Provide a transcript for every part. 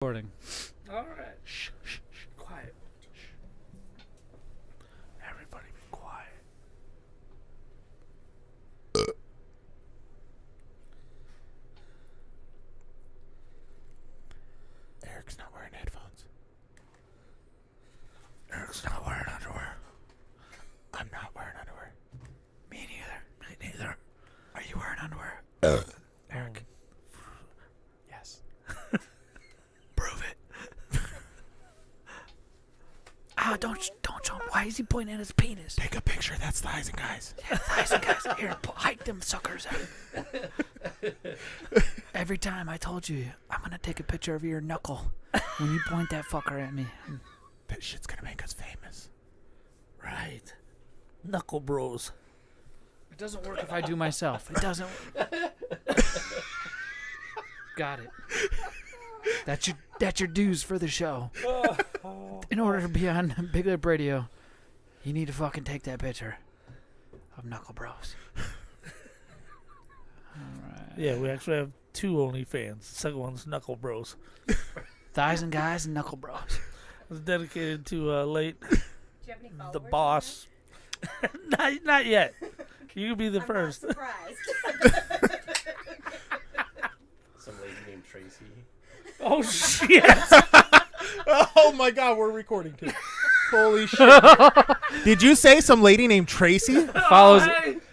Recording. All right. Shh, shh, shh. Quiet. Shh. Everybody be quiet. Eric's not wearing headphones. Eric's not wearing underwear. I'm not wearing underwear. Me neither. Me neither. Are you wearing underwear? Eric. Yes. Prove it. Don't show him. Why is he pointing at his penis? Take a picture. That's thighs and guys. Yeah, thighs and guys. Here, hike them suckers out. Every time I told you, I'm going to take a picture of your knuckle when you point that fucker at me. That shit's gonna make us famous. Right. Knuckle bros. It doesn't work if I do myself. It doesn't. Got it. That's your dues for the show. In order to be on BigLipRadio, you need to fucking take that picture of Knuckle Bros. Alright. Yeah, we actually have two OnlyFans. The second one's Knuckle Bros. Thighs and Guys and Knuckle Bros. It's dedicated to late Do you have any followers the boss. not yet. You can be the first. I'm not surprised. Some lady named Tracy. Oh shit! Oh my God, we're recording too. Holy shit! Did you say some lady named Tracy? Follows.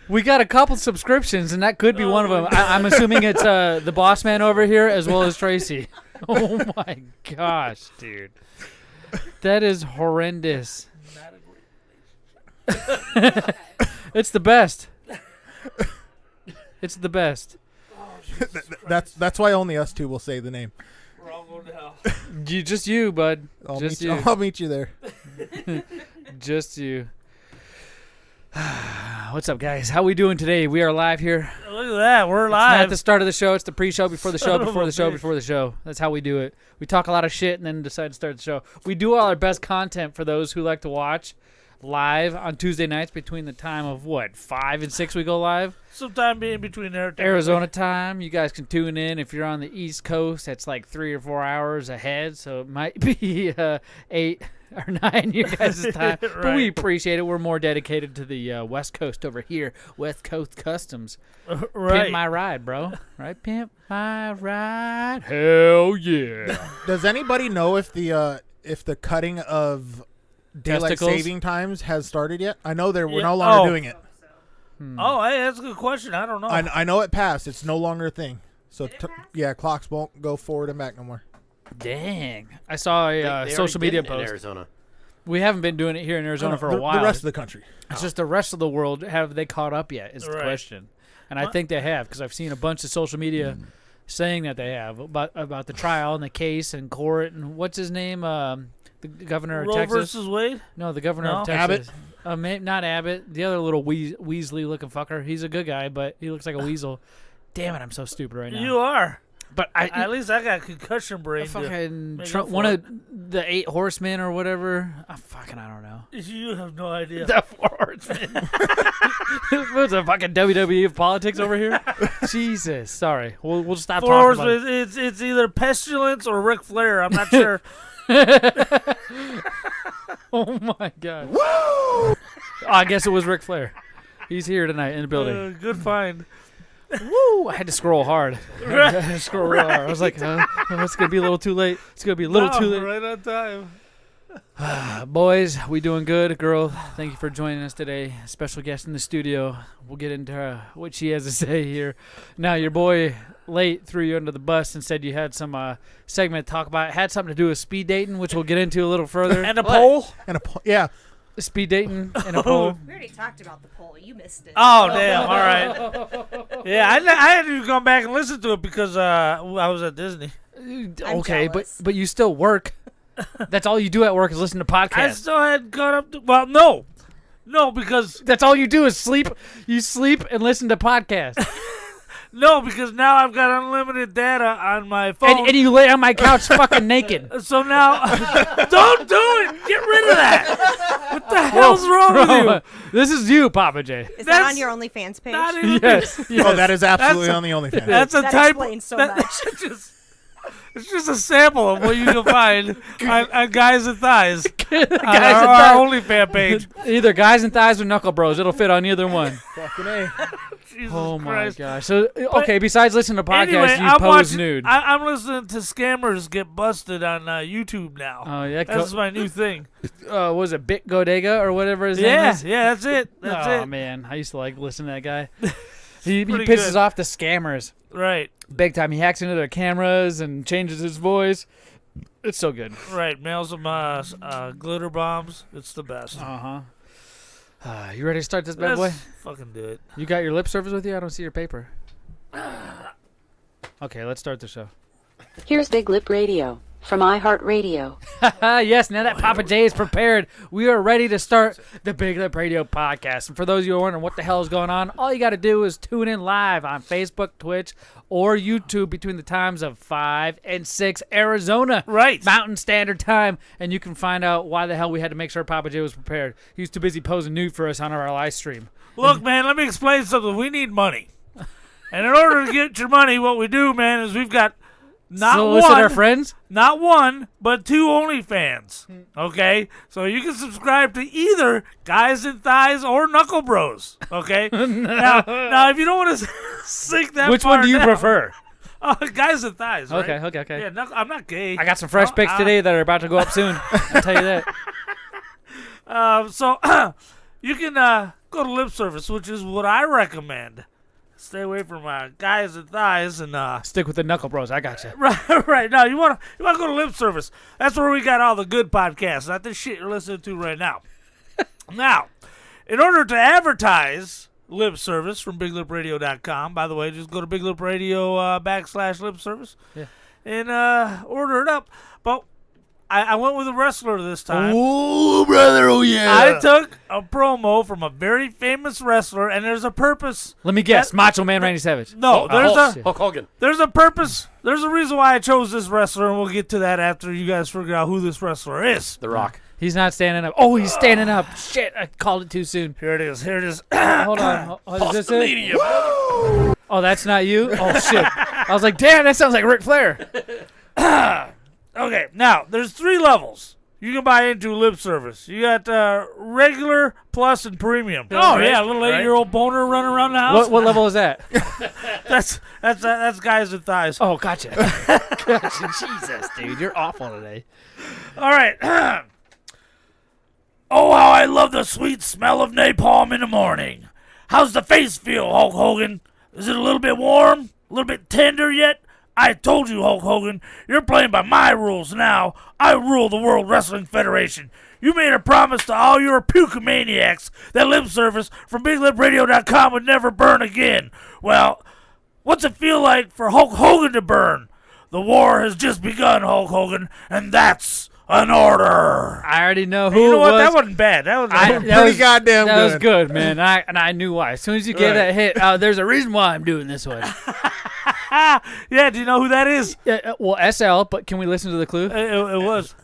We got a couple subscriptions, and that could be one of them. I'm assuming it's the boss man over here as well as Tracy. Oh my gosh, dude. That is horrendous. It's the best. It's the best. That's why only us two will say the name. We're all going to hell. Just you, bud. I'll Just meet you. I'll meet you there. Just you. What's up, guys? How we doing today? We are live here. Look at that. We're It's live. not the start of the show. It's the pre-show, before the show, Son of before a the show, bitch. before the show. That's how we do it. We talk a lot of shit and then decide to start the show. We do all our best content for those who like to watch live on Tuesday nights between the time of, 5 and 6 we go live? Sometime being between there. Arizona time. You guys can tune in. If you're on the East Coast, that's like 3 or 4 hours ahead, so it might be 8 or 9 your guys' time. But we Right. appreciate it. We're more dedicated to the West Coast over here. West Coast Customs. Right. Pimp my ride, bro. Right? Pimp my ride. Hell yeah. Does anybody know if the cutting of daylight Testicles? saving times has started yet? I know we're Yeah. no longer Oh. doing it. Oh, hey, that's a good question. I don't know. I know it passed. It's no longer a thing. So Did it pass? yeah, clocks won't go forward and back no more. Dang. I saw a social media in post. Arizona. We haven't been doing it here in Arizona for a while. The rest of the country. It's just the rest of the world. Have they caught up yet is the Right. question. And I think they have, because I've seen a bunch of social media saying that they have about the trial and the case and court and what's his name? The governor of Roe Texas. versus Wade? No, the governor No? of Texas. Not Abbott. The other little Weasley-looking fucker. He's a good guy, but he looks like a weasel. Damn it, I'm so stupid right now. You are. But At least I got concussion brain. fucking make Trump, up one for of the 8 horsemen or whatever. I don't know. You have no idea. The 4 horsemen. What's a fucking WWE of politics over here? Jesus. Sorry. We'll stop Four talking about horsemen. It's either Pestilence or Ric Flair. I'm not sure. Oh my god. Woo! Oh, I guess it was Ric Flair. He's here tonight in the building. Good find. Woo! I had to scroll hard. I had to scroll real hard. I was like, it's gonna be a little too late. It's gonna be a little too late. Right on time. Boys, we doing good. Girl, thank you for joining us today. Special guest in the studio. We'll get into what she has to say here. Now, your boy late threw you under the bus and said you had some segment to talk about. It had something to do with speed dating, which we'll get into a little further. And a poll? Yeah. Speed dating and a poll. We already talked about the poll. You missed it. Oh, damn. All right. Yeah, I had to go back and listen to it because I was at Disney. Okay, jealous. but you still work. That's all you do at work is listen to I podcasts. still hadn't caught up to... Well, no. No, because... That's all you do is sleep. You sleep and listen to podcasts. No, because now I've got unlimited data on my phone. And you lay on my couch fucking naked. So now... Don't do it! Get rid of that! What the hell's wrong with you? This is you, Papa J. Is that That's on your OnlyFans page? Not even... Yes. Oh, that is absolutely on the OnlyFans. That's a That type... explains so that- much. just- It's just a sample of what you can find on Guys and Thighs on Guys and our Thighs. OnlyFans page. Either Guys and Thighs or Knuckle Bros. It'll fit on either one. Fucking A. Jesus Oh my Christ. gosh. So okay, besides listening to podcasts, Anyway, you I'm pose watching, nude. I'm listening to scammers get busted on YouTube now. Oh yeah, That's my new thing. was it Bit Godega or whatever his name Yeah, is? yeah, that's it. That's oh it. man, I used to like listen to that guy. He pretty pisses good. off the scammers Right, big time. He hacks into their cameras and changes his voice. It's so good. right. Mails them glitter bombs. It's the best. You ready to start this bad boy? Let's fucking do it. You got your lip service with you? I don't see your paper. Okay, let's start the show. Here's Big Lip Radio from iHeartRadio. Yes, now that Papa J is prepared, we are ready to start the Big Lip Radio podcast. And for those of you who are wondering what the hell is going on, all you got to do is tune in live on Facebook, Twitch, or YouTube between the times of 5 and 6 Arizona Right. Mountain Standard Time, and you can find out why the hell we had to make sure Papa J was prepared. He was too busy posing nude for us on our live stream. Look, man, let me explain something. We need money. And in order to get your money, what we do, man, is we've got Solicit our friends? not one, but 2 OnlyFans. Okay? So you can subscribe to either Guys and Thighs or Knuckle Bros. Okay? now, if you don't want to sink that Which far one do you down- prefer? Guys and Thighs, right? Okay. Yeah, I'm not gay. I got some fresh pics today that are about to go up soon. I'll tell you that. So you can go to Lip Service, which is what I recommend. Stay away from Guys and Thighs and Stick with the Knuckle Bros. I got you. right now you want to go to Lip Service. That's where we got all the good podcasts, not this shit you're listening to right now. Now, in order to advertise Lip Service from BigLipRadio.com, by the way, just go to BigLipRadio /Lip Service and order it up. But I went with a wrestler this time. Ooh, brother, oh yeah. I took a promo from a very famous wrestler, and there's a purpose. Let me guess. Macho Man Randy Savage. No, Hulk. Hulk Hogan. there's a purpose. There's a reason why I chose this wrestler, and we'll get to that after you guys figure out who this wrestler is. The Rock. He's not standing up. Oh, he's standing up. Shit, I called it too soon. Here it is. Here it is. Hold on. Is this it? Medium. Oh, that's not you? Oh, shit. I was like, damn, that sounds like Ric Flair. Okay, now there's 3 levels you can buy into Lip Service. You got regular, plus, and premium. Oh right, yeah, a little 8-year-old boner running around the house. What level is that? That's Guys and Thighs. Oh, gotcha. Gotcha. Jesus, dude. You're awful today. All right. Oh, how I love the sweet smell of napalm in the morning. How's the face feel, Hulk Hogan? Is it a little bit warm? A little bit tender yet? I told you, Hulk Hogan, you're playing by my rules now. I rule the World Wrestling Federation. You made a promise to all your pukemaniacs that Lip Service from BigLipRadio.com would never burn again. Well, what's it feel like for Hulk Hogan to burn? The war has just begun, Hulk Hogan, and that's an order. I already know who You know it what? was. That wasn't bad. That was Pretty goddamn That good. was good, man. I knew why. As soon as you gave that hit, there's a reason why I'm doing this one. yeah. Do you know who that is? Well, SL, but can we listen to the clue? It was.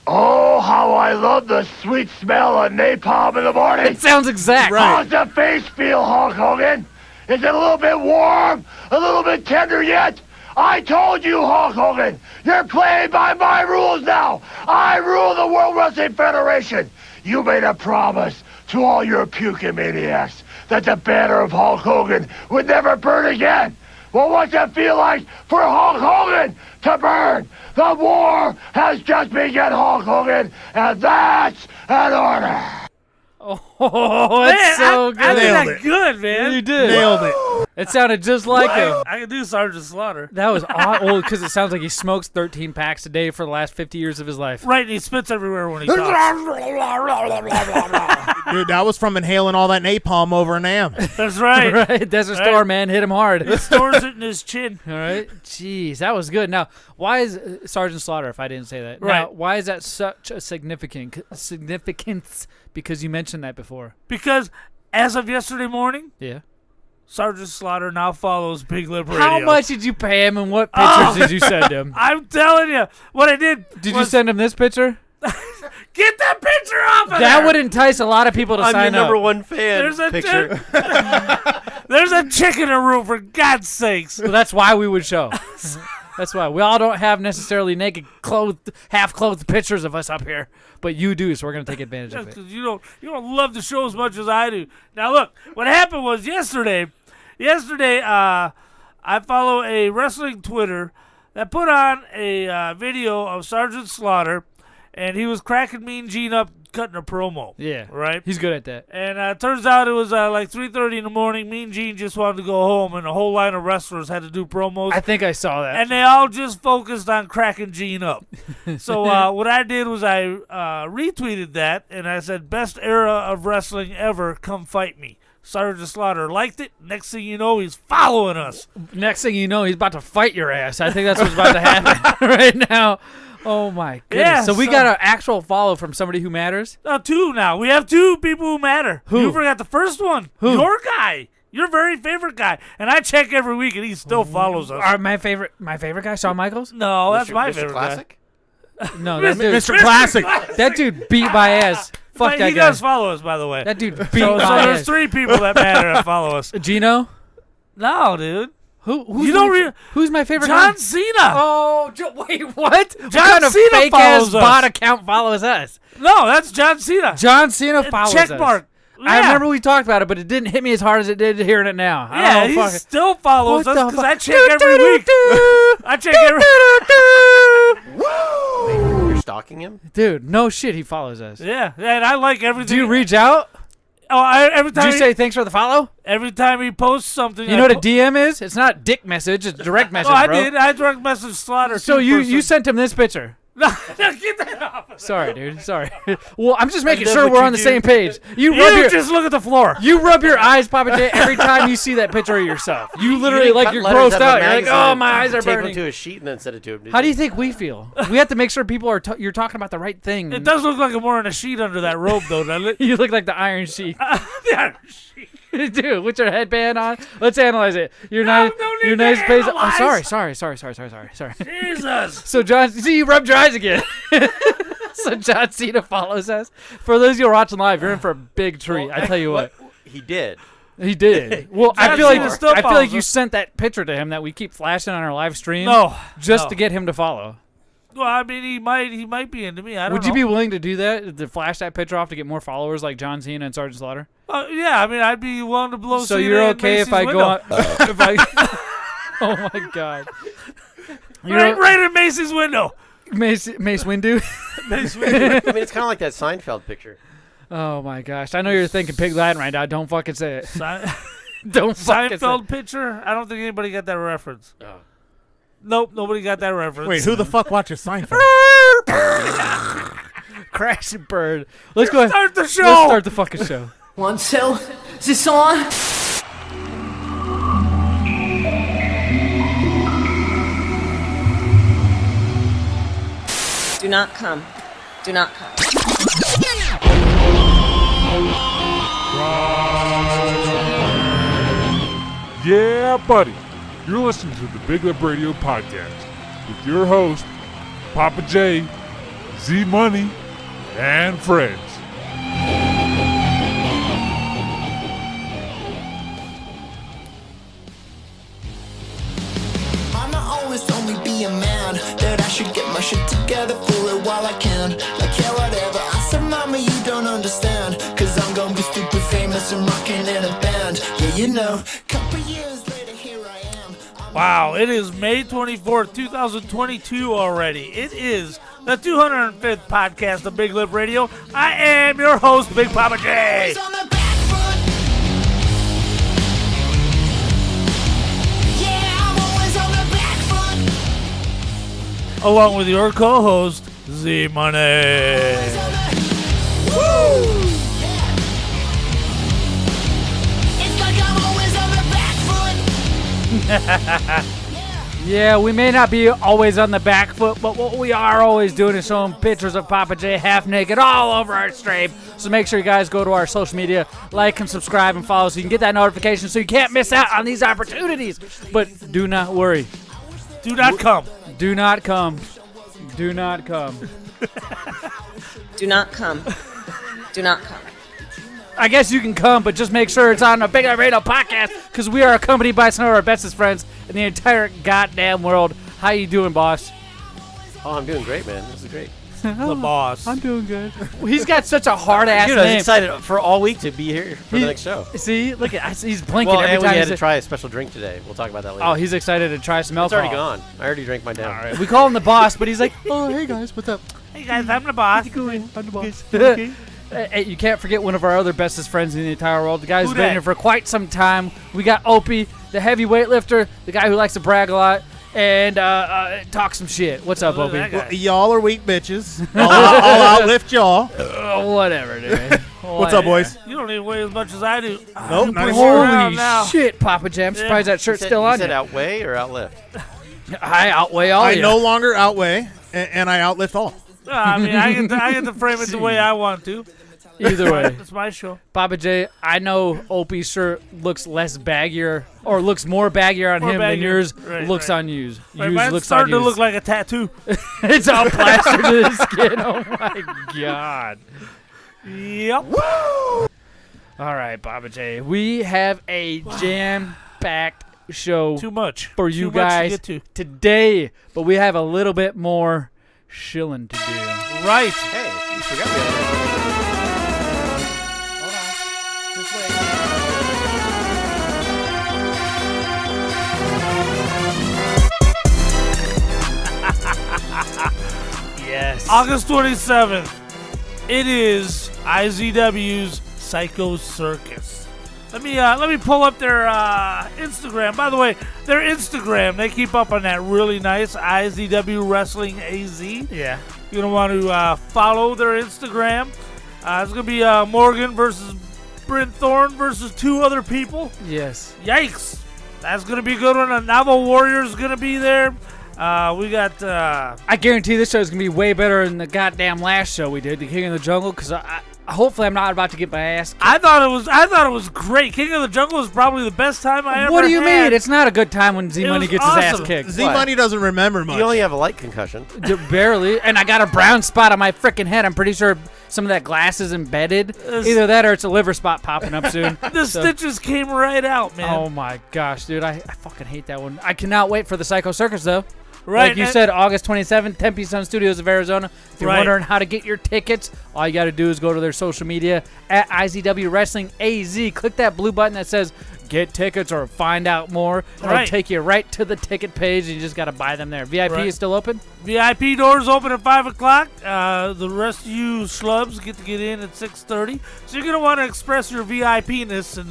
Oh, how I love the sweet smell of napalm in the morning. It sounds exact. How's the face feel, Hulk Hogan? Is it a little bit warm? A little bit tender yet? I told you, Hulk Hogan, you're playing by my rules now. I rule the World Wrestling Federation. You made a promise to all your pukemaniacs that the banner of Hulk Hogan would never burn again. Well, what's it feel like for Hulk Hogan to burn? The war has just begun, Hulk Hogan, and that's an order. Oh, it's so good. I did Nailed that it. good, man. You did. Nailed it. It sounded just like him. I can do Sergeant Slaughter. That was awful because it sounds like he smokes 13 packs a day for the last 50 years of his life. Right, and he spits everywhere when he talks. Dude, that was from inhaling all that napalm over an am. That's right. Right? Desert Storm, man. Hit him hard. He stores it in his chin. All right. Jeez, that was good. Now, why is Sergeant Slaughter, if I didn't say that? Now, Right. why is that such a significance? Because you mentioned that before. Because as of yesterday morning, Yeah. Sergeant Slaughter now follows Big Lip Radio. How much did you pay him and what pictures did you send him? I'm telling you, what I did. Did you was send him this picture? get that picture off of That there. would entice a lot of people to I'm your sign number up. one fan. There's a picture. There's a chick in the room, for God's sakes. So that's why we would show. That's why. We all don't have necessarily naked, half-clothed pictures of us up here, but you do, so we're going to take advantage of it. Because you don't love the show as much as I do. Now, look, what happened was yesterday, I follow a wrestling Twitter that put on a video of Sergeant Slaughter, and he was cracking Mean Gene up, cutting a promo. Yeah. Right? He's good at that. And turns out it was like 3:30 in the morning. Mean Gene just wanted to go home, and a whole line of wrestlers had to do promos. I think I saw that. And they all just focused on cracking Gene up. So what I did was I retweeted that, and I said, best era of wrestling ever, come fight me. Sergeant Slaughter liked it. Next thing you know, he's following us. Next thing you know, he's about to fight your ass. I think that's what's about to happen right now. Oh, my goodness. Yeah, so we got an actual follow from somebody who matters? Two now. We have two people who matter. Who? You forgot the first one. Who? Your guy. Your very favorite guy. And I check every week, and he still follows us. My favorite guy, Shawn Michaels? No, that's my Mr. favorite Classic? No, that dude. Mr. Classic. That dude beat my ass. Fuck guy. that He guy. does follow us, by the way. That dude beat So my there's ass. three people that matter that follow us. Gino? No, dude. Who's You don't who's my favorite John guy? Cena. Oh, wait, what? What John kind of Cena fake follows ass us. bot account follows us? No, that's John Cena. John Cena follows Check us. mark. I Yeah. remember we talked about it, but it didn't hit me as hard as it did hearing it now. Yeah, Oh, he fuck. still follows What us the because fuck? I check every week. I check every. You're stalking him? Dude, no shit, he follows us. Yeah, and I like everything. Do you reach out? Oh, every Do time. you say thanks for the follow? Every time he posts something. You know what a DM is? It's not dick message, it's direct message, Oh, I bro. did. I direct message Slaughter. So too, you person. sent him this picture. No, get that off. Sorry, dude. Sorry. Well, I'm just making that's sure what we're you on the do. same page. You You just look at the floor. You rub your eyes, Papa J, every time you see that picture of yourself. You literally, didn't like, cut you're letters grossed out of a out. You're like, magazine oh, and my eyes are tape burning. them to a sheet and then send it to him. How do you think we feel? We have to make sure people are you're talking about the right thing. It does look like I'm wearing a sheet under that robe, though, doesn't it? You look like the Iron Sheik. The Iron Sheik. Dude, with your headband on. Let's analyze it. Your No, nice, don't need your to nice face. Oh, analyze. sorry. Jesus. So John, see, you rubbed your eyes again. So John Cena follows us. For those of you who are watching live, you're in for a big treat. I tell you what. He did. He did. Well, I John feel Cena like still follows you us. sent that picture to him that we keep flashing on our live stream. No. just no. to get him to follow. Well, I mean, he might be into me. I don't Would know. you be willing to do that? To flash that picture off to get more followers like John Cena and Sergeant Slaughter? Yeah, I mean, I'd be willing to blow. So Cena you're in okay if Macy's I go window. on? If I, oh my God! Right in Macy's window. Mace Windu. Macy's window. I mean, it's kind of like that Seinfeld picture. Oh my gosh! I know you're thinking Pig Latin right now. Don't fucking say it. Se- Don't fucking say Seinfeld it. picture. I don't think anybody got that reference. Oh. Nope, nobody got that reference. Wait, who the fuck watches Seinfeld? Crash and burn. Let's go ahead. Start the show. Let's start the fucking show. 1, 2, is this on? Do not come. Do not come. Yeah, buddy. You're listening to the Big Lip Radio podcast with your host, Papa J, Z Money, and friends. Mama always told me be a man, that I should get my shit together, fool it while I can. Like, yeah, whatever. I said, Mama, you don't understand, cause I'm gonna be stupid famous and rocking in a band. Yeah, you know, couple years later, here I am. Wow, it is May 24th, 2022 already. It is the 205th podcast of Big Lip Radio. I am your host, Big Papa J. Always on the back foot. Yeah, I'm always on the back foot. Along with your co-host, Z Money. Always on the woo. Yeah. It's like I'm always on the back foot. Yeah, we may not be always on the back foot, but what we are always doing is showing pictures of Papa J half naked all over our stream. So make sure you guys go to our social media, like and subscribe and follow so you can get that notification so you can't miss out on these opportunities. But do not worry. Do not come. Do not come. Do not come. Do not come. Do not come. I guess you can come, but just make sure it's on a Big Lip Radio podcast because we are accompanied by some of our bestest friends in the entire goddamn world. How you doing, boss? Oh, I'm doing great, man. This is great. The boss. I'm doing good. He's got such a hard-ass Dude, I was name. excited for all week to be here for the next show. See, look at he's blinking Well, every and time. we had he to try a special drink today. We'll talk about that later. Oh, he's excited to try some It's alcohol. already gone. I already drank mine down. All right. We call him the boss, but he's like, Oh, hey guys, what's up? Hey guys, I'm the boss. I'm the boss. Hey, you can't forget one of our other bestest friends in the entire world. The guy who's Who been dat? here for quite some time. We got Opie, the heavy weightlifter, the guy who likes to brag a lot and talk some shit. What's up, Look Opie? at that guy. Y'all are weak bitches. I'll outlift y'all. Whatever, dude. What's up, boys? You don't even weigh as much as I do. Nope, not push anymore. you around Holy now. shit, Papa J. I'm surprised that shirt's still on You said you. outweigh or outlift? I outweigh all I you. no longer outweigh, and I outlift all. I mean, I get to frame it the way I want to. Either way. It's my show. Papa J, I know Opie's shirt looks less baggier, or looks more baggier on More him than baggier. yours Right, looks right. on yours. Right, Yours mine's looks starting on to yours. look like a tattoo. It's all plastered to the skin. Oh my god. Yep. All right, Papa J. We have a jam-packed show Too much. for you Too much to guys get to. today, but we have a little bit more shilling to do. Right. Hey, you forgot me. Hold on. Just wait. Yes. August 27th. It is IZW's Psycho Circus. Let me pull up their Instagram. By the way, their Instagram, they keep up on that really nice IZW Wrestling AZ. Yeah. You're gonna want to follow their Instagram. It's gonna be Morgan versus Brent Thorne versus two other people. Yes. Yikes! That's gonna be a good one. Naval Warrior's gonna be there. We got. I guarantee this show is gonna be way better than the goddamn last show we did, the King of the Jungle. Because hopefully I'm not about to get my ass kicked. I thought it was great. King of the Jungle was probably the best time I ever. What do you had. mean? It's not a good time when Z Money was gets his ass awesome. kicked. Z Money doesn't remember much. You only have a light concussion. Barely. And I got a brown spot on my freaking head. I'm pretty sure some of that glass is embedded. Either that or it's a liver spot popping up soon. The stitches came right out, man. Oh my gosh, dude. I fucking hate that one. I cannot wait for the Psycho Circus, though. Right. Like you said, August 27th, Tempe Sun Studios of Arizona. If you're Right. wondering how to get your tickets, all you got to do is go to their social media at IZW Wrestling AZ. Click that blue button that says get tickets or find out more. It'll Right. take you right to the ticket page, and you just got to buy them there. VIP Right. is still open? VIP doors open at 5 o'clock. The rest of you schlubs get to get in at 6:30. So you're going to want to express your VIP-ness and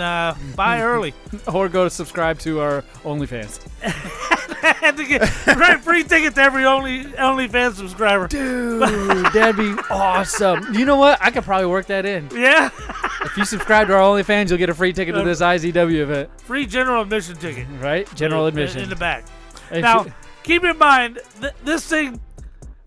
buy early. Or go to subscribe to our OnlyFans. And to get free ticket to every OnlyFans subscriber. Dude, that'd be awesome. You know what? I could probably work that in. Yeah. If you subscribe to our OnlyFans, you'll get a free ticket to this IZW event. Free general admission ticket. Right? General admission. In the back. If Now, you- keep in mind, this thing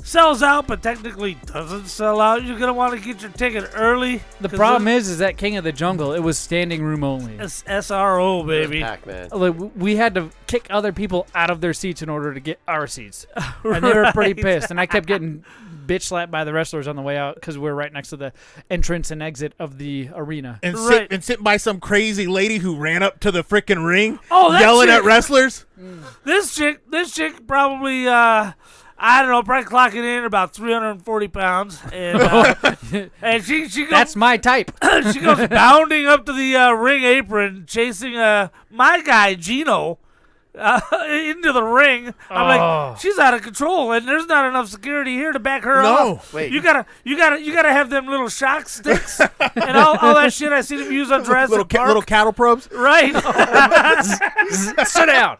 sells out, but technically doesn't sell out. You're going to want to get your ticket early. the problem is that King of the Jungle, it was standing room only. It's SRO, baby. Packed, man. Like, we had to kick other people out of their seats in order to get our seats. And they were pretty Right. pissed. And I kept getting bitch slapped by the wrestlers on the way out because we were right next to the entrance and exit of the arena. And Right. sitting by some crazy lady who ran up to the freaking ring, Oh, that yelling chick. at wrestlers. This chick probably, I don't know, probably clocking in about 340 pounds. And, and she goes, That's my type. she goes bounding up to the ring apron, chasing my guy, Gino, into the ring. I'm like, she's out of control, and there's not enough security here to back her No. off. Wait. You gotta have them little shock sticks and all that shit I see them use on Jurassic Park. Little cattle probes. Right. Sit down.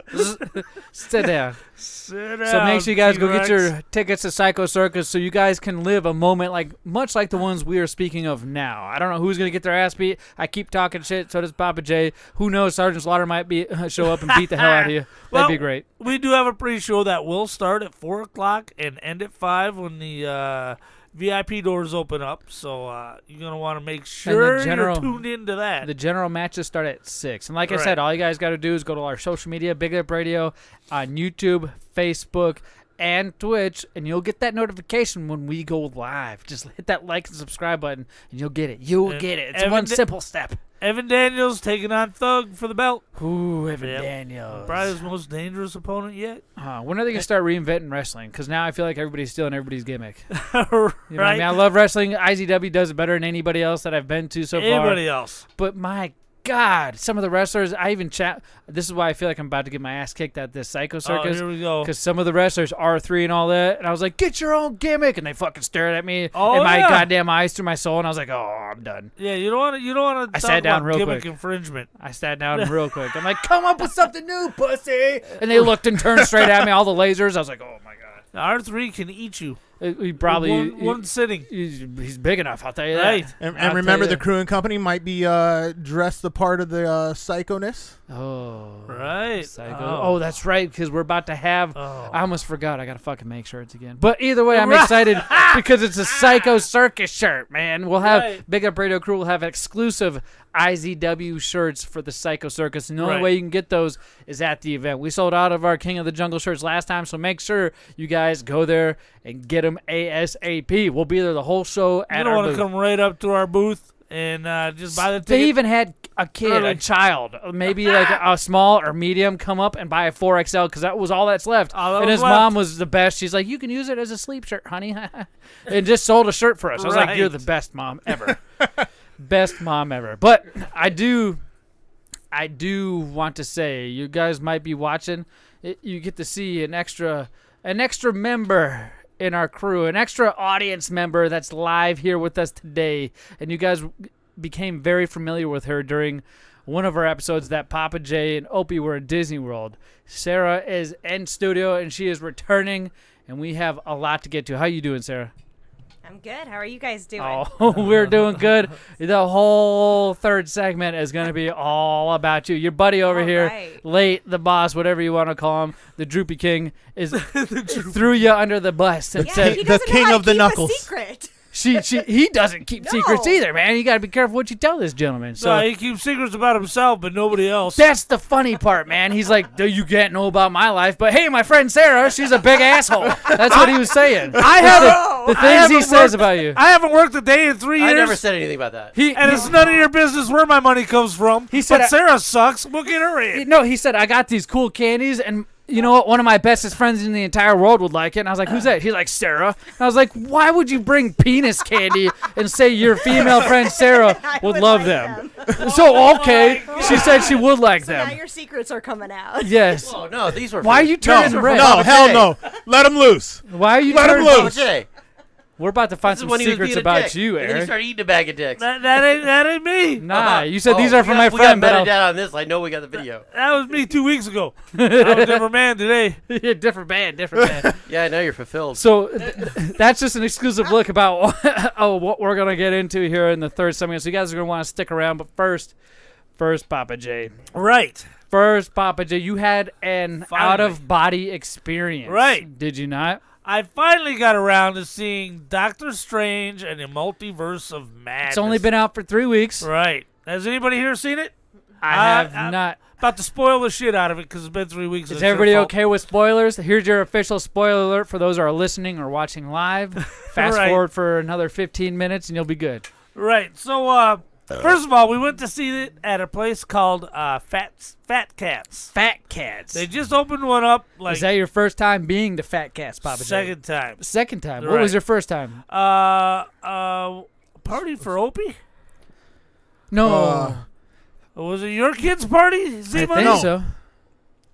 Sit down. Sit So make down, sure you guys go get T-Rex. your tickets to Psycho Circus so you guys can live a moment much like the ones we are speaking of now. I don't know who's going to get their ass beat. I keep talking shit, so does Papa J. Who knows, Sergeant Slaughter might show up and beat the hell out of you. Well, That'd be great. We do have a pre-show that will start at 4 o'clock and end at 5 when the VIP doors open up. So you're going to want to make sure you're tuned into that. The general matches start at 6. And like I Right. said, all you guys got to do is go to our social media, BigLipRadio, on YouTube, Facebook, and Twitch, and you'll get that notification when we go live. Just hit that like and subscribe button, and you'll get it. You'll get it. It's one simple step. Evan Daniels taking on Thug for the belt. Ooh, Evan Daniels. Probably his most dangerous opponent yet. When are they going to start reinventing wrestling? Because now I feel like everybody's stealing everybody's gimmick. Right. You know what I mean? I love wrestling. IZW does it better than anybody else that I've been to so far. Anybody else. But my God, some of the wrestlers, I even chat. This is why I feel like I'm about to get my ass kicked at this Psycho Circus. Here we go. Because some of the wrestlers, R3 and all that, and I was like, get your own gimmick. And they fucking stared at me Oh, in my yeah. goddamn eyes through my soul. And I was like, oh, I'm done. Yeah, you don't want to I talk sat down about real gimmick quick. infringement. I sat down real quick. I'm like, come up with something new, pussy. And they looked and turned straight at me, all the lasers. I was like, oh, my God. Now, R3 can eat you. He probably one sitting. He's big enough. I'll tell you Right. that. And remember, the crew and company might be dressed the part of the psychoness. Oh, right. Psycho. Oh, that's right. Because we're about to have. I almost forgot. I gotta fucking make shirts again. But either way, I'm excited because it's a Psycho Circus shirt, man. We'll have Big Up Radio Crew will have exclusive IZW shirts for the Psycho Circus, and the only way you can get those is at the event. We sold out of our King of the Jungle shirts last time, so make sure you guys go there and get them ASAP. We'll be there the whole show. You don't want to come right up to our booth and just buy the ticket. They even had a kid, a child, maybe like a small or medium, come up and buy a 4XL because that was all that's left. And his mom was the best. She's like, you can use it as a sleep shirt, honey. And just sold a shirt for us. I was like, you're the best mom ever. Best mom ever. But I do want to say, you guys might be watching. You get to see an extra member in our crew, an extra audience member that's live here with us today. And you guys became very familiar with her during one of our episodes that Papa J and Opie were at Disney World. Sarah is in studio, and she is returning, and we have a lot to get to. How you doing, Sarah? I'm good. How are you guys doing? Oh, we're doing good. The whole third segment is going to be all about you. Your buddy over here, Late, the boss, whatever you want to call him, the Droopy King, is threw you under the bus and said, he doesn't the king know how of the to keep a knuckles. secret. He doesn't keep secrets either, man. You got to be careful what you tell this gentleman. So he keeps secrets about himself, but nobody else. That's the funny part, man. He's like, you can't know about my life, but hey, my friend Sarah, she's a big asshole. That's what he was saying. The things he says about you. I haven't worked a day in 3 years. I never said anything about that. And it's none of your business where my money comes from. He said, but Sarah sucks. We'll get her in. No, he said, I got these cool candies, and you know what? One of my bestest friends in the entire world would like it. And I was like, who's that? He's like, Sarah. And I was like, why would you bring penis candy and say your female friend Sarah would love like them? So, okay. She said she would like them. Now your secrets are coming out. Yes. Oh, no, these were Why are you turning red? No, hell no. Let him loose. Why are you Let him turning loose. Jay. We're about to find This is some when he was secrets being a about dick. you, And then he Eric. started eating a bag of dicks. That ain't me. Nah, you said these are for my we friend, got but metadata on this. I know we got the video. That was me 2 weeks ago. I'm a different man today. different band. Yeah, now you're fulfilled. So that's just an exclusive look about what we're going to get into here in the third segment. So you guys are going to want to stick around. But first, Papa J. Right. First, Papa J, you had an out-of-body experience. Right. Did you not? I finally got around to seeing Doctor Strange and the Multiverse of Madness. It's only been out for 3 weeks. Right. Has anybody here seen it? I have not. About to spoil the shit out of it because it's been 3 weeks. Is everybody okay with spoilers? Here's your official spoiler alert for those who are listening or watching live. Fast forward for another 15 minutes and you'll be good. Right. So, first of all, we went to see it at a place called Fat Cats. Fat Cats. They just opened one up. Is that your first time being to Fat Cats, Papa J? Second time. Second time. Right. What was your first time? Party for Opie? No. Was it your kid's party? I think so.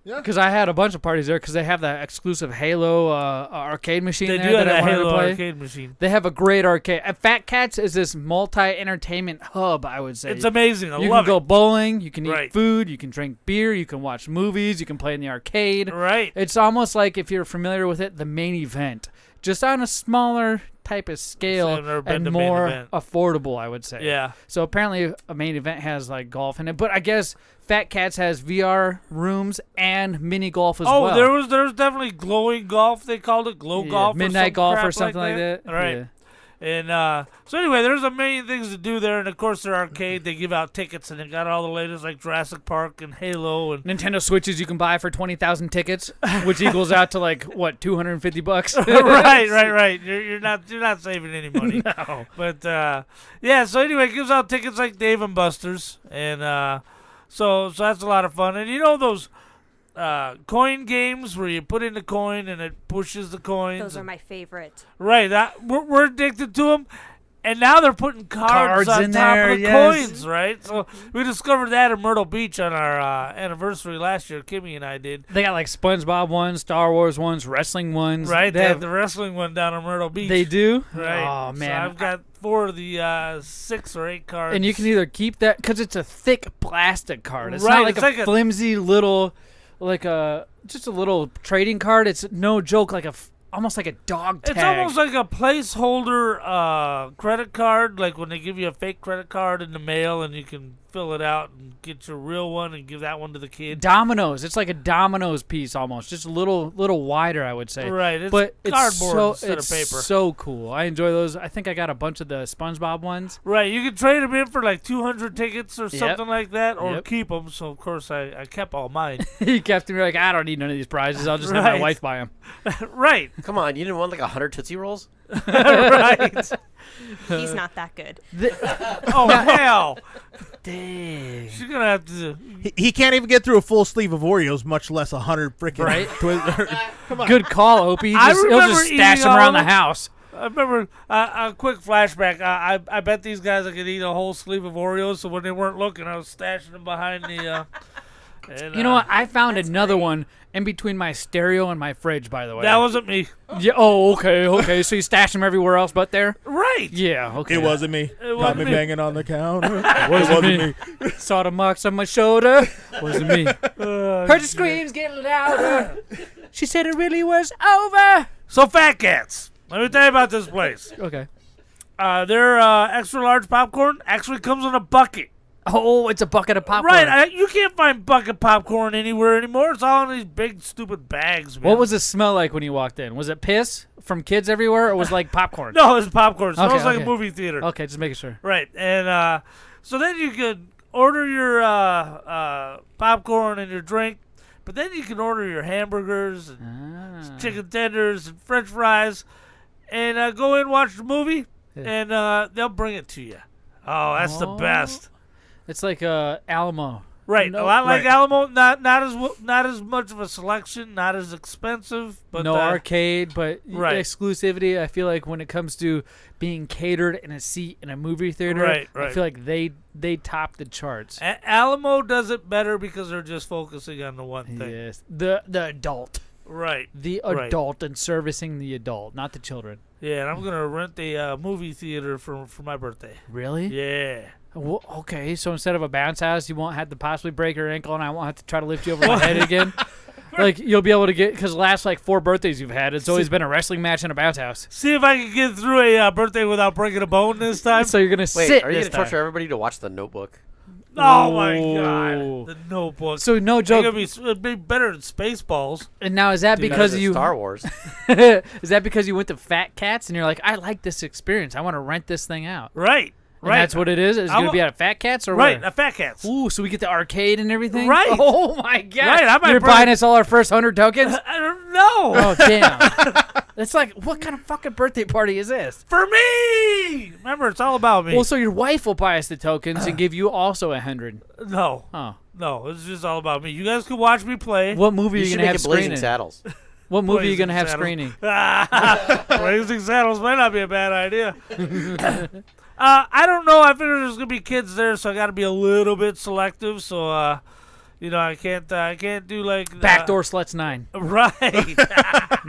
Yeah. Because I had a bunch of parties there because they have that exclusive Halo arcade machine They there do have that I that wanted Halo to play. arcade machine. They have a great arcade. Fat Cats is this multi-entertainment hub, I would say. It's amazing. I you love can go it. bowling, you can eat Right. food, you can drink beer, you can watch movies, you can play in the arcade. Right. It's almost like, if you're familiar with it, the main event. Just on a smaller type of scale I've never been and to main more event. affordable, I would say. Yeah. So apparently a main event has like golf in it, but I guess Fat Cats has VR rooms and mini golf as well. Oh, there was definitely glowing golf. They called it glow golf. Midnight or golf crap or something like that. Right. Yeah. And so anyway, there's a million things to do there, and of course their arcade, they give out tickets, and they got all the latest like Jurassic Park and Halo and Nintendo Switches you can buy for 20,000 tickets, which equals out to like what, $250? right. You're not saving any money. No. But yeah. So anyway, it gives out tickets like Dave and Buster's, and so that's a lot of fun. And you know those coin games where you put in the coin and it pushes the coins. Those are my favorite. Right. We're addicted to them. And now they're putting cards on in top there, of the yes. coins, right? So we discovered that in Myrtle Beach on our anniversary last year. Kimmy and I did. They got like SpongeBob ones, Star Wars ones, wrestling ones. Right, they have the wrestling one down in Myrtle Beach. They do? Right. Oh, man. So I've got 4 of the 6 or 8 cards. And you can either keep that, because it's a thick plastic card. It's Right, not like it's a like a- flimsy little, just a little trading card. It's no joke, almost like a dog tag. It's almost like a placeholder credit card, like when they give you a fake credit card in the mail and you can fill it out and get your real one and give that one to the kid. Dominoes. It's like a Dominoes piece almost, just a little wider, I would say. Right, it's but cardboard it's instead of paper. so cool. I enjoy those. I think I got a bunch of the SpongeBob ones. Right, you can trade them in for like 200 tickets or something like that, or Yep. keep them. So, of course, I kept all mine. He kept me like, I don't need none of these prizes. I'll just have my Right. wife buy them. Right. Come on, you didn't want like 100 Tootsie Rolls? Right. He's not that good. Oh, hell. Dang. She's going to have to... He can't even get through a full sleeve of Oreos, much less 100 freaking Right? Come on. Good call, Opie. I He'll remember just stash eating them all around the of them. house. I remember a quick flashback. I bet these guys I could eat a whole sleeve of Oreos, so when they weren't looking, I was stashing them behind the... and, You know what? I found another one in between my stereo and my fridge, by the way. That wasn't me. Yeah. Oh, okay. So you stashed them everywhere else but there? Right. Yeah, okay. It wasn't me. It Got wasn't me me. banging on the counter. It wasn't me. Saw the marks on my shoulder. Wasn't me. Heard the screams getting louder. She said it really was over. So, Fat Cats. Let me tell you about this place. Okay. Their extra large popcorn actually comes in a bucket. Oh, it's a bucket of popcorn. Right. You can't find bucket popcorn anywhere anymore. It's all in these big, stupid bags, man. What was the smell like when you walked in? Was it piss from kids everywhere, or was it like popcorn? No, it's popcorn. It smells Okay, like okay. a movie theater. Okay, just making sure. Right. And so then you could order your popcorn and your drink, but then you can order your hamburgers and chicken tenders and French fries, and go in and watch the movie, and they'll bring it to you. Oh, that's the best. It's like Alamo. Right, No, a lot like right. Alamo. Not as much of a selection, not as expensive, but no arcade, but right. exclusivity. I feel like when it comes to being catered in a seat in a movie theater, Right. I feel like they top the charts. Alamo does it better because they're just focusing on the one thing. Yes, the adult, Right. the Right. adult, and servicing the adult, not the children. Yeah, and I'm gonna rent a movie theater for my birthday. Really? Yeah. Well, okay, so instead of a bounce house, you won't have to possibly break your ankle, and I won't have to try to lift you over my head again. Like, you'll be able to get, because the last, 4 birthdays you've had, it's always been a wrestling match and a bounce house. See if I can get through a birthday without breaking a bone this time. So you're going to Wait, sit are you this going to torture time. everybody to watch The Notebook? Oh my Whoa. God, the Notebook. So, no It's joke. gonna it'd be better than Spaceballs. And now, is that Dude, because better than you... Star Wars. Is that because you went to Fat Cats, and you're like, I like this experience. I want to rent this thing out. Right. And Right. that's what it is? It's going to be at a Fat Cats or Right, where? a Fat Cats. Ooh, so we get the arcade and everything? Right. Oh, my God. Right, I might You're bring- buying us all our first 100 tokens? I don't know. Oh, damn. It's like, what kind of fucking birthday party is this? For me. Remember, it's all about me. Well, so your wife will buy us the tokens and give you also 100. No. Oh. No, it's just all about me. You guys can watch me play. What movie are You you should going to make have it Blazing screening? Saddles. What movie are you Blazing going to have Saddles. screening? Blazing Saddles might not be a bad idea. I don't know. I figure there's gonna be kids there, so I got to be a little bit selective. So, I can't do like Backdoor Sluts 9. Right.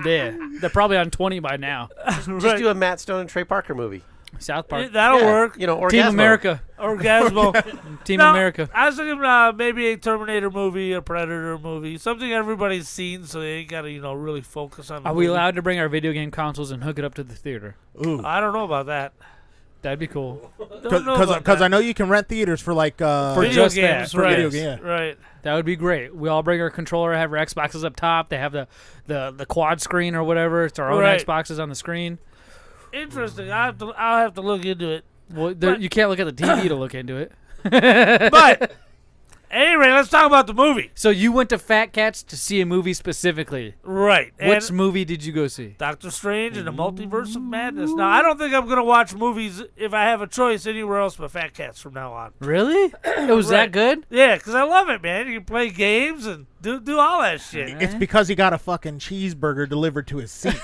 Yeah. They're probably on 20 by now. Just do a Matt Stone and Trey Parker movie. South Park. That'll Yeah, work. You know, Orgasmo. Team America. Orgasmo. Team No, America. I was thinking maybe a Terminator movie, a Predator movie, something everybody's seen, so they ain't got to really focus on. The Are we movie. allowed to bring our video game consoles and hook it up to the theater? Ooh. I don't know about that. That'd be cool. Because I know you can rent theaters for For video just games, that. right? video game. Right. That would be great. We all bring our controller, have our Xboxes up top. They have the quad screen or whatever. It's our own Right. Xboxes on the screen. Interesting. I'll have to look into it. Well, you can't look at the TV to look into it. But anyway, let's talk about the movie. So you went to Fat Cats to see a movie specifically. Right. Which movie did you go see? Doctor Strange and the Multiverse of Madness. Now, I don't think I'm going to watch movies if I have a choice anywhere else but Fat Cats from now on. Really? It was that good? Yeah, because I love it, man. You can play games and do all that shit. It's because he got a fucking cheeseburger delivered to his seat.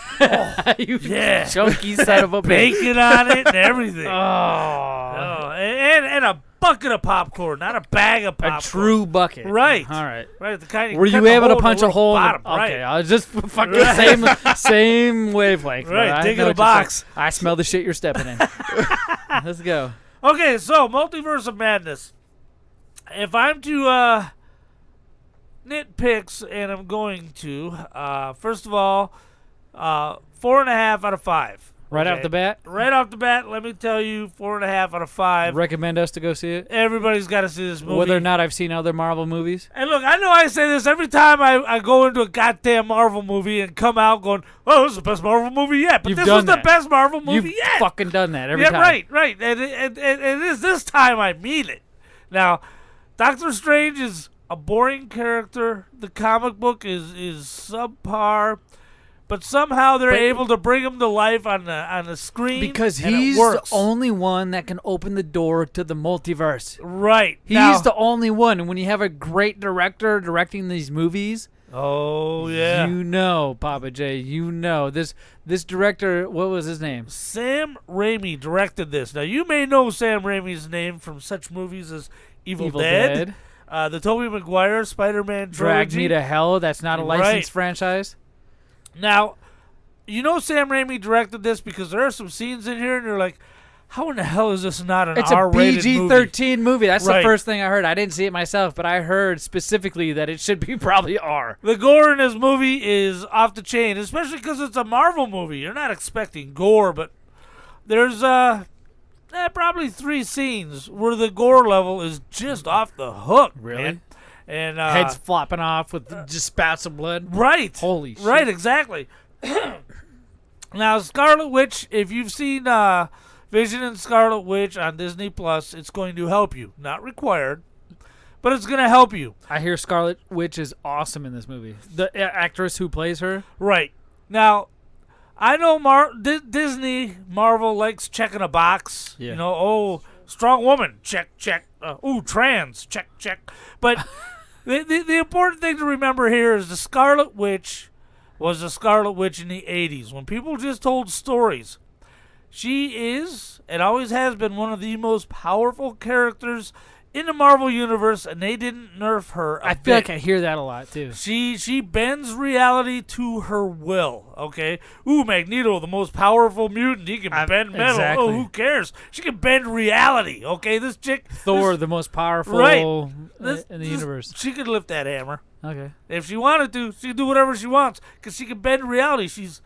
You Yeah. chunky son of a bitch. Bacon on it and everything. Oh. And a bucket of popcorn, not a bag of popcorn. A true bucket. Right. All right. Right. The kind Were you able to punch a hole? Bottom, Okay, right. I was just fucking same wavelength. Right, I dig know in a what you're saying. box. I smell the shit you're stepping in. Let's go. Okay, so Multiverse of Madness. If I'm to nitpicks, and I'm going to, first of all, 4.5 out of 5. Right off the bat? Right off the bat, let me tell you, 4.5 out of 5. Recommend us to go see it? Everybody's got to see this movie. Whether or not I've seen other Marvel movies? And look, I know I say this every time I go into a goddamn Marvel movie and come out going, oh, this is the best Marvel movie yet. But You've this done was the that. best Marvel movie You've yet. fucking done that every time. Right. And it is this time I mean it. Now, Doctor Strange is a boring character. The comic book is subpar. But somehow they're able to bring him to life on the screen. Because and it he's the works. only one that can open the door to the multiverse. Right. He's the only one. And when you have a great director directing these movies, oh yeah, you know, Papa J, you know. This director, what was his name? Sam Raimi directed this. Now, you may know Sam Raimi's name from such movies as Evil Dead. The Tobey Maguire Spider-Man trilogy. Drag Me to Hell. That's not a licensed franchise. Now, you know Sam Raimi directed this because there are some scenes in here and you're like, how in the hell is this not an R-rated movie? It's a PG-13 movie. That's the first thing I heard. I didn't see it myself, but I heard specifically that it should be probably R. The gore in this movie is off the chain, especially because it's a Marvel movie. You're not expecting gore, but there's probably 3 scenes where the gore level is just off the hook. Really? Man. And heads flopping off with just spouts of blood. Right. Holy shit. Right, exactly. Now, Scarlet Witch, if you've seen Vision and Scarlet Witch on Disney Plus, it's going to help you. Not required, but it's going to help you. I hear Scarlet Witch is awesome in this movie. The actress who plays her. Right. Now, I know Disney, Marvel likes checking a box. Yeah. You know, oh, strong woman, check. Trans, check. But the important thing to remember here is the Scarlet Witch was the Scarlet Witch in the 80s. When people just told stories, she is and always has been one of the most powerful characters in the Marvel Universe, and they didn't nerf her a I feel bit. like I hear that a lot, too. She bends reality to her will, okay? Ooh, Magneto, the most powerful mutant. He can bend metal. Exactly. Oh, who cares? She can bend reality, okay? This chick... Thor, the most powerful in the universe. She could lift that hammer. Okay. If she wanted to, she could do whatever she wants because she can bend reality. She's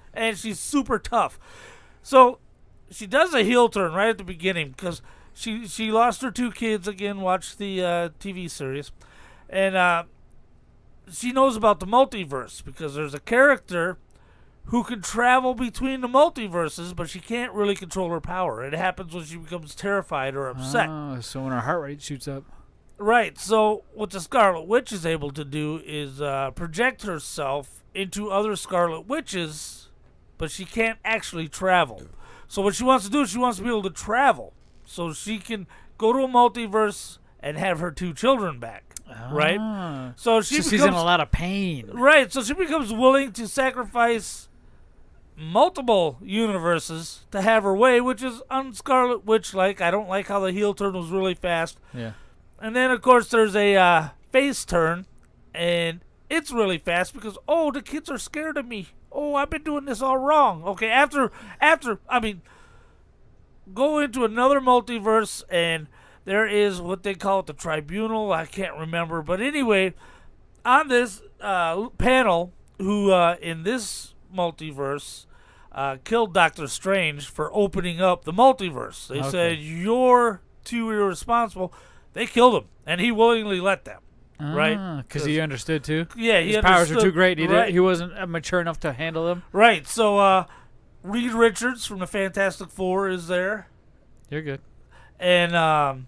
super tough. So she does a heel turn right at the beginning because... She lost her 2 kids again. Watch the TV series, and she knows about the multiverse because there's a character who can travel between the multiverses, but she can't really control her power. It happens when she becomes terrified or upset. Oh, so when her heart rate shoots up. Right. So what the Scarlet Witch is able to do is project herself into other Scarlet Witches, but she can't actually travel. So what she wants to do is she wants to be able to travel. So she can go to a multiverse and have her 2 children back, right? So she's in a lot of pain. Right, so she becomes willing to sacrifice multiple universes to have her way, which is un-Scarlet Witch-like. I don't like how the heel turn was really fast. Yeah. And then, of course, there's a face turn, and it's really fast because, oh, the kids are scared of me. Oh, I've been doing this all wrong. Okay, go into another multiverse, and there is what they call it the tribunal. I can't remember. But anyway, on this panel, who in this multiverse killed Doctor Strange for opening up the multiverse. They said, you're too irresponsible. They killed him, and he willingly let them. Right? Because he understood, too? Yeah, he His powers understood. are too great. Right. He wasn't mature enough to handle them? Right. So Reed Richards from the Fantastic Four is there. You're good. And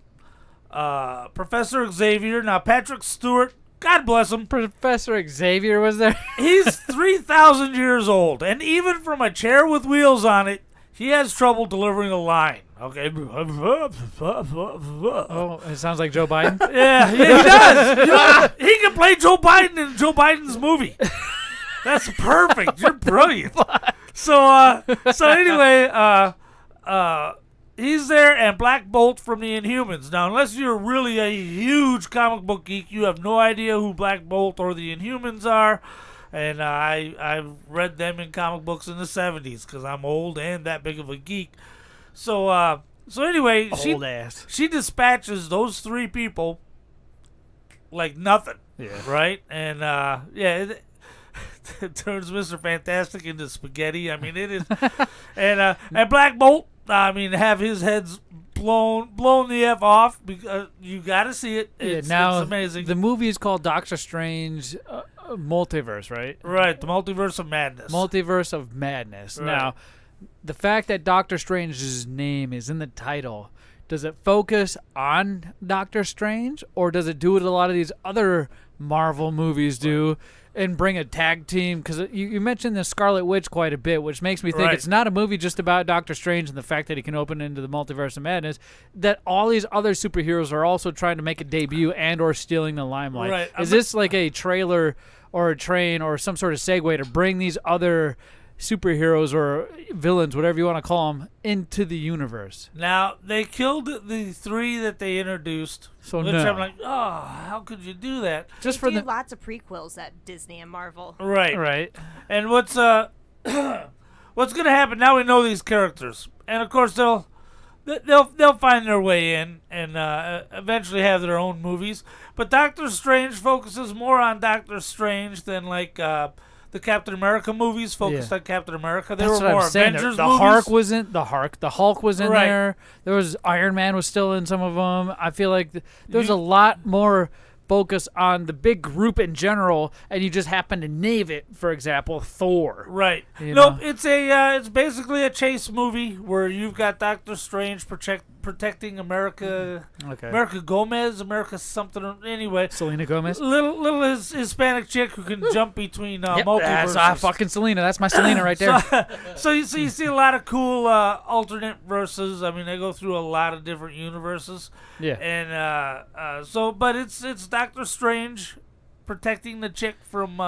Professor Xavier. Now, Patrick Stewart, God bless him. Professor Xavier was there. He's 3,000 years old. And even from a chair with wheels on it, he has trouble delivering a line. Okay. Oh, it sounds like Joe Biden. Yeah, he does. You know, he can play Joe Biden in Joe Biden's movie. That's perfect. You're brilliant. So anyway, he's there, and Black Bolt from the Inhumans. Now, unless you're really a huge comic book geek, you have no idea who Black Bolt or the Inhumans are. And I've read them in comic books in the 70s because I'm old and that big of a geek. So anyway, she dispatches those three people like nothing. Yeah. Right? And it turns Mr. Fantastic into spaghetti. I mean, it is. And Black Bolt, I mean, have his heads blown the F off. Because you got to see it. It's amazing. The movie is called Doctor Strange Multiverse, right? Right, the Multiverse of Madness. Multiverse of Madness. Right. Now, the fact that Doctor Strange's name is in the title, does it focus on Doctor Strange, or does it do what a lot of these other Marvel movies do and bring a tag team? Because you mentioned the Scarlet Witch quite a bit, which makes me think it's not a movie just about Doctor Strange and the fact that he can open into the Multiverse of Madness, that all these other superheroes are also trying to make a debut and or stealing the limelight. Right. Is this like a trailer or a train or some sort of segue to bring these other superheroes or villains, whatever you want to call them, into the universe? Now, they killed the three that they introduced. So which no. I'm like, how could you do that? Just They for do the lots of prequels at Disney and Marvel. Right. And what's gonna happen now? We know these characters, and of course they'll find their way in and eventually have their own movies. But Doctor Strange focuses more on Doctor Strange than like the Captain America movies focused on Captain America. They That's were what more I'm saying. Avengers The movies. The Hulk was in there. There was Iron Man was still in some of them. I feel like there's a lot more focus on the big group in general, and you just happen to name it. For example, Thor. Right. Nope. It's basically a chase movie where you've got Doctor Strange protecting America. Okay. America Gomez, America something. Anyway, Selena Gomez. Little Hispanic chick who can jump between multiverses. That's fucking Selena. That's my Selena right there. So you see a lot of cool alternate verses. I mean, they go through a lot of different universes. Yeah. And but it's Doctor Strange protecting the chick from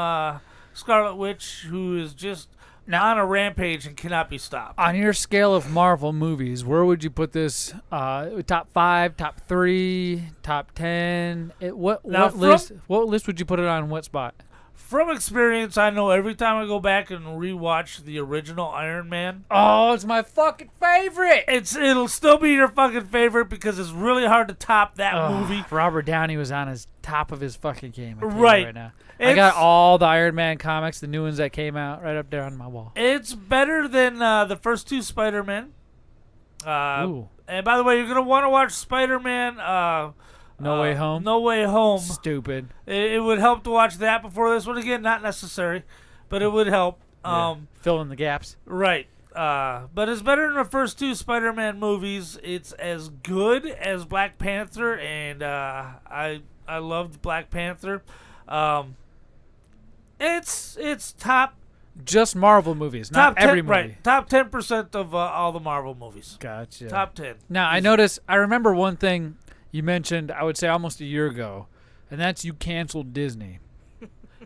Scarlet Witch, who is just on a rampage and cannot be stopped. On your scale of Marvel movies, where would you put this? Top 5, top 3, top 10? What list would you put it on? What spot? From experience, I know every time I go back and rewatch the original Iron Man. Oh, it's my fucking favorite. It'll still be your fucking favorite because it's really hard to top that movie. Robert Downey was on his top of his fucking game. Right now. I got all the Iron Man comics, the new ones that came out, right up there on my wall. It's better than the first two Spider-Man. Ooh. And by the way, you're going to want to watch Spider-Man No Way Home? No Way Home. Stupid. It would help to watch that before this one. Again, not necessary, but it would help. Fill in the gaps. Right. But it's better than the first two Spider-Man movies. It's as good as Black Panther, and I loved Black Panther. It's top. Just Marvel movies, not every movie. Right. Top 10% of all the Marvel movies. Gotcha. Top 10. Now, I remember one thing you mentioned, I would say almost a year ago, and that's you canceled Disney.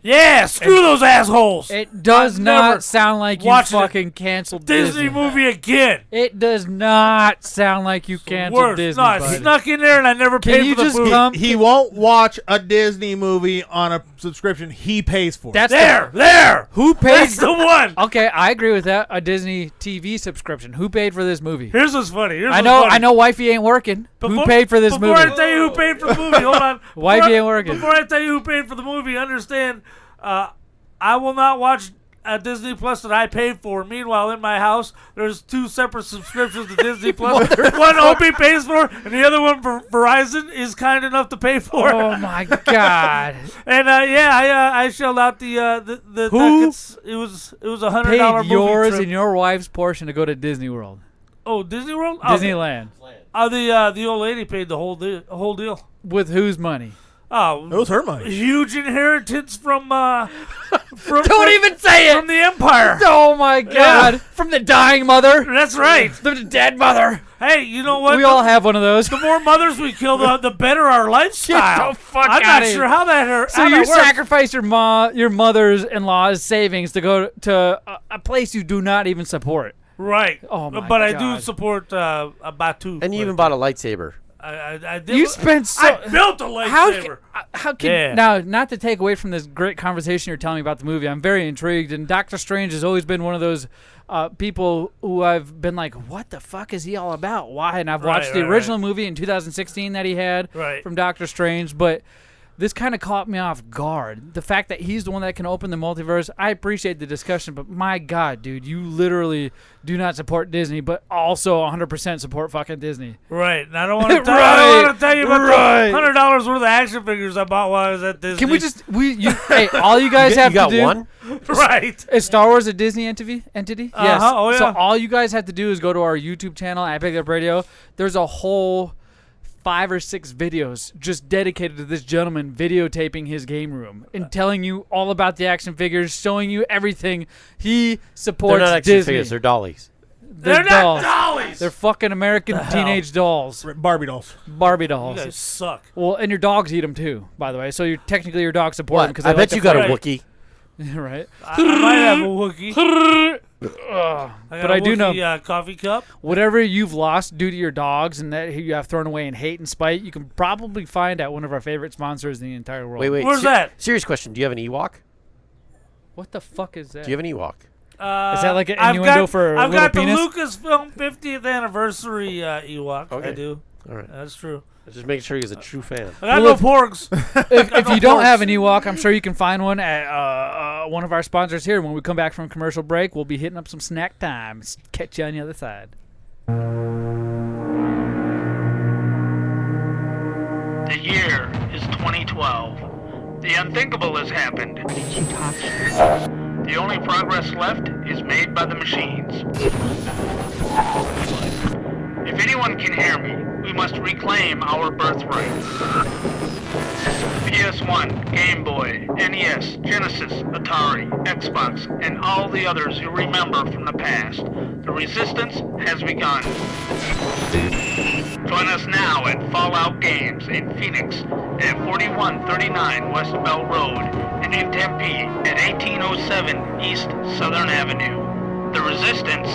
Yeah, screw those assholes. It does not sound like you fucking canceled Disney movie again. It does not sound like you canceled Disney. No, I snuck in there and I never paid for the food. He won't watch a Disney movie on a subscription he pays for. That's there. Who paid? That's the one. Okay, I agree with that. A Disney TV subscription. Who paid for this movie? Here's what's funny. I know wifey ain't working. Who paid for this movie? Before I tell you who paid for the movie, hold on. Wifey ain't working. Before I tell you who paid for the movie, understand, I will not watch Disney Plus that I paid for. Meanwhile, in my house, there's 2 separate subscriptions to Disney Plus. One Opie pays for, and the other one for Verizon is kind enough to pay for. Oh my God! And I shelled out the Who? it was $100 Paid movie yours trip. and your wife's portion to go to Disney World. Oh, Disney World? Disneyland. The old lady paid the whole deal. With whose money? Oh, It was her money. huge inheritance from Don't even say it! from the Empire. Oh my God! From the dying mother. That's right. From the dead mother. Hey, you know what? We all have one of those. The more mothers we kill, the better our lifestyle. Get the fuck I'm outta not here. sure how that hurt. So you sacrifice your mother's-in-law's savings to go to a place you do not even support. Right. Oh my But I God. do support Batu. And you even bought a lightsaber. I did. You spent so. I built a lightsaber. How can Yeah. now? Not to take away from this great conversation you're telling me about the movie, I'm very intrigued. And Doctor Strange has always been one of those people who I've been like, what the fuck is he all about? Why? And I've watched the original movie in 2016 that he had from Doctor Strange, but this kind of caught me off guard. The fact that he's the one that can open the multiverse, I appreciate the discussion, but my God, dude, you literally do not support Disney, but also 100% support fucking Disney. Right. And I don't want to tell you about the $100 worth of action figures I bought while I was at Disney. Can we just hey, all you guys have you got to do one? Right. Is Star Wars a Disney entity? Yes. Oh, yeah. So all you guys have to do is go to our YouTube channel at BigLipRadio. There's a whole 5 or 6 videos just dedicated to this gentleman videotaping his game room and telling you all about the action figures, showing you everything. He supports They're not action Disney. figures. They're dollies. They're not dollies. They're fucking American teenage dolls. Barbie dolls. Barbie You dolls. guys suck. Well, and your dogs eat them too, by the way. So you're technically your dog support them because I bet you got a Wookiee. right. I might have a Wookiee. But I do know coffee cup. whatever you've lost due to your dogs and that you have thrown away in hate and spite, you can probably find at one of our favorite sponsors in the entire world. Wait. Where's that? Serious question. Do you have an Ewok? What the fuck is that? Do you have an Ewok? Is that like an innuendo for a I've little got penis? the Lucasfilm 50th anniversary Ewok. Okay. I do. All right. That's true. Just making sure he's a true fan. I got Well, no porgs. if you don't have an Ewok, I'm sure you can find one at one of our sponsors here. When we come back from commercial break, we'll be hitting up some snack time. Catch you on the other side. The year is 2012. The unthinkable has happened. The only progress left is made by the machines. If anyone can hear me, we must reclaim our birthright. PS1, Game Boy, NES, Genesis, Atari, Xbox, and all the others you remember from the past. The resistance has begun. Join us now at Fallout Games in Phoenix at 4139 West Bell Road and in Tempe at 1807 East Southern Avenue. The resistance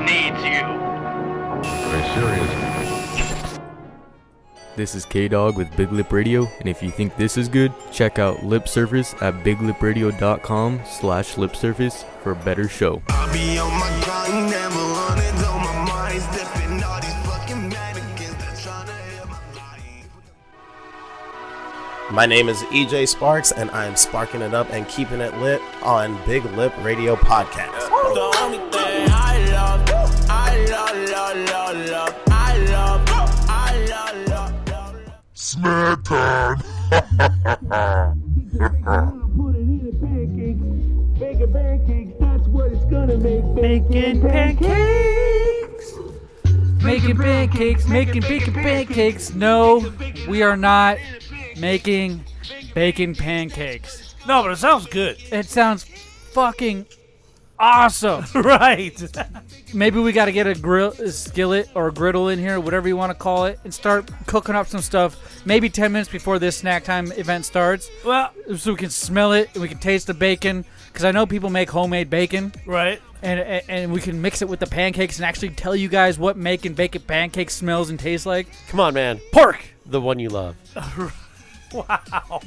needs you. Very serious. This is K-Dog with Big Lip Radio, and if you think this is good, check out Lip Service at biglipradio.com/lipservice for a better show. I'll be on my grind, never running till my mind's dipping all these fucking mannequins that's trying to hit my life. My name is EJ Sparks, and I'm sparking it up and keeping it lit on Big Lip Radio Podcast. The only thing I love, Snack time. Bacon pancakes, that's what it's gonna make. Bacon pancakes. Making pancakes. Making bacon pancakes. No, we are not making bacon pancakes. No, but it sounds good. It sounds fucking awesome. Right. Maybe we got to get a skillet or a griddle in here, whatever you want to call it, and start cooking up some stuff. Maybe 10 minutes before this snack time event starts. Well, so we can smell it and we can taste the bacon. Because I know people make homemade bacon. Right. And we can mix it with the pancakes and actually tell you guys what making bacon pancakes smells and tastes like. Come on, man. Pork. The one you love. Wow.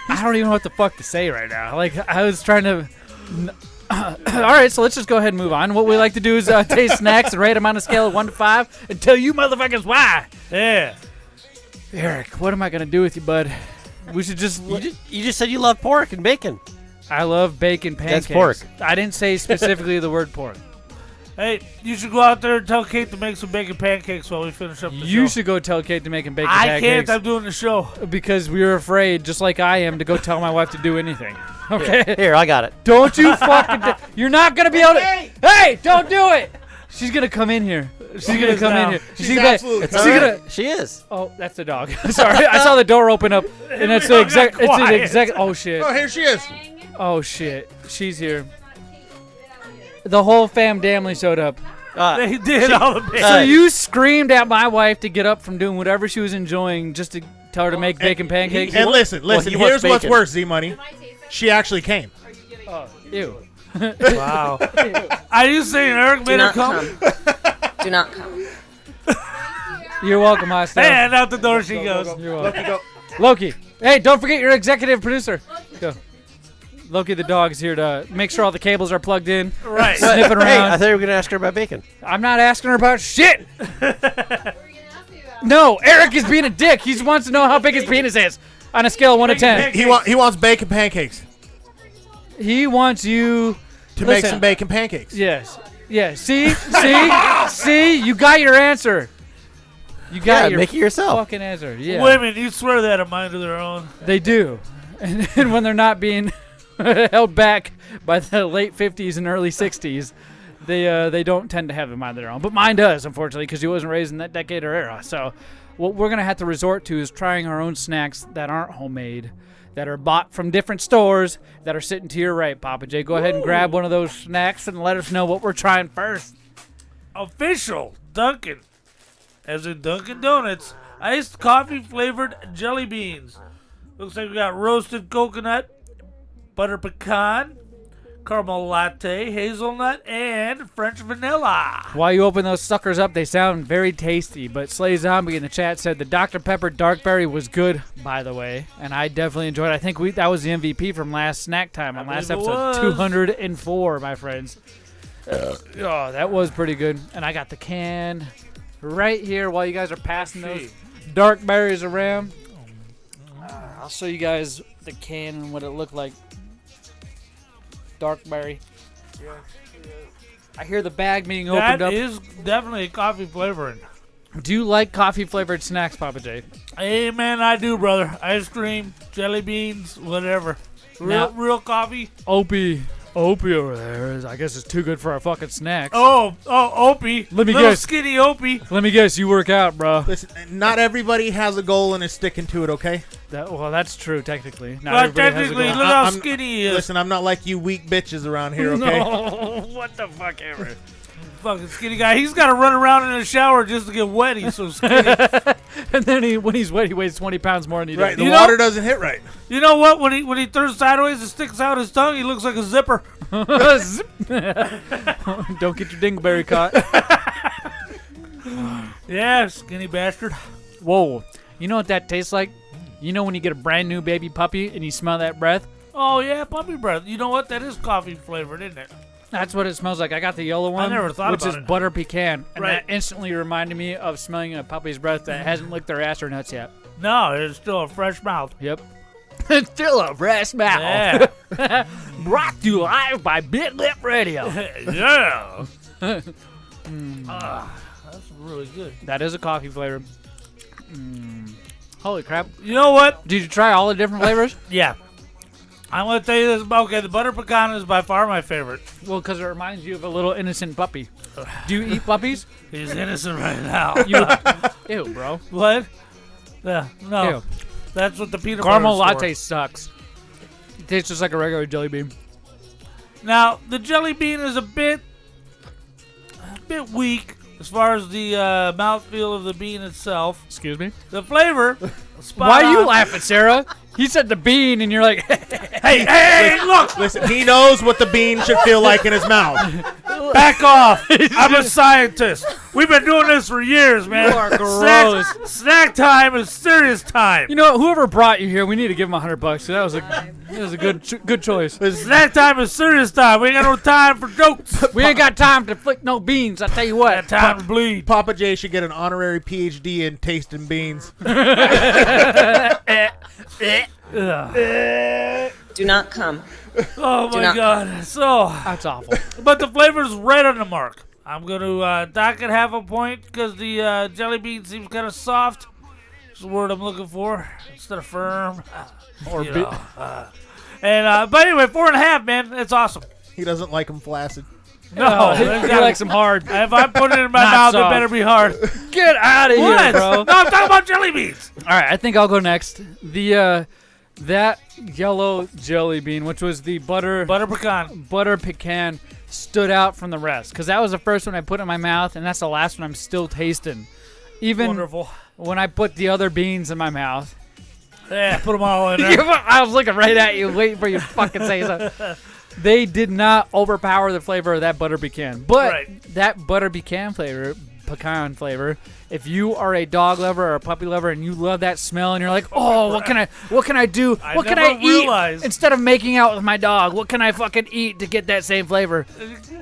I don't even know what the fuck to say right now. Like, I was trying to... All right, so let's just go ahead and move on. What we like to do is taste snacks and rate them on a scale of 1 to 5 and tell you motherfuckers why. Yeah. Eric, what am I going to do with you, bud? We should just. You just said you love pork and bacon. I love bacon pancakes. That's pork. I didn't say specifically the word pork. Hey, you should go out there and tell Kate to make some bacon pancakes while we finish up the show. You should go tell Kate to make bacon I pancakes. can't. I'm doing the show. Because we were afraid, just like I am, to go tell my wife to do anything. Okay? Here, I got it. Don't you fucking... You're not going to be able to... Hey, don't do it! She's going to come in here. She's going to come in here. She's absolutely She is. Oh, that's the dog. Sorry, I saw the door open up, and it's the exact... It's an exact... Oh, shit. Oh, here she is. Oh, shit. She's here. The whole family showed up. They did all the bacon. So you screamed at my wife to get up from doing whatever she was enjoying just to tell her to make bacon pancakes? And listen, here's what's worse, Z-Money. She actually came. Oh, ew. Wow. Are you saying Eric made her come? Do not come. You're welcome, Hostile. And out the door she goes. You're welcome. Loki. Hey, don't forget your executive producer. Go. Loki the dog's here to make sure all the cables are plugged in. Right. Sniffing around. Hey, I thought you were going to ask her about bacon. I'm not asking her about shit. No, Eric is being a dick. He wants to know how big his penis is on a scale of 1 to 10. He wants bacon pancakes. He wants you to make some bacon pancakes. Yes. Yeah. See? You got your answer. You got your make it yourself. Fucking answer. Yeah. Women, you swear that a mind of their own. They do. And when they're not being held back by the late 50s and early 60s, they don't tend to have a mind of their own. But mine does, unfortunately, because he wasn't raised in that decade or era. So what we're going to have to resort to is trying our own snacks that aren't homemade, that are bought from different stores, that are sitting to your right, Papa J. Go ahead and grab one of those snacks and let us know what we're trying first. Official Dunkin', as in Dunkin' Donuts, iced coffee-flavored jelly beans. Looks like we got roasted coconut, butter pecan, caramel latte, hazelnut, and French vanilla. While you open those suckers up, they sound very tasty. But Slay Zombie in the chat said the Dr. Pepper Darkberry was good, by the way. And I definitely enjoyed it. I think that was the MVP from last snack time on last episode. 204, my friends. Oh, that was pretty good. And I got the can right here while you guys are passing those dark berries around. I'll show you guys the can and what it looked like. Dark berry. Yeah. I hear the bag being opened up. That is definitely a coffee flavoring. Do you like coffee flavored snacks, Papa J? Hey man, I do, brother. Ice cream, jelly beans, whatever. Real coffee. Opie over there. I guess it's too good for our fucking snacks. Oh, Opie. Let me Little guess. Skinny Opie. Let me guess. You work out, bro. Listen, not everybody has a goal and is sticking to it. Okay. Well, that's true. Technically, not well, everybody technically, has a look goal. how skinny he is. Listen, I'm not like you weak bitches around here. Okay. No, what the fuck ever. Fucking skinny guy. He's got to run around in the shower just to get wet. He's so skinny. And then when he's wet, he weighs 20 pounds more than he does. Right. The water doesn't hit right. You know what? When he turns sideways and sticks out his tongue, he looks like a zipper. Don't get your dingleberry caught. Yeah, skinny bastard. Whoa. You know what that tastes like? You know when you get a brand new baby puppy and you smell that breath? Oh, yeah, puppy breath. You know what? That is coffee flavored, isn't it? That's what it smells like. I got the yellow one, I never thought which about is it. butter pecan. And Right. that instantly reminded me of smelling a puppy's breath that hasn't licked their ass or nuts yet. No, it's still a fresh mouth. Yep. It's still a fresh mouth. Yeah. Brought to you live by BigLipRadio. Yeah. That's really good. That is a coffee flavor. Holy crap. You know what? Did you try all the different flavors? Yeah. I'm going to tell you this. Okay, the butter pecan is by far my favorite. Well, because it reminds you of a little innocent puppy. Do you eat puppies? He's innocent right now. Ew, bro. What? Yeah, no. Ew. That's what the peanut Caramel butter is latte sucks. It tastes just like a regular jelly bean. Now, the jelly bean is a bit weak as far as the mouthfeel of the bean itself. Excuse me? The flavor, spot Why are you on. laughing, Sarah? He said the bean, and you're like, Hey, look! Listen, he knows what the bean should feel like in his mouth. Back off! I'm a scientist. We've been doing this for years, man. You are gross. Snack time is serious time. You know what? Whoever brought you here, we need to give him $100. So that was a good choice. Snack time is serious time. We ain't got no time for jokes. We ain't got time to flick no beans. I tell you what. Got time to bleed. Papa J should get an honorary PhD in tasting beans. Do not come. Oh my God. So that's awful. But the flavor's right on the mark. I'm going to dock it half a point because the jelly bean seems kind of soft. That's the word I'm looking for instead of firm. Or but anyway, 4.5, man. It's awesome. He doesn't like them flaccid. No, he likes them hard. If I put it in my mouth, soft. it better be hard. Get out of here, bro. No, I'm talking about jelly beans. All right, I think I'll go next. The that yellow jelly bean, which was the butter pecan, stood out from the rest because that was the first one I put in my mouth, and that's the last one I'm still tasting. Even Wonderful. When I put the other beans in my mouth. Yeah, put them all in there. I was looking right at you, waiting for you to fucking say something. They did not overpower the flavor of that butter pecan, but that butter pecan flavor, if you are a dog lover or a puppy lover and you love that smell and you're like, oh, what can I do? What can I eat instead of making out with my dog? What can I fucking eat to get that same flavor?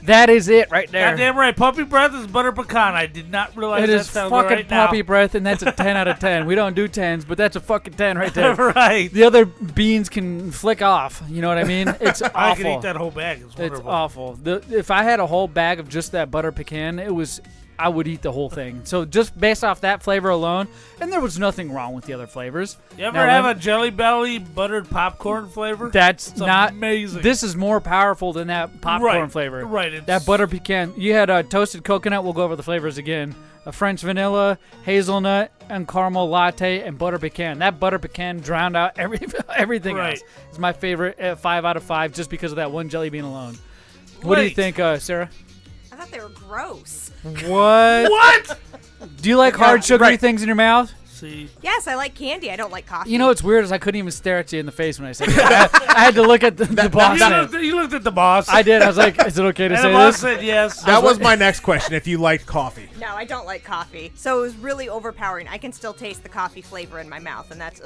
That is it right there. Goddamn right. Puppy breath is butter pecan. I did not realize it that is sounded fucking right puppy now. breath, and that's a 10 out of 10. We don't do 10s, but that's a fucking 10 right there. Right. The other beans can flick off. You know what I mean? It's awful. I could eat that whole bag. It's wonderful. It's awful. If I had a whole bag of just that butter pecan, I would eat the whole thing. So just based off that flavor alone, and there was nothing wrong with the other flavors. You ever have a Jelly Belly buttered popcorn flavor? That's not amazing. This is more powerful than that popcorn flavor. Right. That butter pecan. You had a toasted coconut. We'll go over the flavors again. A French vanilla, hazelnut, and caramel latte, and butter pecan. That butter pecan drowned out everything else. It's my favorite at 5 out of 5 just because of that one jelly bean alone. What do you think, Sarah? I thought they were gross. What? What? Do you like hard, sugary things in your mouth? See. Yes, I like candy. I don't like coffee. You know what's weird is I couldn't even stare at you in the face when I said that. I had to look at the boss. You looked at the boss. I did. I was like, is it okay to say the boss this? said yes. That was my next question, if you liked coffee. No, I don't like coffee. So it was really overpowering. I can still taste the coffee flavor in my mouth, and that's,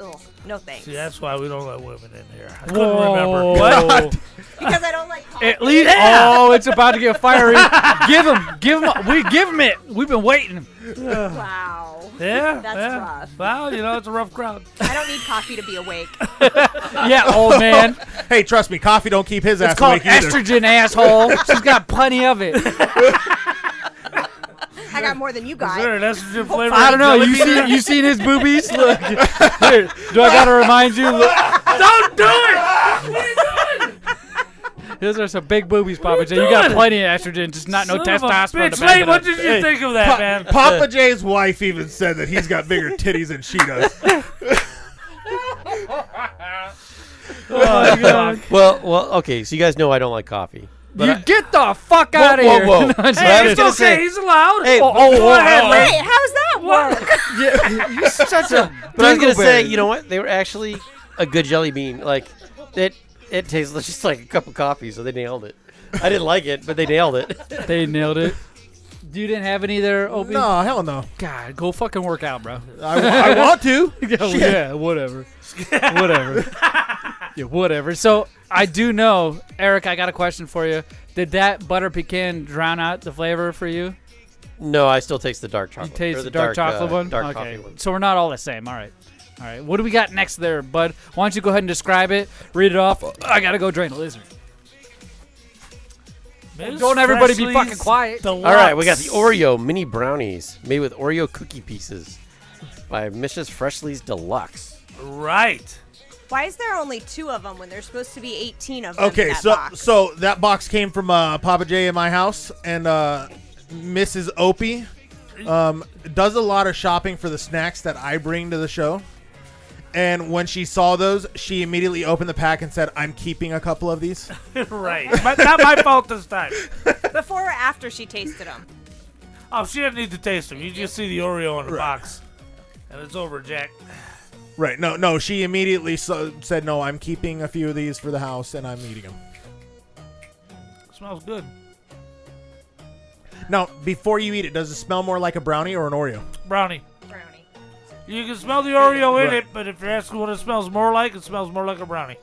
no thanks. See, that's why we don't let women in here. I couldn't Whoa. remember. What? Because I don't like coffee. At least, it's about to get fiery. Give him. We give him it. We've been waiting. Wow. Yeah, That's rough. Well, it's a rough crowd. I don't need coffee to be awake. Yeah, old man. Hey, trust me, coffee don't keep his ass It's called awake either. estrogen, asshole. She's got plenty of it. I got more than you got. Is there an estrogen flavor? I don't know. You seen his boobies? Look. Here, do I gotta remind you? Look. Don't do it! What are you doing? Those are some big boobies, Papa J. You got plenty of estrogen, just not no testosterone. Bitch, Lane, what did you think of that, man? Papa J's wife even said that he's got bigger titties than she does. Oh, God. Well, okay. So you guys know I don't like coffee. But Get the fuck out of here. Whoa. No, I'm just Hey, kidding. it's okay. He's allowed. Hey, go ahead, Lane. Wait, how's that work? Yeah, you're such a But I was gonna say, dingleberry. you know what? They were actually a good jelly bean. Like it tastes just like a cup of coffee, so they nailed it. I didn't like it, but they nailed it. They nailed it. You didn't have any there, Opie? No, hell no. God, go fucking work out, bro. I want to. Yeah, whatever. Whatever. Yeah, whatever. So I do know, Eric, I got a question for you. Did that butter pecan drown out the flavor for you? No, I still taste the dark chocolate. You taste Or the dark chocolate one? Dark okay. coffee one. So we're not all the same. All right. All right. What do we got next there, bud? Why don't you go ahead and describe it, read it off. I got to go drain a lizard. Don't everybody be fucking quiet. All right, we got the Oreo mini brownies made with Oreo cookie pieces by Mrs. Freshly's Deluxe. Right. Why is there only 2 of them when there's supposed to be 18 of them Okay, in that so box? so that box came from Papa J in my house, and Mrs. Opie does a lot of shopping for the snacks that I bring to the show. And when she saw those, she immediately opened the pack and said, "I'm keeping a couple of these." Right. Not my fault this time. Before or after she tasted them? Oh, she didn't need to taste them. You just see the Oreo in the box. And it's over, Jack. Right. No. She immediately said, "No, I'm keeping a few of these for the house, and I'm eating them." Smells good. Now, before you eat it, does it smell more like a brownie or an Oreo? Brownie. You can smell the Oreo in it, but if you're asking what it smells more like a brownie.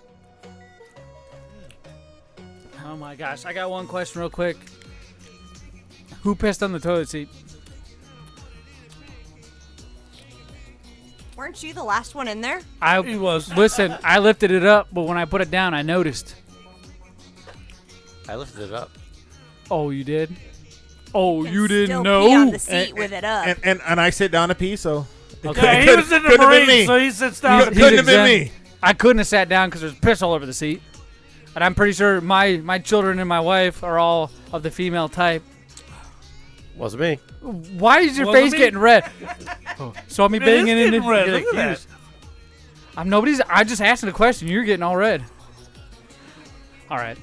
Oh my gosh, I got one question real quick. Who pissed on the toilet seat? Weren't you the last one in there? He was. Listen, I lifted it up, but when I put it down, I noticed. I lifted it up. Oh, you did? Oh, you didn't Still know? pee on the seat with it up. And I sit down to pee, so... Okay, he was in the Marines, so he sits down. Couldn't have been me. I couldn't have sat down because there's piss all over the seat. And I'm pretty sure my children and my wife are all of the female type. Wasn't me. Why is your face getting red? Saw me banging in it. Red. Look at that. I'm just asking a question. You're getting all red. All right.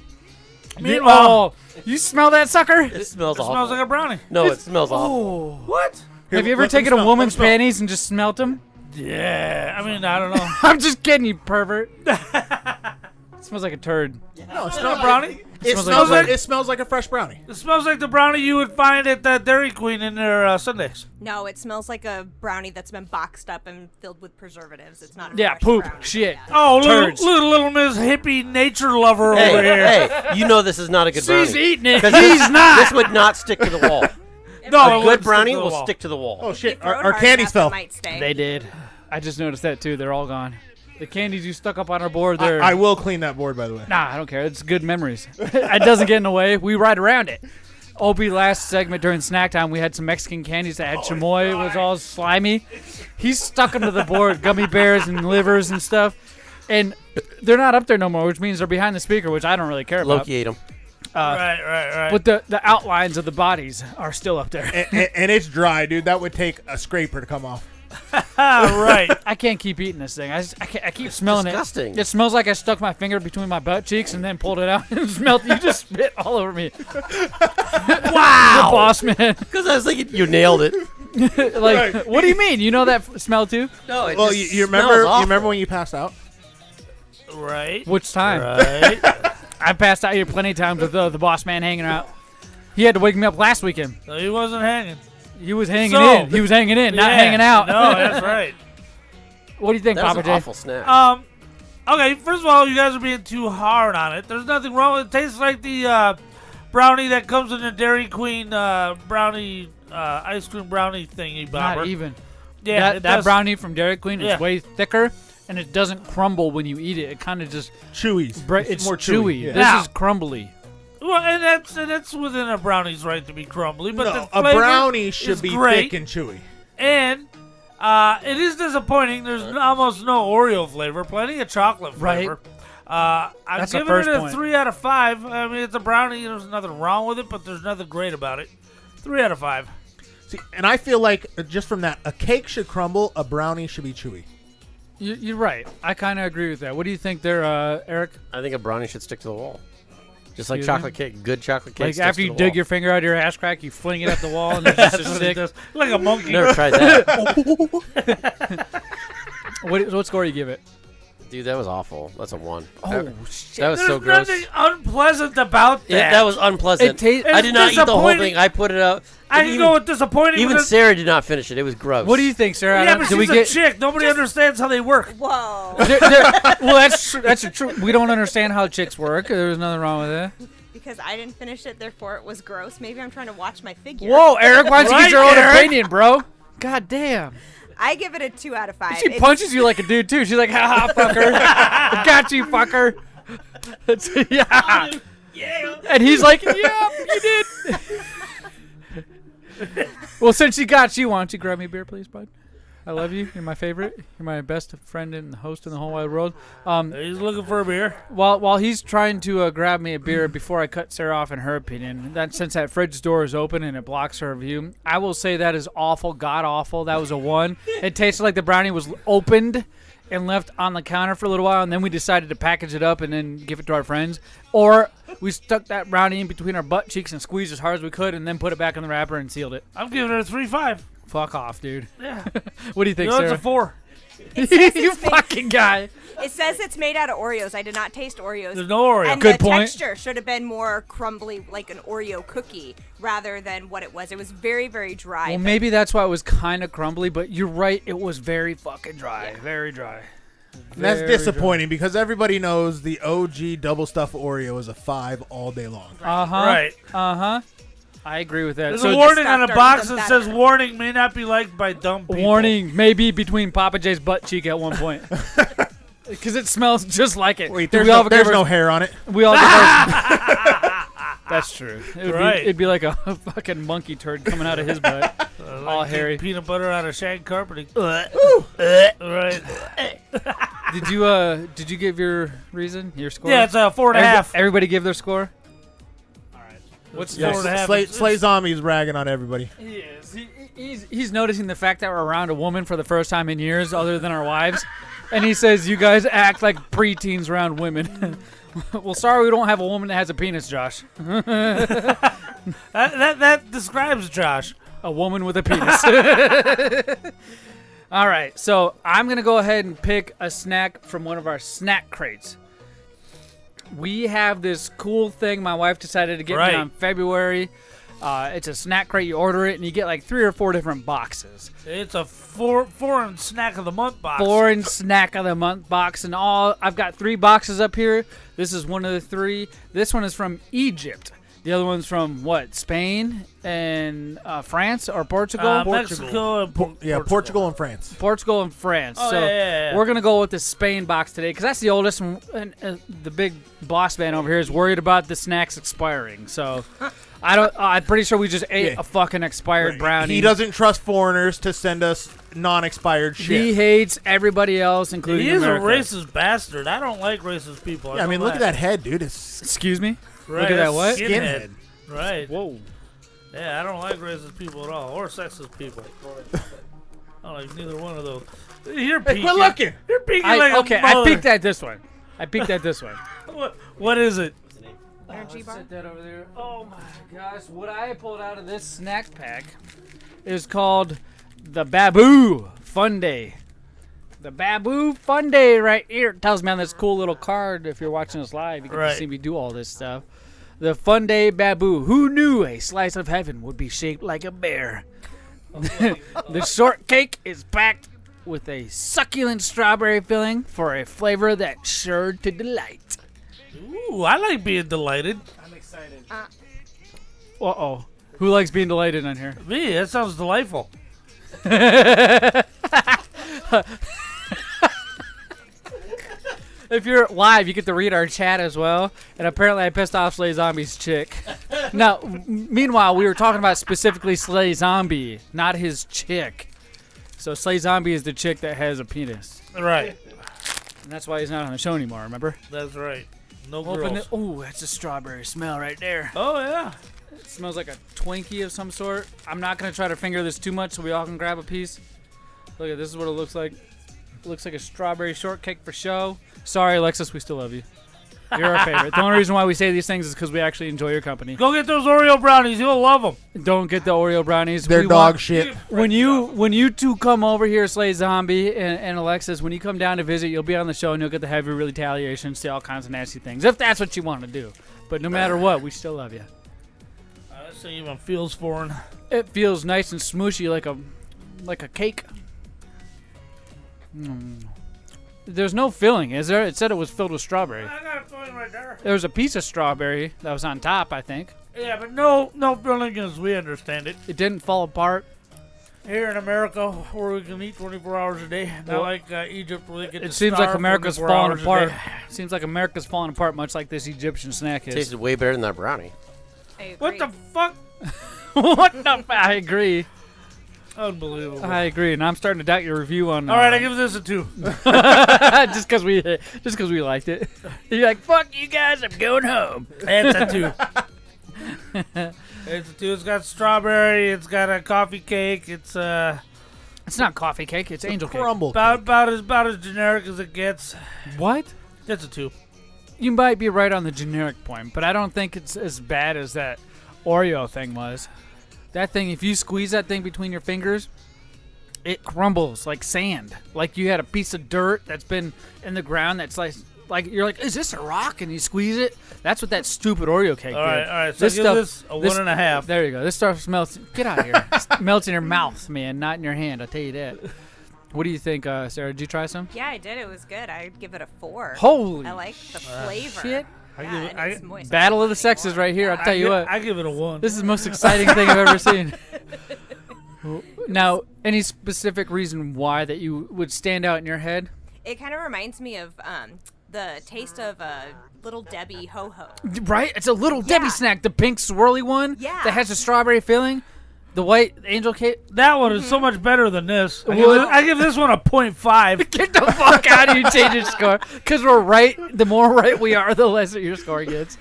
Meanwhile, you smell that sucker? It smells awful. smells like a brownie. No, it smells awful. What? Have you ever taken a woman's panties and just smelt them? Yeah, I mean, I don't know. I'm just kidding, you pervert. It smells like a turd. No, it's not a brownie. It smells like a fresh brownie. It smells like the brownie you would find at the Dairy Queen in their Sundays. No, it smells like a brownie that's been boxed up and filled with preservatives. It's not a Yeah, fresh poop, brownie. shit. Yeah. Oh, Turds. little Miss Hippie Nature Lover Hey, over here. hey, you know this is not a good brownie. She's eating it. 'Cause He's not. This would not stick to the wall. No, A good brownie will stick to the wall. Oh, shit. Throw it Our hard candies enough, fell. it might stay. They did. I just noticed that too. They're all gone. The candies you stuck up on our board, they're... I will clean that board, by the way. Nah, I don't care. It's good memories. It doesn't get in the way. We ride around it. Opie, last segment during snack time, we had some Mexican candies that had chamoy. It was all slimy. He's stuck them to the board, gummy bears and livers and stuff. And they're not up there no more, which means they're behind the speaker, which I don't really care about. Loki ate them. Right. But the outlines of the bodies are still up there. And it's dry, dude. That would take a scraper to come off. Right. I can't keep eating this thing. I keep smelling disgusting. it. It smells like I stuck my finger between my butt cheeks and then pulled it out and smelled it. You just spit all over me. Wow. The boss man. Because I was thinking you nailed it. Like, Right. what do you mean? You know that smell too? No, it Well, just you smells remember? awful. You remember when you passed out? Right. Which time? Right. I passed out here plenty of times with the boss man hanging out. He had to wake me up last weekend. No, he wasn't hanging. He was hanging So- in. He was hanging in, not Yeah. hanging out. No, that's right. What do you think, That was Papa an J? awful snack. Okay, first of all, you guys are being too hard on it. There's nothing wrong with it. It tastes like the brownie that comes in the Dairy Queen brownie, ice cream brownie thingy bobber. Not even. Yeah, that does. brownie from Dairy Queen is Yeah. way thicker, and it doesn't crumble when you eat it. It kind of just Chewy. it's more chewy. chewy. Yeah. This Now- is crumbly. Well, and that's within a brownie's right to be crumbly, but No, the a flavor brownie is should be great. thick and chewy. And it is disappointing. There's almost no Oreo flavor. Plenty of chocolate flavor. I'm That's the giving first it a point. 3 out of 5. I mean, it's a brownie. There's nothing wrong with it, but there's nothing great about it. 3 out of 5. See, and I feel like just from that, a cake should crumble, a brownie should be chewy. You're right. I kind of agree with that. What do you think there, Eric? I think a brownie should stick to the wall. Just like Excuse me? chocolate cake. Good chocolate cake Like sticks after to you the dig wall. your finger out of your ass crack, you fling it at the wall, and there's just a That's what stick. it does. Like a monkey. Never tried that. What score you give it? Dude, that was awful. That's a 1. Oh, that, shit. That was There's so gross. nothing unpleasant about that. That was unpleasant. I It's did not eat the whole disappointing. thing. I put it out. I And can go with disappointing. Even with it. Sarah did not finish it. It was gross. What do you think, Sarah? Yeah, but Did we she's a get? chick. Nobody understands how they work. Whoa. Well, that's true. We don't understand how chicks work. There's nothing wrong with that. Because I didn't finish it, therefore it was gross. Maybe I'm trying to watch my figure. Whoa, Eric, why don't you get your own Eric? opinion, bro? God damn. I give it a 2 out of 5. She punches you like a dude too. She's like, "Ha ha, fucker! I got you, fucker!" Yeah. And he's like, "Yeah, you did." Well, since you got you, why don't you grab me a beer, please, bud? I love you. You're my favorite. You're my best friend and host in the whole wide world. He's looking for a beer. While he's trying to grab me a beer before I cut Sarah off in her opinion, that since that fridge door is open and it blocks her view, I will say that is awful, god awful. That was a 1. It tasted like the brownie was opened and left on the counter for a little while, and then we decided to package it up and then give it to our friends. Or we stuck that brownie in between our butt cheeks and squeezed as hard as we could and then put it back in the wrapper and sealed it. I'm giving it a 3.5. Fuck off, dude. Yeah. What do you think, No, Sarah? it's a 4. You fucking guy. It says it's made out of Oreos. I did not taste Oreos. There's no Oreo. And Good the point. texture should have been more crumbly, like an Oreo cookie, rather than what it was. It was very, very dry. Well, but- maybe that's why it was kind of crumbly, but you're right. It was very fucking dry. Very dry. And that's Very disappointing because everybody knows the OG double stuffed Oreo is a 5 all day long. Uh-huh. Right. Uh-huh. I agree with that. There's So a warning on the Stuffed box are that even says better. warning may not be liked by dumb people. warning, maybe between Papa J's butt cheek at one point. Because it smells just like it. Wait, Do there's, we all no, there's give no our- hair on it. We all give our... That's true. Right. It'd be like a fucking monkey turd coming out of his butt. All Like hairy. peanut butter on a shag carpeting. Right. Did you give your reason, your score? Yeah, it's a 4.5. Everybody give their score? What's Yeah, 4.5? Slay Zombie's ragging on everybody. He is. He's noticing the fact that we're around a woman for the first time in years other than our wives. And he says, you guys act like preteens around women. Well, sorry we don't have a woman that has a penis, Josh. that describes Josh. A woman with a penis. All right, so I'm going to go ahead and pick a snack from one of our snack crates. We have this cool thing my wife decided to get me on February. It's a snack crate. You order it, and you get like 3 or 4 different boxes. It's a foreign snack of the month box. Foreign snack of the month box, and all. I've got 3 boxes up here. This is one of the 3. This one is from Egypt. The other one's from what? Spain and France or Portugal? Mexico and Portugal and France. Portugal and France. Oh, so yeah. we're gonna go with the Spain box today because that's the oldest, and the big boss man over here is worried about the snacks expiring. So I'm pretty sure we just ate a fucking expired brownie. He doesn't trust foreigners to send us non-expired shit. He hates everybody else, including He is America. a racist bastard. I don't like racist people. Yeah, I mean, look at that head, dude. It's Excuse me? Right, Look at that what? Skinhead. Right. Whoa. Yeah, I don't like racist people at all, or sexist people. I don't like neither one of those. You're peeking. quit looking. You're peeking like a I mother. peeked at this one. What is it? Energy bar? Set that over there. Oh my gosh. What I pulled out of this snack pack is called the Baboo Fun Day. The Baboo Fun Day right here. It tells me on this cool little card, if you're watching us live, you get to see me do all this stuff. The Fun Day Baboo. Who knew a slice of heaven would be shaped like a bear? The shortcake is packed with a succulent strawberry filling for a flavor that's sure to delight. Ooh, I like being delighted. I'm excited. Uh-oh. Who likes being delighted on here? Me, that sounds delightful. If you're live, you get to read our chat as well. And apparently I pissed off Slay Zombie's chick. Now, meanwhile, we were talking about specifically Slay Zombie, not his chick. So Slay Zombie is the chick that has a penis. Right. And that's why he's not on the show anymore, remember? That's right. No Open girls. it. Oh, that's a strawberry smell right there. Oh, yeah. It smells like a Twinkie of some sort. I'm not going to try to finger this too much so we all can grab a piece. Look at this is what it looks like. It looks like a strawberry shortcake for show. Sorry, Alexis, we still love you. You're our favorite. The only reason why we say these things is because we actually enjoy your company. Go get those Oreo brownies. You'll love them. Don't get the Oreo brownies. They're We dog want- shit. When you two come over here, Slay Zombie and Alexis, when you come down to visit, you'll be on the show and you'll get the heavy retaliation, say all kinds of nasty things, if that's what you want to do. But no matter what, we still love you. This thing even feels foreign. It feels nice and smooshy like a cake. There's no filling, is there? It said it was filled with strawberry. I got a filling right there. There was a piece of strawberry that was on top, I think. Yeah, but no filling as we understand it. It didn't fall apart. Here in America, where we can eat 24 hours a day, not like Egypt, where they get It to seems starve like America's 24 falling hours a apart. day. Seems like America's falling apart, much like this Egyptian snack is. Tasted way better than that brownie. What the fuck? What the? I agree. Unbelievable. I agree, and I'm starting to doubt your review on. All right, I give this a 2. just because we liked it. You're like, fuck you guys, I'm going home. It's a 2. It's a 2. It's got strawberry. It's got a coffee cake. It's not coffee cake. It's angel cake. Crumble. about as generic as it gets. What? It's a 2. You might be right on the generic point, but I don't think it's as bad as that Oreo thing was. That thing, if you squeeze that thing between your fingers, it crumbles like sand. Like you had a piece of dirt that's been in the ground that's like you're like, is this a rock? And you squeeze it. That's what that stupid Oreo cake did. All right. So give this a 1.5. There you go. This stuff melts. Get out of here. It melts in your mouth, man, not in your hand. I'll tell you that. What do you think, Sarah? Did you try some? Yeah, I did. It was good. I'd give it a 4. Holy I like the flavor. shit. It's moist. Battle of the sexes right here. I'll tell you what. I give it a 1. This is the most exciting thing I've ever seen. Now, any specific reason why that you would stand out in your head? It kind of reminds me of the taste of a Little Debbie Ho-Ho. Right? It's a Little Debbie snack. The pink swirly one that has a strawberry filling. The white angel cake. That one is so much better than this. I give this one a 0.5. Get the fuck out of here. Change your score. Because we're right. The more right we are, the less your score gets.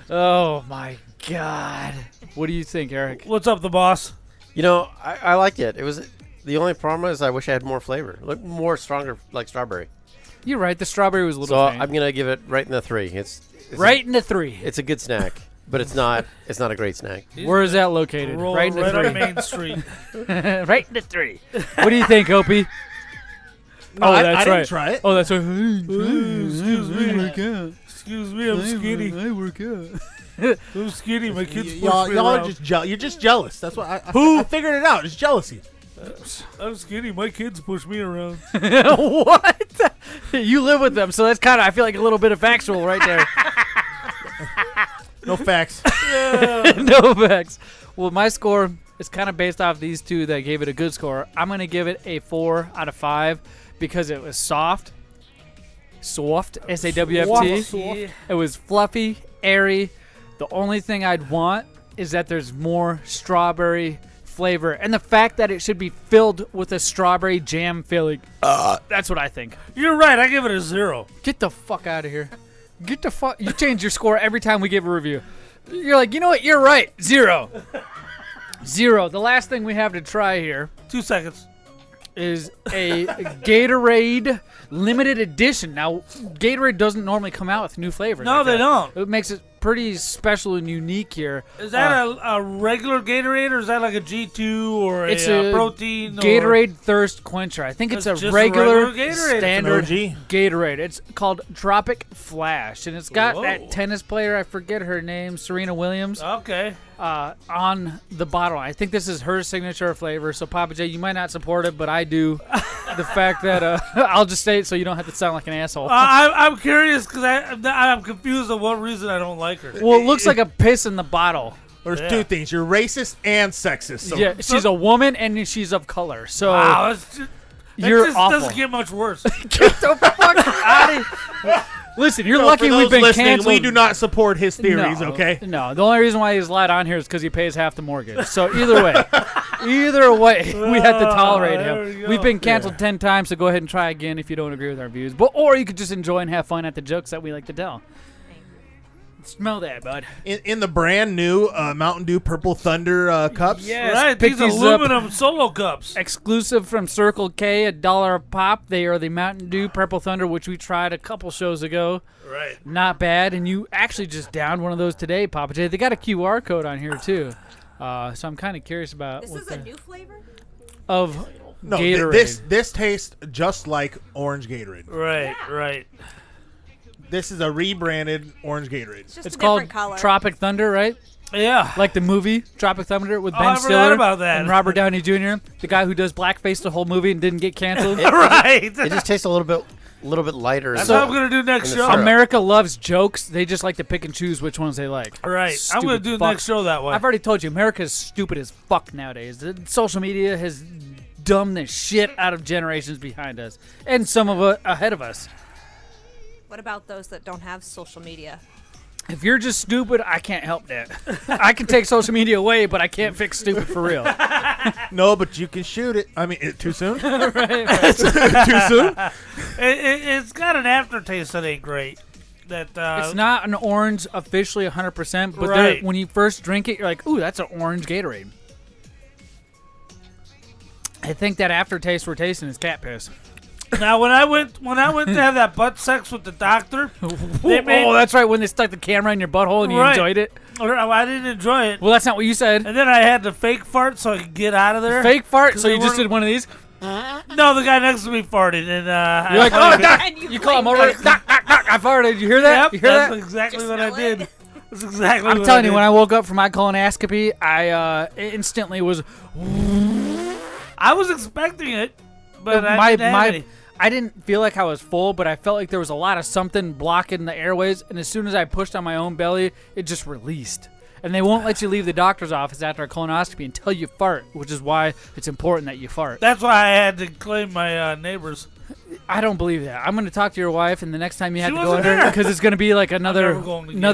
Oh, my God. What do you think, Eric? What's up, the boss? You know, I liked it. It was the only problem is I wish I had more flavor, like more stronger, like strawberry. You're right. The strawberry was a little. So faint. I'm gonna give it right in the 3. It's right in the 3. It's a good snack, but it's not a great snack. Where is that located? Right in the 3. on Main Street. Right in the 3. What do you think, Opie? No, that's I right. didn't try it. Oh, that's right. Excuse me. I work out. Excuse me, I'm skinny. I work out. I'm skinny. My kids push Y'all me are around. just you're just jealous. That's what Who? I figured it out. It's jealousy. I'm skinny. My kids push me around. What? You live with them, so that's kind of, I feel like a little bit of factual right there. No facts. No facts. Well, my score is kind of based off these two that gave it a good score. I'm going to give it a 4 out of 5 because it was soft. Soft, S-A-W-F-T. Soft. It was fluffy, airy. The only thing I'd want is that there's more strawberry flavor. And the fact that it should be filled with a strawberry jam filling. That's what I think. You're right. I give it a 0. Get the fuck out of here. Get the fuck. You change your score every time we give a review. You're like, you know what? You're right. 0. 0. The last thing we have to try here 2 seconds. is a Gatorade limited edition. Now, Gatorade doesn't normally come out with new flavors. No, they don't. It makes it pretty special and unique here. Is that a regular Gatorade, or is that like a G2 or It's a protein? Gatorade Thirst Quencher. I think it's That's a just regular Gatorade. standard It's an Gatorade. It's called Tropic Flash, and it's got that tennis player, I forget her name, Serena Williams, Okay. on the bottle. I think this is her signature flavor, so Papa J, you might not support it, but I do. The fact that, I'll just say it so you don't have to sound like an asshole. I'm curious because I'm confused on what reason I don't like her. Well, it looks like a piss in the bottle. There's two things. You're racist and sexist. So. Yeah, she's a woman and she's of color. So wow, you're just awful. doesn't get much worse. Get the fuck out of here. Listen, you're lucky we've been canceled. We do not support his theories, okay? No, the only reason why he's allowed on here is because he pays half the mortgage. So either way, we have to tolerate him. We've been canceled 10 times, so go ahead and try again if you don't agree with our views. Or you could just enjoy and have fun at the jokes that we like to tell. Smell that, bud. In the brand new Mountain Dew Purple Thunder cups. Yes, right, pick these aluminum solo cups. Exclusive from Circle K, $1 a pop. They are the Mountain Dew Purple Thunder, which we tried a couple shows ago. Right. Not bad. And you actually just downed one of those today, Papa J. They got a QR code on here, too. So I'm kind of curious about This is a new flavor? No, Gatorade. this tastes just like orange Gatorade. Right, right. This is a rebranded orange Gatorade. It's called color. Tropic Thunder, right? Yeah. Like the movie Tropic Thunder with I Ben forgot Stiller about that. and Robert Downey Jr., the guy who does blackface the whole movie and didn't get canceled. Right. It just tastes a little bit lighter. That's what I'm going to do next show. America loves jokes. They just like to pick and choose which ones they like. Right. I'm going to do next show that way. I've already told you, America is stupid as fuck nowadays. The social media has dumbed the shit out of generations behind us and some of it ahead of us. What about those that don't have social media? If you're just stupid, I can't help that. I can take social media away, but I can't fix stupid for real. No, but you can shoot it. I mean, too soon? Right. Too soon? It's got an aftertaste that ain't great. It's not an orange officially 100%, but Right. when you first drink it, you're like, ooh, that's an orange Gatorade. I think that aftertaste we're tasting is cat piss. Now, when I went to have that butt sex with the doctor, they made, oh, that's right, when they stuck the camera in your butthole and you enjoyed it. I didn't enjoy it. Well, that's not what you said. And then I had to fake fart so I could get out of there. Fake fart? So you just did one of these? No, the guy next to me farted, and you're like, oh, doc! You call him over. Doc, I farted. Did you hear that? Yep, you hear that's that? exactly what I did. That's exactly. I'm telling you, when I woke up from my colonoscopy, I instantly was. I was expecting it, but I didn't have any. I didn't feel like I was full, but I felt like there was a lot of something blocking the airways, and as soon as I pushed on my own belly, it just released. And they won't let you leave the doctor's office after a colonoscopy until you fart, which is why it's important that you fart. That's why I had to claim my neighbors. I don't believe that. I'm going to talk to your wife, and the next time you have to go under, because it's going to be like another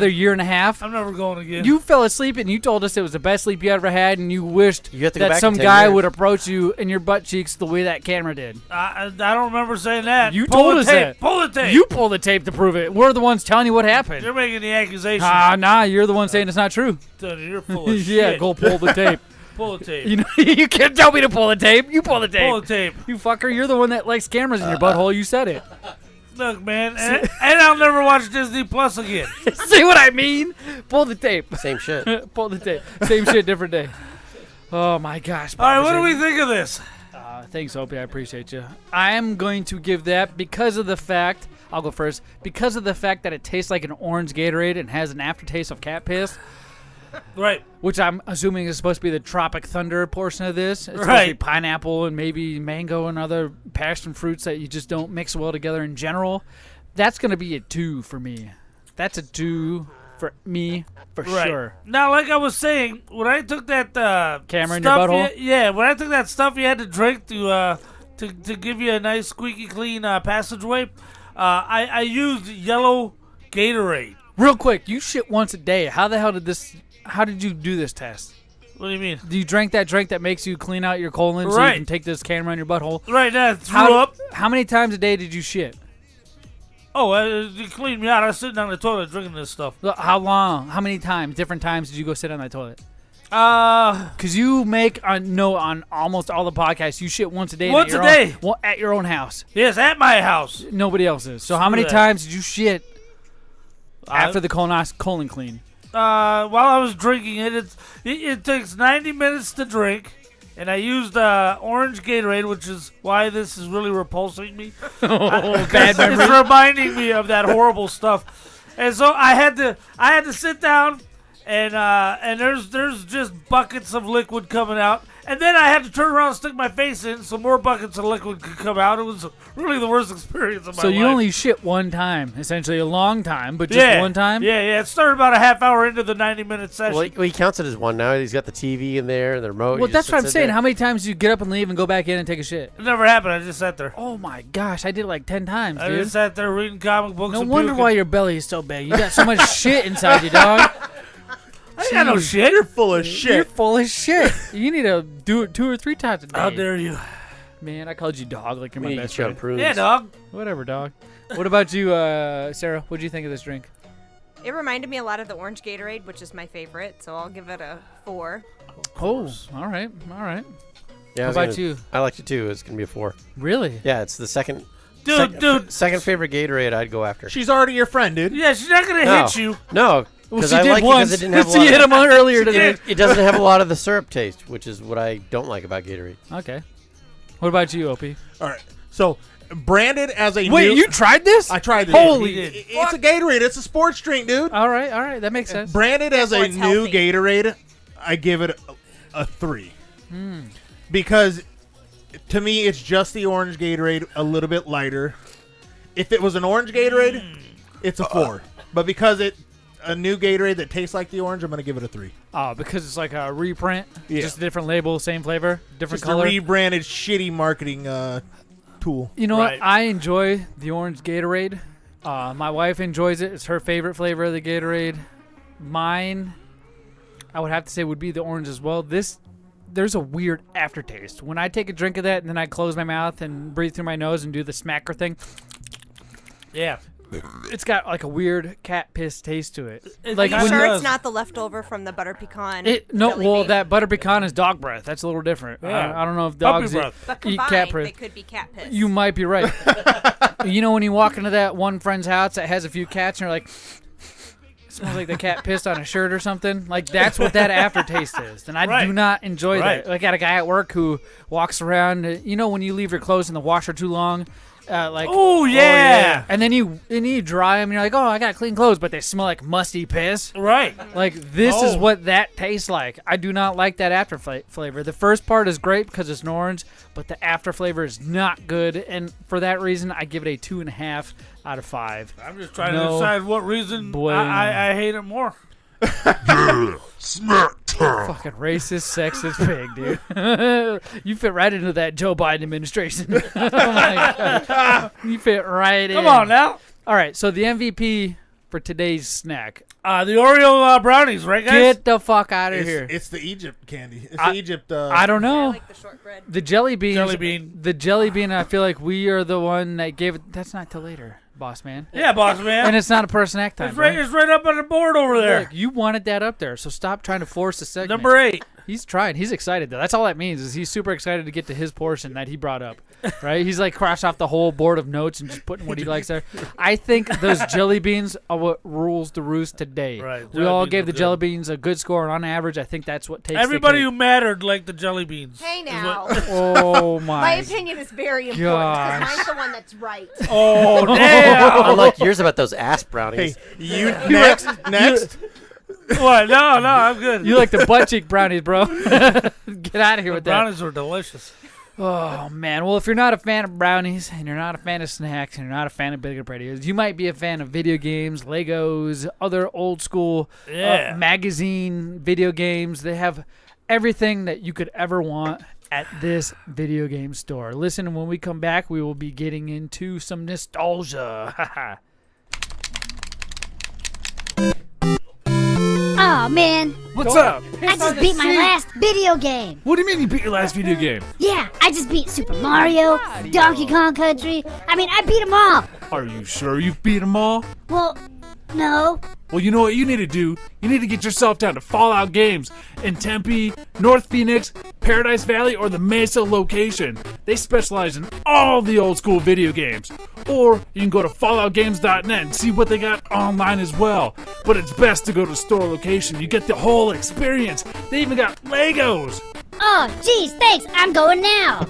year and a half. I'm never going again. You fell asleep, and you told us it was the best sleep you ever had, and you wished that some 10 guy years. would approach you in your butt cheeks the way that camera did. I don't remember saying that. You told us that. Pull the tape. You pulled the tape to prove it. We're the ones telling you what happened. You're making the accusation. Nah, you're the one saying it's not true. You're full of shit. Yeah, go pull the tape. Pull the tape. You know, you can't tell me to pull the tape. You pull the tape. Pull the tape. You fucker. You're the one that likes cameras in your butthole. You said it. Look, man, and I'll never watch Disney Plus again. See what I mean? Pull the tape. Same shit. Pull the tape. Same shit, different day. Oh, my gosh. All right, what do we think of this? Thanks, Opie. I appreciate you. I am going to give that because of the fact, I'll go first, because of the fact that it tastes like an orange Gatorade and has an aftertaste of cat piss. Right. Which I'm assuming is supposed to be the Tropic Thunder portion of this. It's supposed to be pineapple and maybe mango and other passion fruits that you just don't mix well together in general. That's going to be a 2 for me. That's a 2 for me for sure. Now, like I was saying, when I took that camera in stuff your butthole? when I took that stuff you had to drink to give you a nice squeaky clean passageway, I used yellow Gatorade. Real quick, you shit once a day. How the hell did this... How did you do this test? What do you mean? Do you drink that drink that makes you clean out your colon so you can take this camera in your butthole? Right, now threw up. How many times a day did you shit? Oh, you cleaned me out. I was sitting on the toilet drinking this stuff. How long? How many times? Different times did you go sit on that toilet? Because you make on almost all the podcasts, you shit once a day. Once a day. At your own house. Yes, at my house. Nobody else's. So how many times did you shit after the colon clean? While I was drinking it takes 90 minutes to drink, and I used orange Gatorade, which is why this is really repulsing me. Bad memory. It's reminding me of that horrible stuff, and so I had to sit down, and there's just buckets of liquid coming out. And then I had to turn around and stick my face in so more buckets of liquid could come out. It was really the worst experience of my life. So you only shit one time, essentially a long time, but just one time? Yeah. It started about a half hour into the 90-minute session. Well, he counts it as one now. He's got the TV in there and the remote. Well, that's what I'm saying. How many times do you get up and leave and go back in and take a shit? It never happened. I just sat there. Oh, my gosh. I did it like 10 times, dude. I just sat there reading comic books. No and wonder puking. why your belly is so big. You got so much shit inside you, dog. I got no shit. You're full of shit. You're full of shit. You need to do it 2 or 3 times a day. How dare you? Man, I called you dog like you're my best friend. friend. Yeah, dog. Whatever, dog. What about you, Sarah? What did you think of this drink? It reminded me a lot of the orange Gatorade, which is my favorite, so I'll give it a 4. Oh, all right. Yeah, How about you? I liked it too. It's going to be a 4. Really? Yeah, it's the second favorite Gatorade I'd go after. She's already your friend, dude. Yeah, she's not going to hit you. No. Well, Because she I did like it once. because it didn't have a She lot hit him earlier today. It doesn't have a lot of the syrup taste, which is what I don't like about Gatorade. Okay. What about you, Opie? All right. So, branded as a Wait, new... you tried this? I tried this. Holy... It's a Gatorade. It's a sports drink, dude. All right. That makes sense. Branded as a Therefore, it's new healthy. Gatorade, I give it a 3. Because, to me, it's just the orange Gatorade, a little bit lighter. If it was an orange Gatorade, it's a 4. But because a new Gatorade that tastes like the orange, I'm going to give it a 3. Oh, because it's like a reprint? Yeah. Just a different label, same flavor, different Just color? a rebranded shitty marketing tool. You know what? I enjoy the orange Gatorade. My wife enjoys it. It's her favorite flavor of the Gatorade. Mine, I would have to say, would be the orange as well. There's a weird aftertaste. When I take a drink of that and then I close my mouth and breathe through my nose and do the smacker thing. Yeah. it's got like a weird cat piss taste to it. Like, are you sure it's not the leftover from the butter pecan? That butter pecan is dog breath. That's a little different. Yeah. I don't know if dogs eat cat breath. They could be cat piss. You might be right. You know when you walk into that one friend's house that has a few cats and you're like, it smells like the cat pissed on a shirt or something? Like, that's what that aftertaste is. And I do not enjoy that. I got a guy at work who walks around, you know when you leave your clothes in the washer too long? Oh yeah. And then you dry them and you're like, oh, I got clean clothes, but they smell like musty piss. Right. Like, this is what that tastes like. I do not like that after flavor. The first part is great because it's an orange, but the after flavor is not good. And for that reason, I give it a 2.5 out of 5. I'm just trying to decide what reason bueno. I hate it more. Yeah, smack time. Fucking racist, sexist pig, dude. You fit right into that Joe Biden administration. Oh my God. You fit right in. Come on now. All right, so the MVP for today's snack. The Oreo brownies, right, guys? Get the fuck out of here. It's the Egypt candy. It's the Egypt. I don't know. I like the shortbread. The jelly beans. Jelly bean. The jelly bean, I feel like we are the one that gave it. That's not till later, boss man. Yeah, boss man. And it's not a per snack time. It's right up on the board over there. Look, you wanted that up there, so stop trying to force the segment. Number 8. He's trying. He's excited, though. That's all that means is he's super excited to get to his portion that he brought up, right? He's like crossed off the whole board of notes and just putting what he likes there. I think those jelly beans are what rules the roost today. Right. We all gave the jelly beans a good score, and on average, I think that's what takes Everybody the who mattered liked the jelly beans. Hey now. Oh my. My opinion is very important because mine's the one that's right. Oh damn! Unlike yours about those ass brownies. Hey, you next. What? No, I'm good. You like the butt cheek brownies, bro. Get out of here with that. Brownies were delicious. Oh, man. Well, if you're not a fan of brownies and you're not a fan of snacks and you're not a fan of BigLipRadio, you might be a fan of video games, Legos, other old school magazine video games. They have everything that you could ever want at this video game store. Listen, when we come back, we will be getting into some nostalgia. Oh man. What's up? I just beat my last video game. What do you mean you beat your last video game? Yeah, I just beat Super Mario, Donkey Kong Country. I mean, I beat them all. Are you sure you've beat them all? Well, no. Well, you know what you need to do? You need to get yourself down to Fallout Games in Tempe, North Phoenix, Paradise Valley, or the Mesa location. They specialize in all the old school video games. Or you can go to falloutgames.net and see what they got online as well. But it's best to go to the store location. You get the whole experience. They even got Legos. Oh, geez, thanks. I'm going now.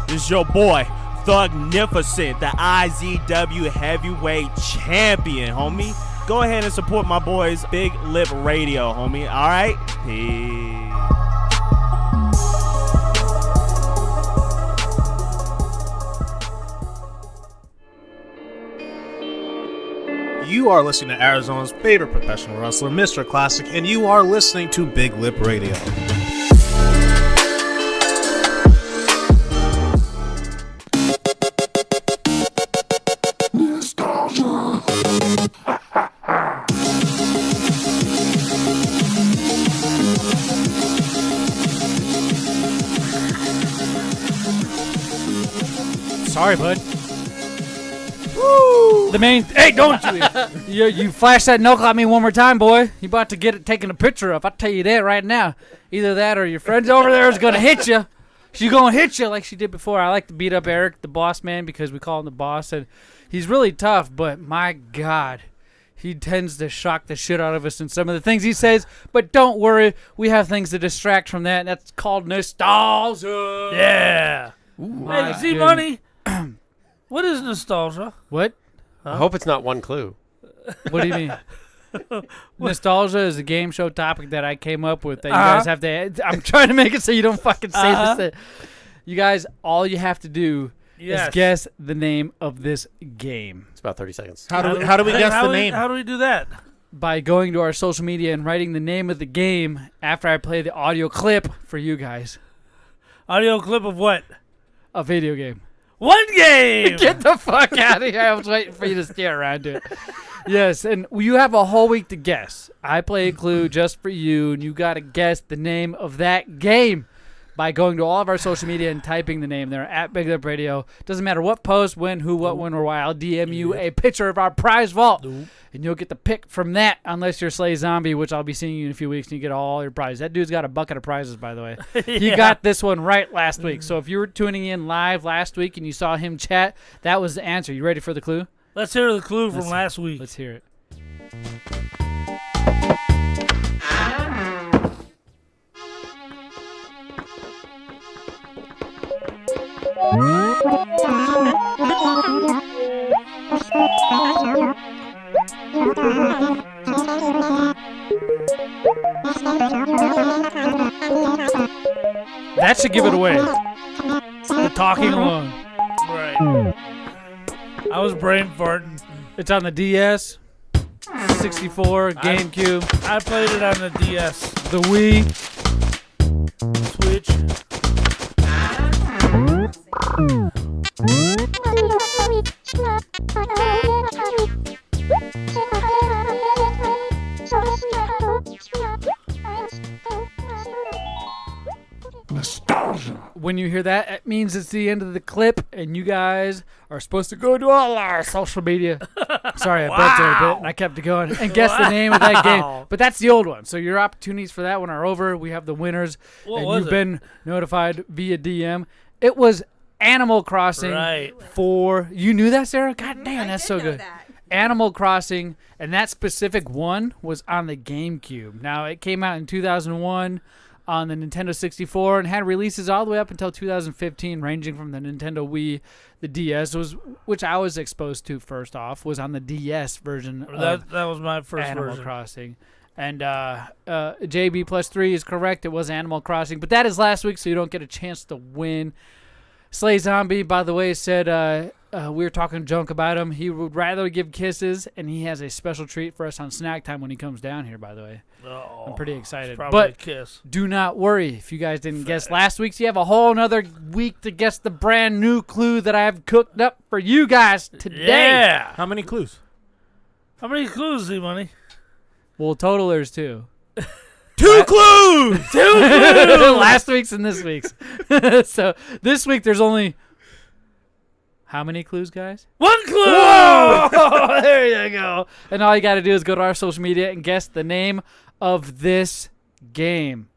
This is your boy, Thugnificent, the IZW Heavyweight Champion, homie. Go ahead and support my boys, Big Lip Radio, homie. All right? Peace. You are listening to Arizona's favorite professional wrestler, Mr. Classic, and you are listening to Big Lip Radio. Sorry, bud. Woo! The main. Hey, don't you! You flash that knuckle at me one more time, boy. You about to get it taken a picture of. I'll tell you that right now. Either that or your friend over there is gonna hit you. She's gonna hit you like she did before. I like to beat up Eric, the boss man, because we call him the boss, and he's really tough. But my God, he tends to shock the shit out of us in some of the things he says. But don't worry, we have things to distract from that, and that's called nostalgia. Yeah. Ooh, hey, see, money. What is nostalgia? What? I hope it's not one clue. What do you mean? Nostalgia is a game show topic that I came up with that you guys have to. I'm trying to make it so you don't fucking say this. You guys, all you have to do is guess the name of this game. It's about 30 seconds. How do we guess the name? How do we do that? By going to our social media and writing the name of the game after I play the audio clip for you guys. Audio clip of what? A video game. One game. Get the fuck out of here. I was waiting for you to stay around to it. Yes, and you have a whole week to guess. I play a clue just for you, and you got to guess the name of that game by going to all of our social media and typing the name there at BigLipRadio. Doesn't matter what post, when, who, what, when, or why. I'll DM you a picture of our prize vault, and you'll get the pick from that, unless you're Slay Zombie, which I'll be seeing you in a few weeks, and you get all your prizes. That dude's got a bucket of prizes, by the way. He got this one right last week. So if you were tuning in live last week and you saw him chat, that was the answer. You ready for the clue? Let's hear the clue from last week. Let's hear it. That should give it away. The talking alone. Right. I was brain farting. It's on the DS, 64, GameCube. I played it on the DS. The Wii. Switch. Nostalgia. When you hear that, it means it's the end of the clip, and you guys are supposed to go to all our social media. Sorry, I built it a bit, and I kept it going. And guess the name of that game. But that's the old one, so your opportunities for that one are over. We have the winners, and you've been notified via DM. It was Animal Crossing. Right. You knew that, Sarah? God damn, that's so good. Animal Crossing, and that specific one was on the GameCube. Now, it came out in 2001 on the Nintendo 64 and had releases all the way up until 2015, ranging from the Nintendo Wii. The DS which I was exposed to first off, was on the DS version. That was my first Animal version. Crossing. And JB plus 3 is correct. It was Animal Crossing, but that is last week, so you don't get a chance to win. Slay Zombie, by the way, said we were talking junk about him. He would rather give kisses, and he has a special treat for us on snack time when he comes down here, by the way. Oh, I'm pretty excited. probably But a kiss. do not worry if you guys didn't guess last week's. You have a whole another week to guess the brand new clue that I've cooked up for you guys today. Yeah. How many clues? How many clues, Z-Money? Well, total there's 2. 2 clues! 2 clues! Last week's and this week's. So this week there's only... How many clues, guys? 1 clue! Whoa! There you go. And all you got to do is go to our social media and guess the name of this game.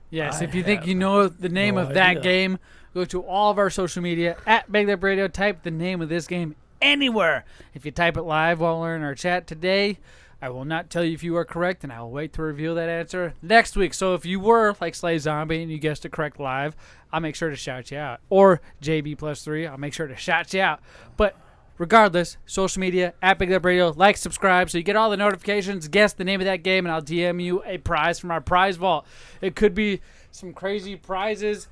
Yes, if you think you know the name of that game, go to all of our social media at BigLipRadio. Type the name of this game anywhere. If you type it live while we're in our chat today, I will not tell you if you are correct, and I will wait to reveal that answer next week. So if you were like Slay Zombie and you guessed it correct live, I'll make sure to shout you out. Or JB plus 3, I'll make sure to shout you out. But regardless, social media, at BigLipRadio, like, subscribe, so you get all the notifications, guess the name of that game, and I'll DM you a prize from our prize vault. It could be some crazy prizes,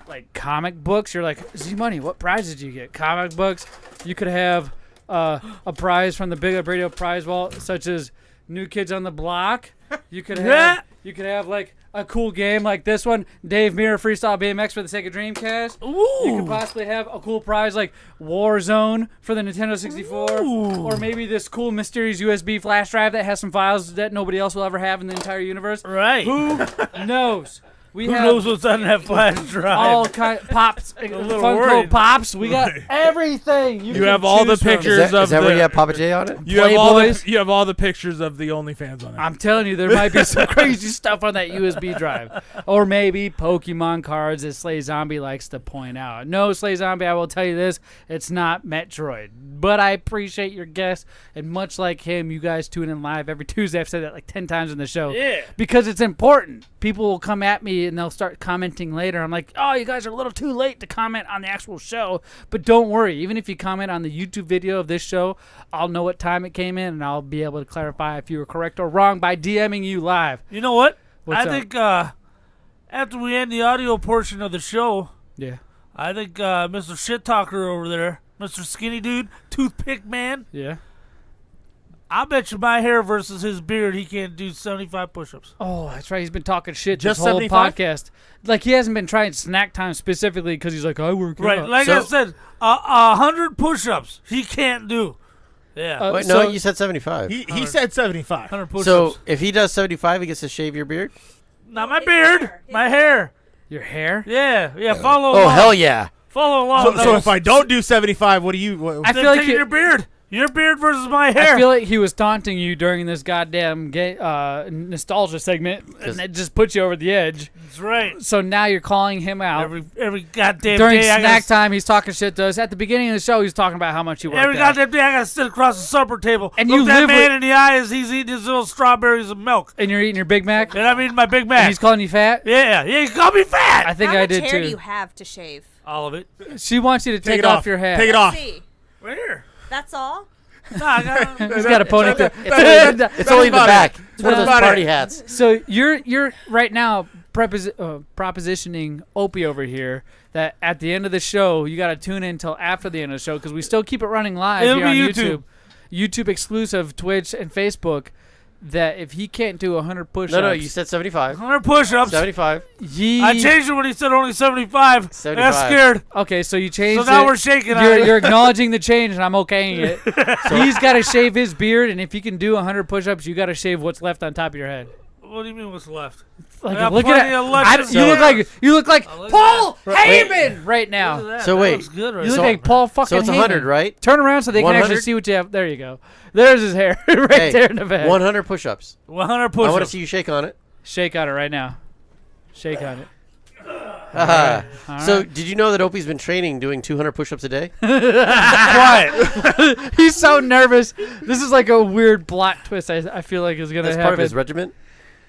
like comic books. You're like, Z-Money, what prizes did you get? Comic books. You could have a prize from the BigLipRadio prize vault, such as New Kids on the Block. You could have like a cool game like this one, Dave Mirror Freestyle BMX for the Sega Dreamcast. Ooh. You could possibly have a cool prize like Warzone for the Nintendo 64. Ooh. Or maybe this cool mysterious USB flash drive that has some files that nobody else will ever have in the entire universe. Right. Who knows? We Who have knows what's on that flash drive? all kind pops, little Funko worried. Pops. We got everything. You have all the pictures Is that where you have Papa J on it? You have all the pictures of the OnlyFans on it. I'm telling you, there might be some crazy stuff on that USB drive. Or maybe Pokemon cards, as Slay Zombie likes to point out. No, Slay Zombie, I will tell you this, it's not Metroid. But I appreciate your guess, and much like him, you guys tune in live every Tuesday. I've said that like 10 times in the show. Yeah. Because it's important. People will come at me, and they'll start commenting later. I'm like, oh, you guys are a little too late to comment on the actual show. But don't worry. Even if you comment on the YouTube video of this show, I'll know what time it came in, and I'll be able to clarify if you were correct or wrong by DMing you live. You know what? What's I think after we end the audio portion of the show, yeah, I think Mr. Shit Talker over there, Mr. Skinny Dude, Toothpick Man, yeah, I bet you my hair versus his beard, he can't do 75 push-ups. Oh, that's right. He's been talking shit Just this whole 75? podcast. Like, he hasn't been trying snack time specifically because he's like, I work Right, out. like I said, 100 push-ups he can't do. Yeah. Wait, no, you said 75. He said 75. 100 push-ups. So if he does 75, he gets to shave your beard? Not my beard, my hair. Your hair? Yeah, follow along. Oh, hell yeah. Follow along. So if I don't do 75, what do you? I feel like your beard. Your beard versus my hair. I feel like he was taunting you during this goddamn nostalgia segment, and it just put you over the edge. That's right. So now you're calling him out. Every goddamn during day. snack time, he's talking shit to us. At the beginning of the show, he's talking about how much he worked Every out. goddamn day I gotta sit across the supper table. And look you that live man with- in the eye as he's eating his little strawberries and milk. And you're eating your Big Mac? And I'm eating my Big Mac. And he's calling you fat? Yeah, you call me fat. I think How I much did hair too. do you have to shave? All of it. She wants you to take it off off. your hat. Take it off. See, Right here. that's all. No, I got He's got a ponytail. It's only in the back. It's one of those about party it. hats. So you're right now propositioning Opie over here that at the end of the show you got to tune in until after the end of the show because we still keep it running live It'll here on be YouTube exclusive, Twitch and Facebook. That if he can't do 100 push-ups, No, you said 75. 100 push-ups. 75. I changed it when he said only 75. I got 75. scared. Okay, so you changed. So now it. we're shaking on You're, it. you're acknowledging the change, and I'm okaying it. So he's got to shave his beard, and if he can do 100 push-ups, you got to shave what's left on top of your head. What do you mean what's left? Like, I got look plenty at of it. luscious You look hair. like Paul Heyman right now. Look at that. So That wait. looks good right You look there. like Paul fucking So it's 100, Heyman. right? Turn around so they can actually 100? see what you have. There you go. There's his hair right Hey, there in the back. 100 push-ups. 100 I want to push-ups. see you shake on it. Shake on it right now. Shake on it. All So right. did you know that Opie's been training doing 200 push-ups a day? Quiet. He's so nervous. This is like a weird plot twist I feel like is going to That's happen. part of his regiment.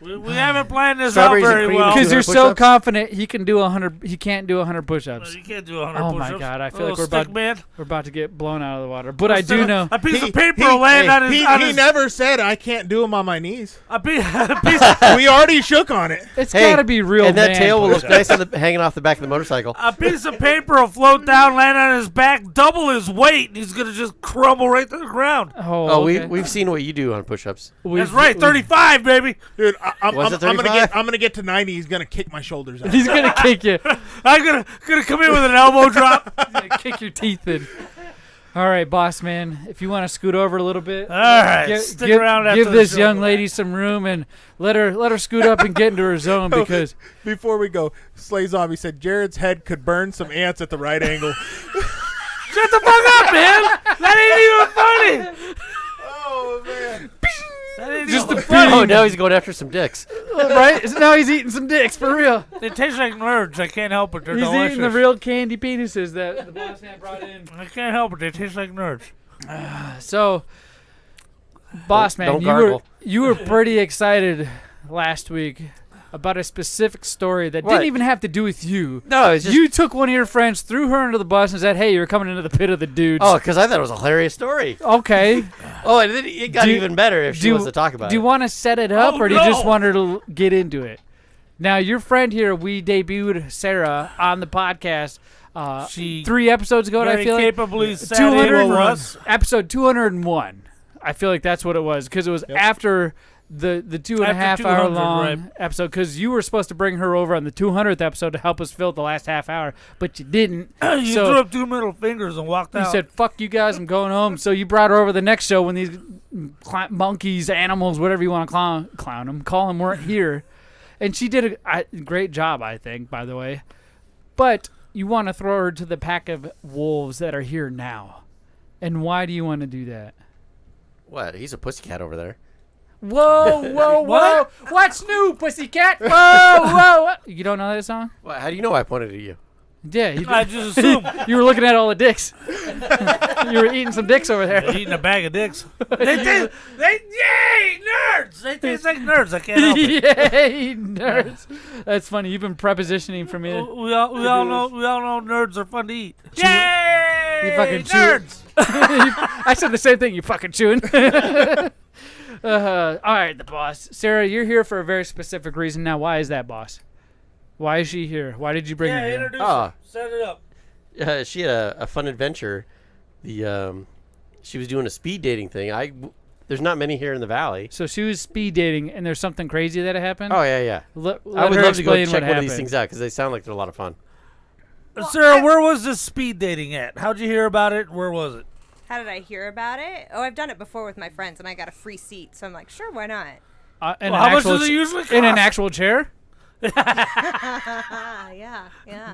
We haven't planned this Strawberries out and very cream well. and Because you're 200 so push-ups? confident he can do 100. He can't do 100 push-ups. You can't do 100 Oh push-ups. my god! I feel Little like we're stick about man. we're about to get blown out of the water. But I do know. A piece of paper will land on his. on He his never said I can't do them on my knees. a piece We already shook on it. It's Hey, got to be real. and that man tail will look push-ups. nice on the, hanging off the back of the motorcycle. a piece of paper will float down, land on his back, double his weight, and he's gonna just crumble right to the ground. Oh, okay. we've seen what you do on push-ups. That's right, 35, baby. Dude, I'm Was it gonna 35? I'm gonna get to 90. He's gonna kick my shoulders out. He's gonna kick you. I'm gonna come in with an elbow drop. He's gonna kick your teeth in. All right, boss man. If you want to scoot over a little bit, All right, stick around after give the this show. young lady some room and let her scoot up and get into her zone because Before we go, Slay Zombie said Jared's head could burn some ants at the right angle. Shut the fuck up, man. That ain't even funny. Oh man. That ain't Just even the funny. Oh, now he's going after some dicks. right so now he's eating some dicks for real. They taste like nerds. I can't help it. They're He's delicious. eating the real candy penises that the boss man brought in. I can't help it. They taste like nerds. So, boss man, Don't gargle. you were pretty excited last week about a specific story that What? didn't even have to do with you. No, it's just... You took one of your friends, threw her into the bus, and said, "Hey, you're coming into the pit of the dudes." Oh, because I thought it was a hilarious story. Okay. Oh, and then it got Do you- even better if she wants to talk about Do you it. want to set it up, Oh, or do you just no. want her to get into it? Now, your friend here, we debuted Sarah on the podcast She 3 episodes ago, very I feel capably like. sat in with us. Episode 201. I feel like that's what it was, because it was after the 2.5 After hour 200, long right. episode, because you were supposed to bring her over on the 200th episode to help us fill the last half hour, but you didn't. You So threw up 2 middle fingers and walked you out. said, "Fuck you guys, I'm going home." So you brought her over the next show when these monkeys, animals, whatever you want to call them, weren't here. And she did a great job, I think, by the way. But you want to throw her to the pack of wolves that are here now. And why do you want to do that? What? He's a pussycat over there. Whoa, whoa, whoa. What's new, pussycat? Whoa, whoa. You don't know that song? Well, how do you know I pointed at you? Yeah. I just assumed. You were looking at all the dicks. You were eating some dicks over there. They're eating a bag of dicks. Yay, nerds! They taste like nerds. I can't help it. Yay, nerds. That's funny. You've been prepositioning for me. We all know nerds are fun to eat. You fucking nerds! I said the same thing, you fucking chewing. All right, the boss. Sarah, you're here for a very specific reason. Now, why is that, boss? Why is she here? Why did you bring her here? Introduce her. Set it up. She had a fun adventure. She was doing a speed dating thing. There's not many here in the valley. So she was speed dating, and there's something crazy that happened? Oh, yeah. I would her love to go check one of these things out because they sound like they're a lot of fun. Sarah, where was this speed dating at? How'd you hear about it? Where was it? How did I hear about it? Oh, I've done it before with my friends, and I got a free seat, so I'm like, sure, why not? How much does it usually cost? In an actual chair? Yeah.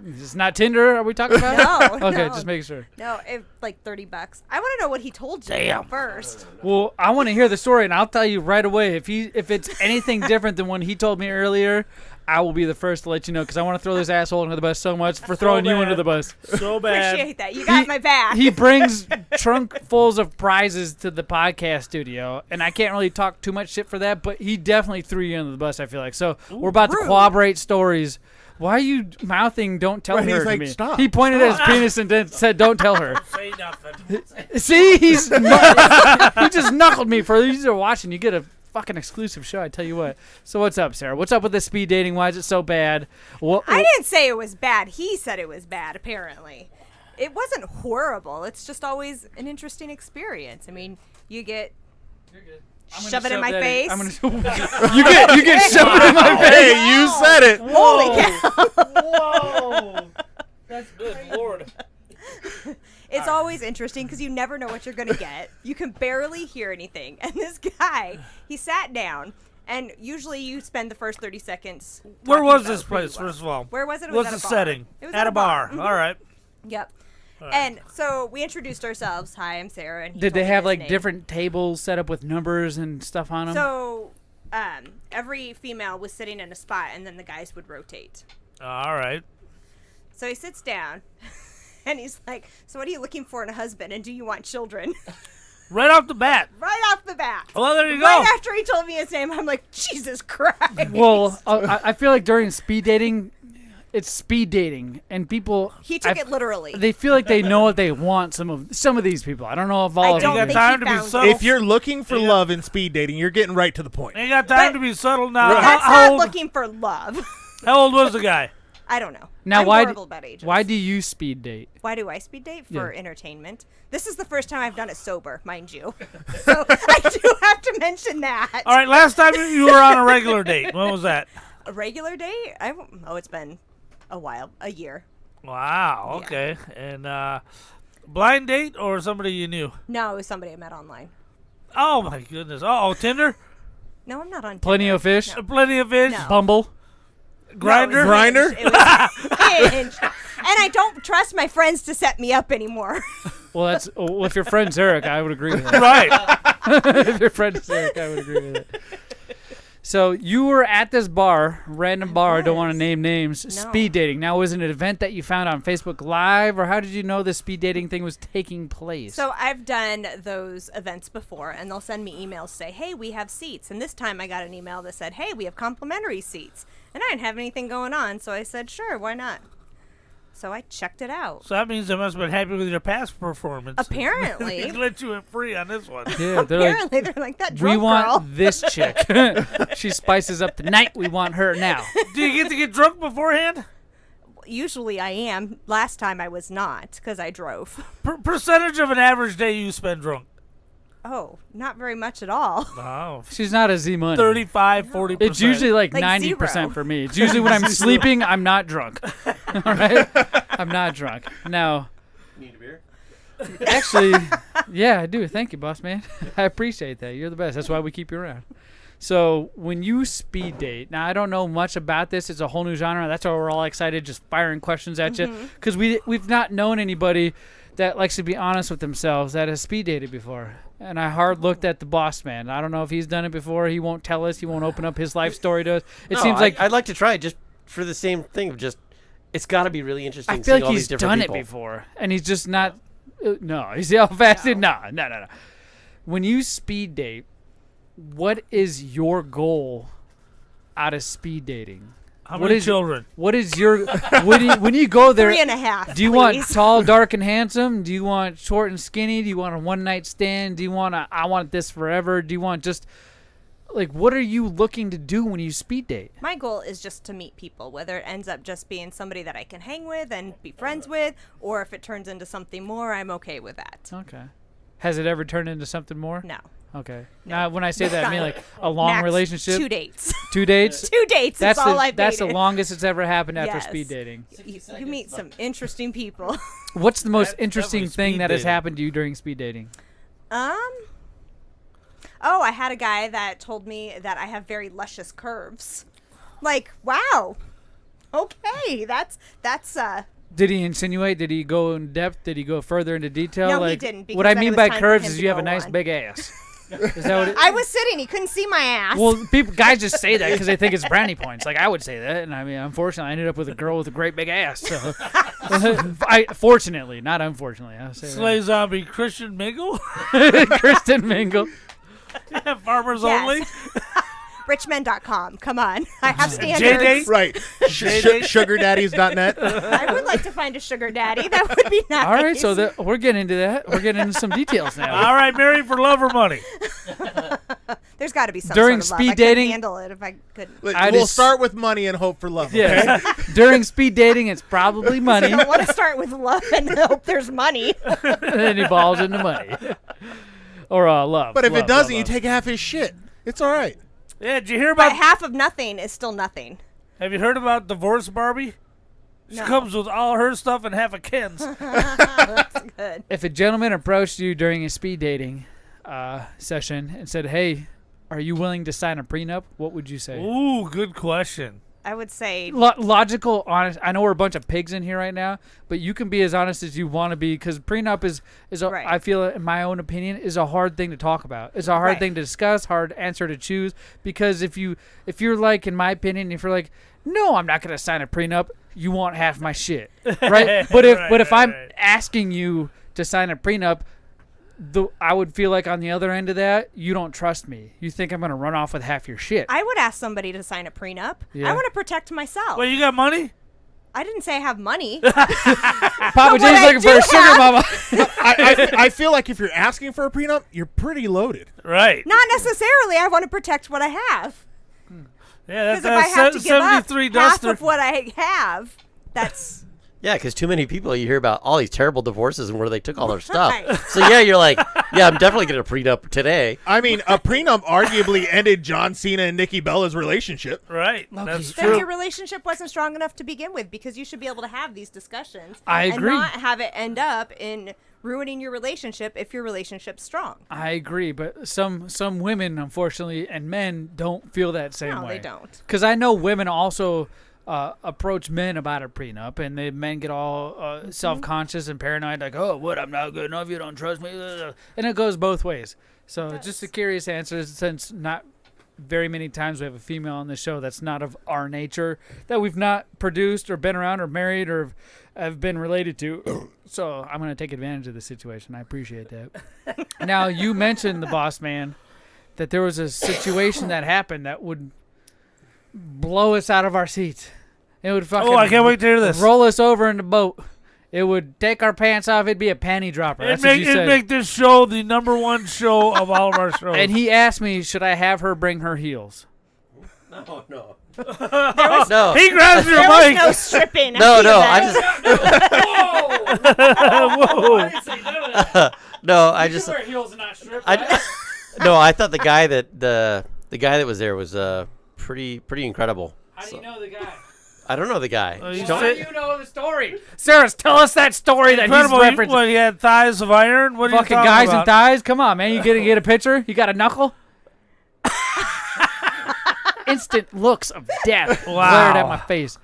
It's not Tinder, are we talking about? No. Okay, no. just making sure. No, like $30. I want to know what he told you first. Well, I want to hear the story, and I'll tell you right away. If it's anything different than what he told me earlier, I will be the first to let you know, because I want to throw this asshole under the bus so much for throwing you under the bus. So bad. Appreciate that. You got my back. He brings trunkfuls of prizes to the podcast studio, and I can't really talk too much shit for that, but he definitely threw you under the bus, I feel like. So we're about to corroborate stories. Why are you mouthing "don't tell her" He's to like, me? Stop. He pointed at his penis and then said, "Don't tell her." Say nothing. See, he just knuckled me. For these who are watching, you get a fucking exclusive show, I tell you what. So what's up, Sarah? What's up with the speed dating? Why is it so bad? I didn't say it was bad. He said it was bad, apparently. It wasn't horrible. It's just always an interesting experience. I mean, you get... You're good. Shove it in my face. You get shoved in my face. Hey, you said it. Holy cow. Whoa. That's good, Lord. It's always interesting because you never know what you're going to get. You can barely hear anything. And this guy, he sat down, and usually you spend the first 30 seconds. Where was this place, first of all? Where was it? It What's was the at a bar. setting? It was at a bar. Mhm. All right. Yep. All right. And so we introduced ourselves. Hi, I'm Sarah. And he Did told they me have his like name. different tables set up with numbers and stuff on them? So every female was sitting in a spot, and then the guys would rotate. All right. So he sits down, and he's like, so what are you looking for in a husband, and do you want children? Right off the bat. Right off the bat. Well, there you go. Right after he told me his name, I'm like, Jesus Christ. Well, I feel like during speed dating, it's speed dating, and people. He took it literally. They feel like they know what they want. Some of these people. I don't know if all of them. You got time to be subtle. If you're looking for love in speed dating, you're getting right to the point. You got time to be subtle now. That's How not old? looking for love. How old was the guy? I don't know. Now, I'm why horrible about ages. why do you speed date? Why do I speed date? For Yeah. entertainment. This is the first time I've done it sober, mind you. So I do have to mention that. All right, last time you were on a regular date, when was that? A regular date? It's been a while, a year. Wow, okay. And blind date or somebody you knew? No, it was somebody I met online. Oh, my goodness. Oh, Tinder? No, I'm not on Tinder. Plenty of fish. No. Plenty of fish? No. Bumble. Grinder? No, it was Hinge. It was Hinge. And I don't trust my friends to set me up anymore. Well, if your friend's Eric, I would agree with that. Right. If your friend's Eric, I would agree with it. So you were at this bar, random bar, don't want to name names, speed dating. Now, was it an event that you found on Facebook Live, or how did you know this speed dating thing was taking place? So I've done those events before, and they'll send me emails say, hey, we have seats. And this time I got an email that said, hey, we have complimentary seats. And I didn't have anything going on, so I said, sure, why not? So I checked it out. So that means they must have been happy with your past performance. Apparently. They let you in free on this one. Yeah, Apparently, they're like that drunk we want girl. this chick. She spices up the night. We want her now. Do you get to get drunk beforehand? Usually I am. Last time I was not, because I drove. Percentage of an average day you spend drunk? Oh, not very much at all. Oh. She's not a Z money. 35, 40%. It's usually like Like 90% zero. for me. It's usually when I'm sleeping, I'm not drunk. All right? I'm not drunk. Now, Need a beer? actually, yeah, I do. Thank you, boss man. I appreciate that. You're the best. That's why we keep you around. So when you speed date, now I don't know much about this. It's a whole new genre. That's why we're all excited, just firing questions at you, because we've not known anybody that likes to be honest with themselves that has speed dated before. And I hard looked at the boss man. I don't know if he's done it before. He won't tell us. He won't open up his life story to us. It seems like I'd like to try it just for the same thing of just. It's got to be really interesting. I feel seeing like all he's these different done people. it before, and he's just not. No, he's all fasted. No. When you speed date, what is your goal out of speed dating? How many children? What is your when you go there? 3.5. Do you want tall, dark, and handsome? Do you want short and skinny? Do you want a one night stand? Do you want I want this forever? Do you want just like what are you looking to do when you speed date? My goal is just to meet people, whether it ends up just being somebody that I can hang with and be friends with, or if it turns into something more, I'm okay with that. Okay. Has it ever turned into something more? No. Okay. Now, when I say that, I mean like a long Max relationship. 2 dates. 2 dates. 2 dates. That's all I've That's the dated. longest it's ever happened after Yes. speed dating. You meet some interesting people. What's the most interesting definitely thing speed that has dating. happened to you during speed dating? Oh, I had a guy that told me that I have very luscious curves. Like, wow. Okay, that's Did he insinuate? Did he go in depth? Did he go further into detail? No, he like, didn't, What I because then mean it by was time for curves him is to you have go a nice on. big ass. Is that what it? I was sitting. He couldn't see my ass. Well, guys just say that because they think it's brownie points. Like I would say that, and I mean, unfortunately, I ended up with a girl with a great big ass. So, fortunately, not unfortunately, I say Slay Zombie Christian Mingle? Kristen Mingle. Yeah, farmers Yes. only? Richmen.com. Come on. I have standards. J-Date? Right. Sugardaddies.net. I would like to find a sugar daddy. That would be nice. All right, so we're getting into that. We're getting into some details now. All right, married for love or money? There's got to be some During sort of speed love. I couldn't dating- handle it if I couldn't. We'll start with money and hope for love. Yeah. Okay? During speed dating, it's probably money. I don't want to start with love and hope there's money. And then it evolves into money. Or love. But if Love, it doesn't, love, you take half his shit. It's all right. Yeah, did you hear But about... half of nothing is still nothing. Have you heard about Divorce Barbie? She No. comes with all her stuff and half of Ken's. That's good. If a gentleman approached you during a speed dating session and said, "Hey, are you willing to sign a prenup?" What would you say? Ooh, good question. I would say Logical, honest. I know we're a bunch of pigs in here right now, but you can be as honest as you want to be because prenup is Right. I feel, in my own opinion, is a hard thing to talk about. It's a hard Right. thing to discuss, hard answer to choose. Because if you're like, in my opinion, if you're like, no, I'm not going to sign a prenup, you want half my shit, right? But if I'm asking you to sign a prenup, I would feel like on the other end of that, you don't trust me. You think I'm going to run off with half your shit. I would ask somebody to sign a prenup. Yeah. I want to protect myself. Well, you got money? I didn't say I have money. Papa J's looking for a sugar mama. I feel like if you're asking for a prenup, you're pretty loaded. Right. Not necessarily. I want to protect what I have. Yeah, Because if I have to give up 73 half Duster. of what I have, that's... Yeah, because too many people, you hear about all these terrible divorces and where they took all their stuff. Right. So yeah, you're like, yeah, I'm definitely getting a prenup today. I mean, a prenup arguably ended John Cena and Nikki Bella's relationship. Right. That's Then true. your relationship wasn't strong enough to begin with, because you should be able to have these discussions. I And agree. not have it end up in ruining your relationship if your relationship's strong. I agree, but some women, unfortunately, and men don't feel that same No, way. they don't. Because I know women also approach men about a prenup, and men get all self-conscious and paranoid, like, "Oh, what? I'm not good enough. You don't trust me," and it goes both ways. So just a curious answer, since not very many times we have a female on the show that's not of our nature, that we've not produced or been around or married or have been related to. So I'm going to take advantage of the situation. I appreciate that. Now, you mentioned the boss man, that there was a situation that happened that would blow us out of our seats. It would fucking I can't wait to hear this. roll us over in the boat. It would take our pants off. It'd be a panty dropper. That's what you It'd said. make this show the #1 show of all of our shows. And he asked me, should I have her bring her heels? No, no. No. He grabs your There mic. was no stripping. No, no, I Whoa. No, I just. wear heels and not strip. No, I thought the guy that the guy that was there was pretty incredible. How do you know the guy? I don't know the guy. you How do you know the story? Sarah, tell us that story that he's Incredible. referencing. What, he had thighs of iron? What are you Fucking talking guys about? and thighs? Come on, man. You get a picture? You got a knuckle? instant looks of death Wow. glared at my face.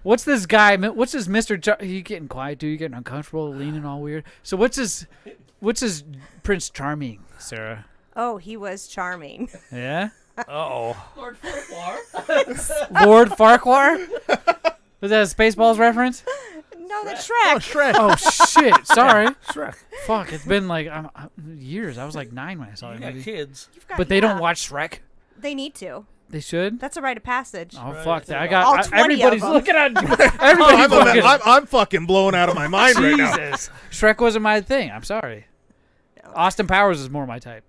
What's this guy? What's this Mr. You getting quiet, dude? You getting uncomfortable, leaning all weird. So what's his Prince Charming, Sarah? Oh, he was charming. Yeah. Lord Lord Farquhar? Was that a Spaceballs reference? No, that's Shrek. Oh, Shrek. Oh shit! Sorry. Shrek. Fuck! It's been like years. I was like 9 when I saw You that got movie. kids. But they don't watch Shrek. They need to. They should. That's a rite of passage. Oh fuck that! I All got 20 everybody's of them. looking at everybody. I'm fucking blown out of my mind right now. Jesus, Shrek wasn't my thing. I'm sorry. Austin Powers is more my type.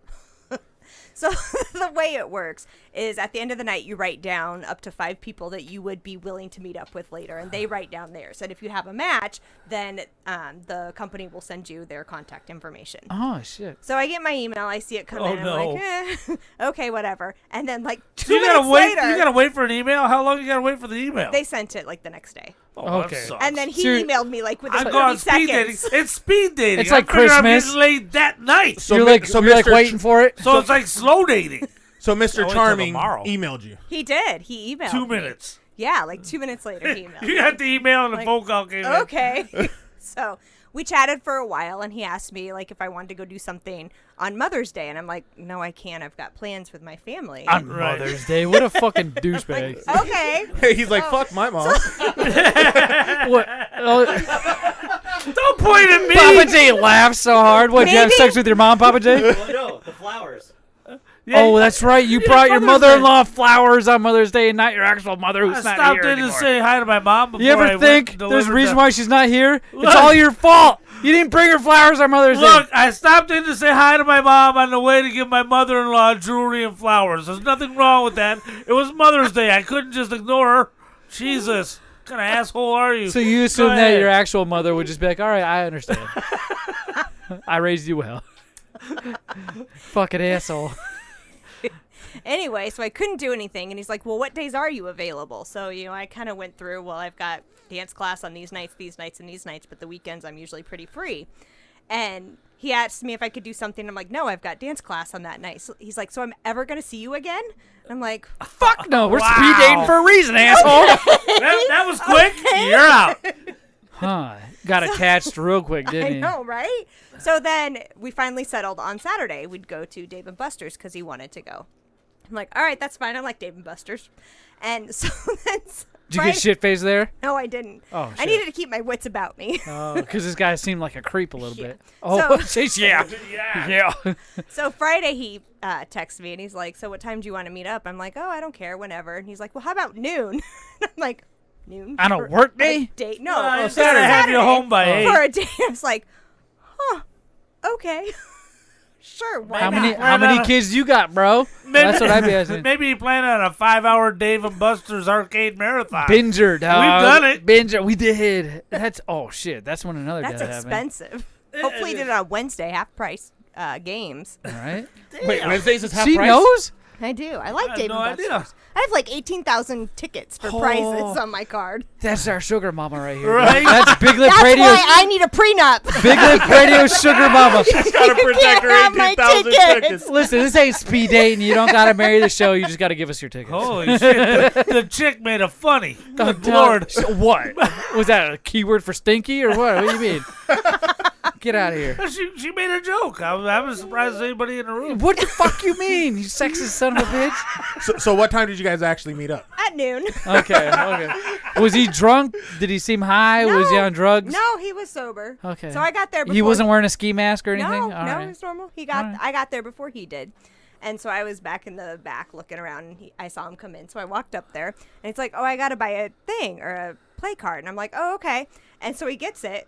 So the way it works is at the end of the night, you write down up to 5 people that you would be willing to meet up with later, and they write down theirs. And if you have a match, then the company will send you their contact information. Oh, shit. So I get my email, I see it come in, no. I'm like, okay, whatever. And then like 2 So you minutes gotta wait. later, You gotta wait for an email. How long you gotta wait for the email? they sent it like the next day. Oh, that Okay. sucks. And then he So you're- emailed me like within I'm 30 going speed dating. seconds. It's speed dating. It's like I figure I'm Christmas. getting laid that night. So you're mi- like, so you're like Mr. waiting for it. So it's like slow dating. So I'll Mr. wait till Charming tomorrow. emailed you. He did. He emailed 2 me. minutes. Yeah, like 2 minutes later he emailed You me. got the email and the Like, phone call came in. Okay. So we chatted for a while, and he asked me like if I wanted to go do something on Mother's Day, and I'm like, no, I can't. I've got plans with my family. On Mother's Day. What a fucking douchebag. Okay. Hey, he's like, fuck my mom. What? Oh, Don't point at me. Papa J laughs so hard. What, you have Maybe- sex with your mom, Papa J? Well, no, the flowers. Yeah, Oh, that's right. You yeah, brought your Mother's Day. mother-in-law flowers on Mother's Day and not your actual mother who's I not stopped here in to anymore. say hi to my mom before You I ever went think and there's a delivered reason the- why she's not here? Look. It's all your fault. You didn't bring her flowers on Mother's Day. Look, I stopped in to say hi to my mom on the way to give my mother-in-law jewelry and flowers. There's nothing wrong with that. It was Mother's Day. I couldn't just ignore her. Jesus. What kind of asshole are you? So you Go assume that ahead. your actual mother would just be like, all right, I understand. I raised you well. Fucking asshole. Anyway, so I couldn't do anything, and he's like, well, what days are you available? So, I kind of went through, well, I've got dance class on these nights, and these nights, but the weekends I'm usually pretty free. And he asked me if I could do something. I'm like, no, I've got dance class on that night. So he's like, so I'm ever going to see you again? And I'm like, Fuck no, we're Wow. speed dating for a reason, asshole. That was quick. You're out. Huh. Got attached real quick, didn't I he? know, right? So then we finally settled on Saturday. We'd go to Dave & Buster's because he wanted to go. I'm like, all right, that's fine. I like Dave & Buster's. And so then Did you get shit-faced there? No, I didn't. Oh, I shit. needed to keep my wits about me. Oh, because this guy seemed like a creep a little bit. Oh, yeah. Yeah. So Friday he texts me and he's like, so what time do you want to meet up? I'm like, oh, I don't care, whenever. And he's like, well, how about noon? I'm like, noon? On a For work day? a date? No, I it's gotta have you Saturday home by 8. for a date. I was like, huh, okay. Sure, why How not? many kids you got, bro? That's what I'd be asking. Maybe you plan on a 5-hour Dave & Buster's arcade marathon. Binger, dog. We've done it. Binger, we did. That's hit. That's when another That's day happened. expensive. Hopefully, did it on Wednesday, half price games. All right. Wait, Wednesdays is half She price? knows? I do. I like I had Dave & no Buster's. idea. I have like 18,000 tickets for prizes on my card. That's our sugar mama right here. Right? That's Big Lip That's Radio. why I need a prenup. Big Lip Radio sugar mama. She's got to protect her have my 18,000 tickets. tickets. Listen, this ain't speed dating. You don't gotta marry the show. You just gotta give us your tickets. Holy shit. The chick made a funny. Oh, Good Lord. so what? Was that a keyword for stinky or what? What do you mean? Get out of here. She made a joke. I was surprised as anybody in the room. What the fuck you mean? You sexist son of a bitch. So what time did you guys actually meet up? At noon. Okay. Was he drunk? Did he seem high? Was he on drugs? No, he was sober. Okay. So I got there before. He wasn't wearing a ski mask or anything? No, All no, right. it was normal. Alright. I got there before he did. And so I was back in the back looking around, and I saw him come in. So I walked up there, and it's like, oh, I got to buy a thing or a play card. And I'm like, oh, okay. And so he gets it.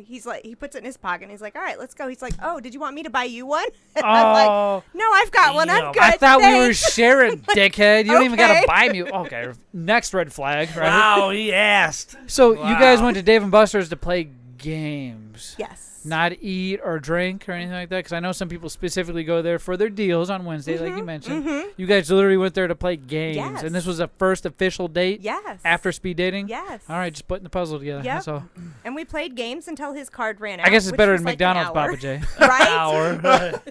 He's like, he puts it in his pocket, and he's like, all right, let's go. He's like, oh, did you want me to buy you one? And I'm like, no, I've got one. I'm good. I thought we were thanks." sharing, dickhead. You don't even got to Okay. buy me. Okay, next red flag, right? Wow, he asked. So you guys Wow. went to Dave & Buster's to play games. Yes. Not eat or drink or anything like that? Because I know some people specifically go there for their deals on Wednesday, like you mentioned. You guys literally went there to play games. Yes. And this was the first official date? Yes. After speed dating? Yes. All right, just putting the puzzle together. Yep. That's all. And we played games until his card ran out. I guess it's which better was than like McDonald's, an hour. Papa J. Right? Hour.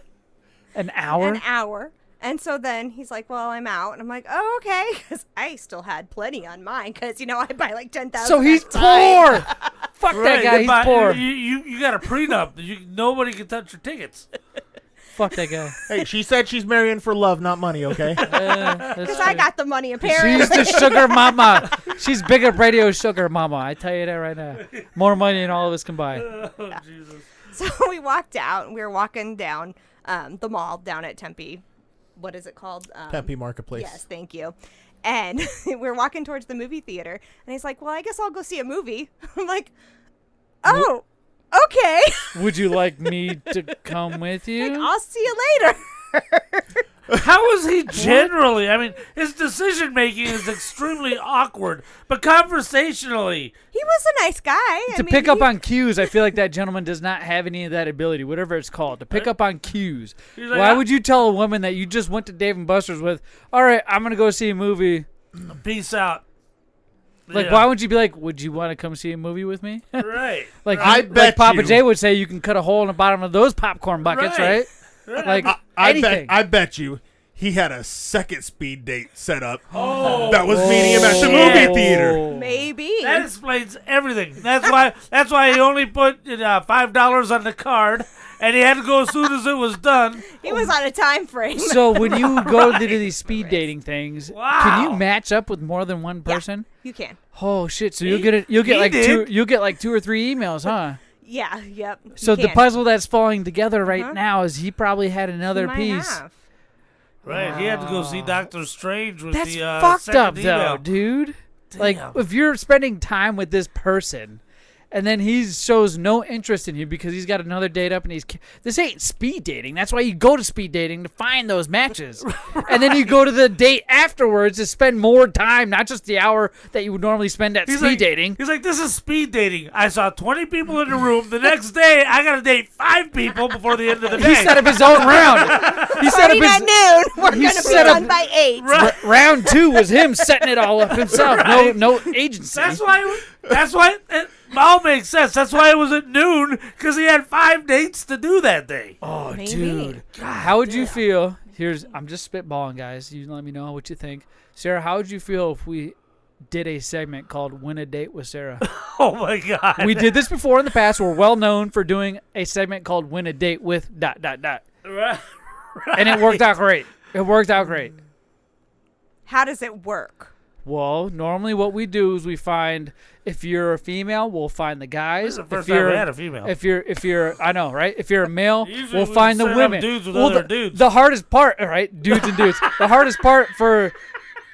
An hour? An hour. And so then he's like, well, I'm out. And I'm like, oh, okay. Because I still had plenty on mine. Because, I buy like 10,000. So he's poor. Fuck that guy. He's poor. You got a prenup. Nobody can touch your tickets. Fuck that guy. Hey, she said she's marrying for love, not money, okay? Because I got the money, apparently. She's the sugar mama. She's BigLipRadio sugar mama. I tell you that right now. More money than all of us combined. Oh, Jesus. So we walked out, and we were walking down the mall down at Tempe. What is it called? Tempe Marketplace. Yes, thank you. And we're walking towards the movie theater, and he's like, well, I guess I'll go see a movie. I'm like, oh, okay. Would you like me to come with you? Like, I'll see you later. How is he generally? I mean, his decision making is extremely awkward, but conversationally, he was a nice guy. To pick up on cues, I feel like that gentleman does not have any of that ability, whatever it's called, to pick up on cues. Like, why would you tell a woman that you just went to Dave & Buster's with, all right, I'm going to go see a movie. Peace out. Like, why would you be like, would you want to come see a movie with me? Right. Like, I bet Papa you. J would say you can cut a hole in the bottom of those popcorn buckets, right? Like, I bet you he had a second speed date set up that was meeting him at the movie theater. Maybe. That explains everything. That's why he only put $5 on the card, and he had to go as soon as it was done. He was on a time frame. So when you go to these speed dating things, can you match up with more than one person? Yeah, you can. Oh shit! So you'll get like 2 or 3 emails, huh? Yeah. Yep. So the puzzle that's falling together right now is he probably had another He piece. might have. Right, he had to go see Doctor Strange with That's the fucked second up, email. though, dude. Like, if you're spending time with this person, and then he shows no interest in you because he's got another date up, and this ain't speed dating. That's why you go to speed dating, to find those matches. And then you go to the date afterwards to spend more time, not just the hour that you would normally spend at speed dating. He's like, this is speed dating. I saw 20 people in the room. The next day, I got to date 5 people before the end of the day. He set up his own round. He set up at noon. We're going to be done by 8. Round 2 was him setting it all up himself. No agency. That's why it all makes sense. That's why it was at noon, because he had 5 dates to do that day. Oh, dude. How would you feel? I'm just spitballing, guys. You let me know what you think. Sarah, how would you feel if we did a segment called Win a Date with Sarah? Oh, my God. We did this before in the past. We're well known for doing a segment called Win a Date with ... Right. And it worked out great. How does it work? Well, normally what we do is we find, if you're a female, we'll find the guys. This is the first time we had a female. If you're, I know, right? If you're a male, Usually we'll we find the set up women. dudes with other dudes. The hardest part, right? Dudes and dudes. The hardest part for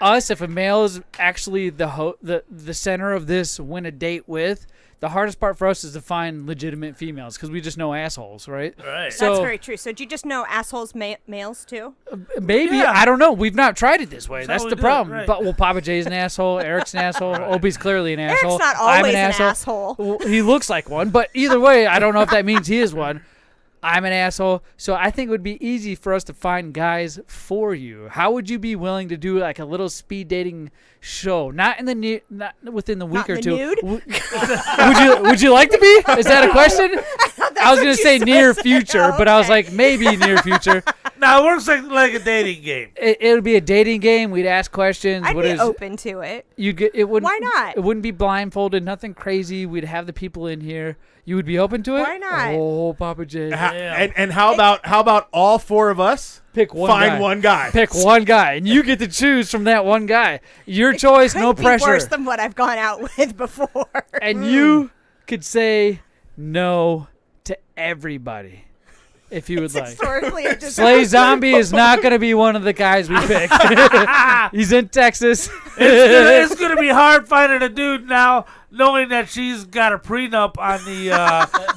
us, if a male is actually the center of this win a date with, the hardest part for us is to find legitimate females because we just know assholes, right? Right. So, that's very true. So do you just know assholes males too? Maybe. Yeah. I don't know. We've not tried it this way. That's the we do it, problem. right. But Papa J's an asshole. Eric's an asshole. Opie's clearly an asshole. Eric's not I'm always an an asshole. asshole. Well, he looks like one. But either way, I don't know if that means he is one. I'm an asshole. So I think it would be easy for us to find guys for you. How would you be willing to do like a little speed dating show? Not within the week Not or in two. the nude? Would you like to be? Is that a question? I was going to say near future, but I was like maybe near future. Now it works like a dating game. It would be a dating game. We'd ask questions. I'd be open to it. Why not? It wouldn't be blindfolded. Nothing crazy. We'd have the people in here. You would be open to it? Why not? Oh, Papa J. And how about all 4 of us pick one find guy. one guy? Pick one guy, and you get to choose from that one guy. Your choice, no Could be pressure. worse than what I've gone out with before. And you could say no to everybody if you would like. Historically, it just Slay Zombie is not going to be one of the guys we pick. He's in Texas. It's gonna be hard finding a dude now, knowing that she's got a prenup on the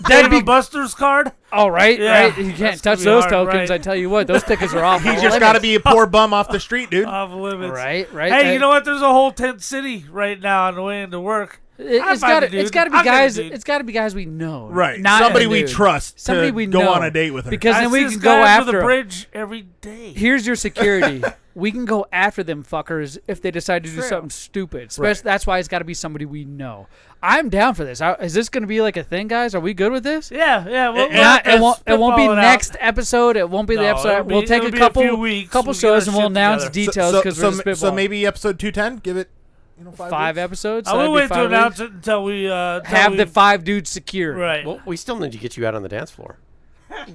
Dave & Buster's card. Oh, right, Yeah, right. You can't that's touch gonna be those hard, tokens. right. I tell you what, those tickets are off. He just got to be a poor bum off the street, dude. Off limits. Right. Hey, you know what? There's a whole tent city right now on the way into work. It's got to be guys. It's got to be guys we know, Right. Not Somebody a we dude. trust Somebody to we go know. on a date with her. Because then we see can this go guy after under the 'em. bridge every day. Here's your security. We can go after them fuckers if they decide to do True. something stupid. Right. That's why it's got to be somebody we know. I'm down for this. Is this going to be like a thing, guys? Are we good with this? Yeah. It won't be next episode. It won't be the No, episode. We'll take a few couple weeks. couple We'll get shows our and we'll shit announce together. details because we're spitballing. So maybe episode 210. Give it 5 episodes. I so will that'd be wait to 5 announce weeks. it until we Have the 5 dudes secured. Right. Well, we still need to get you out on the dance floor.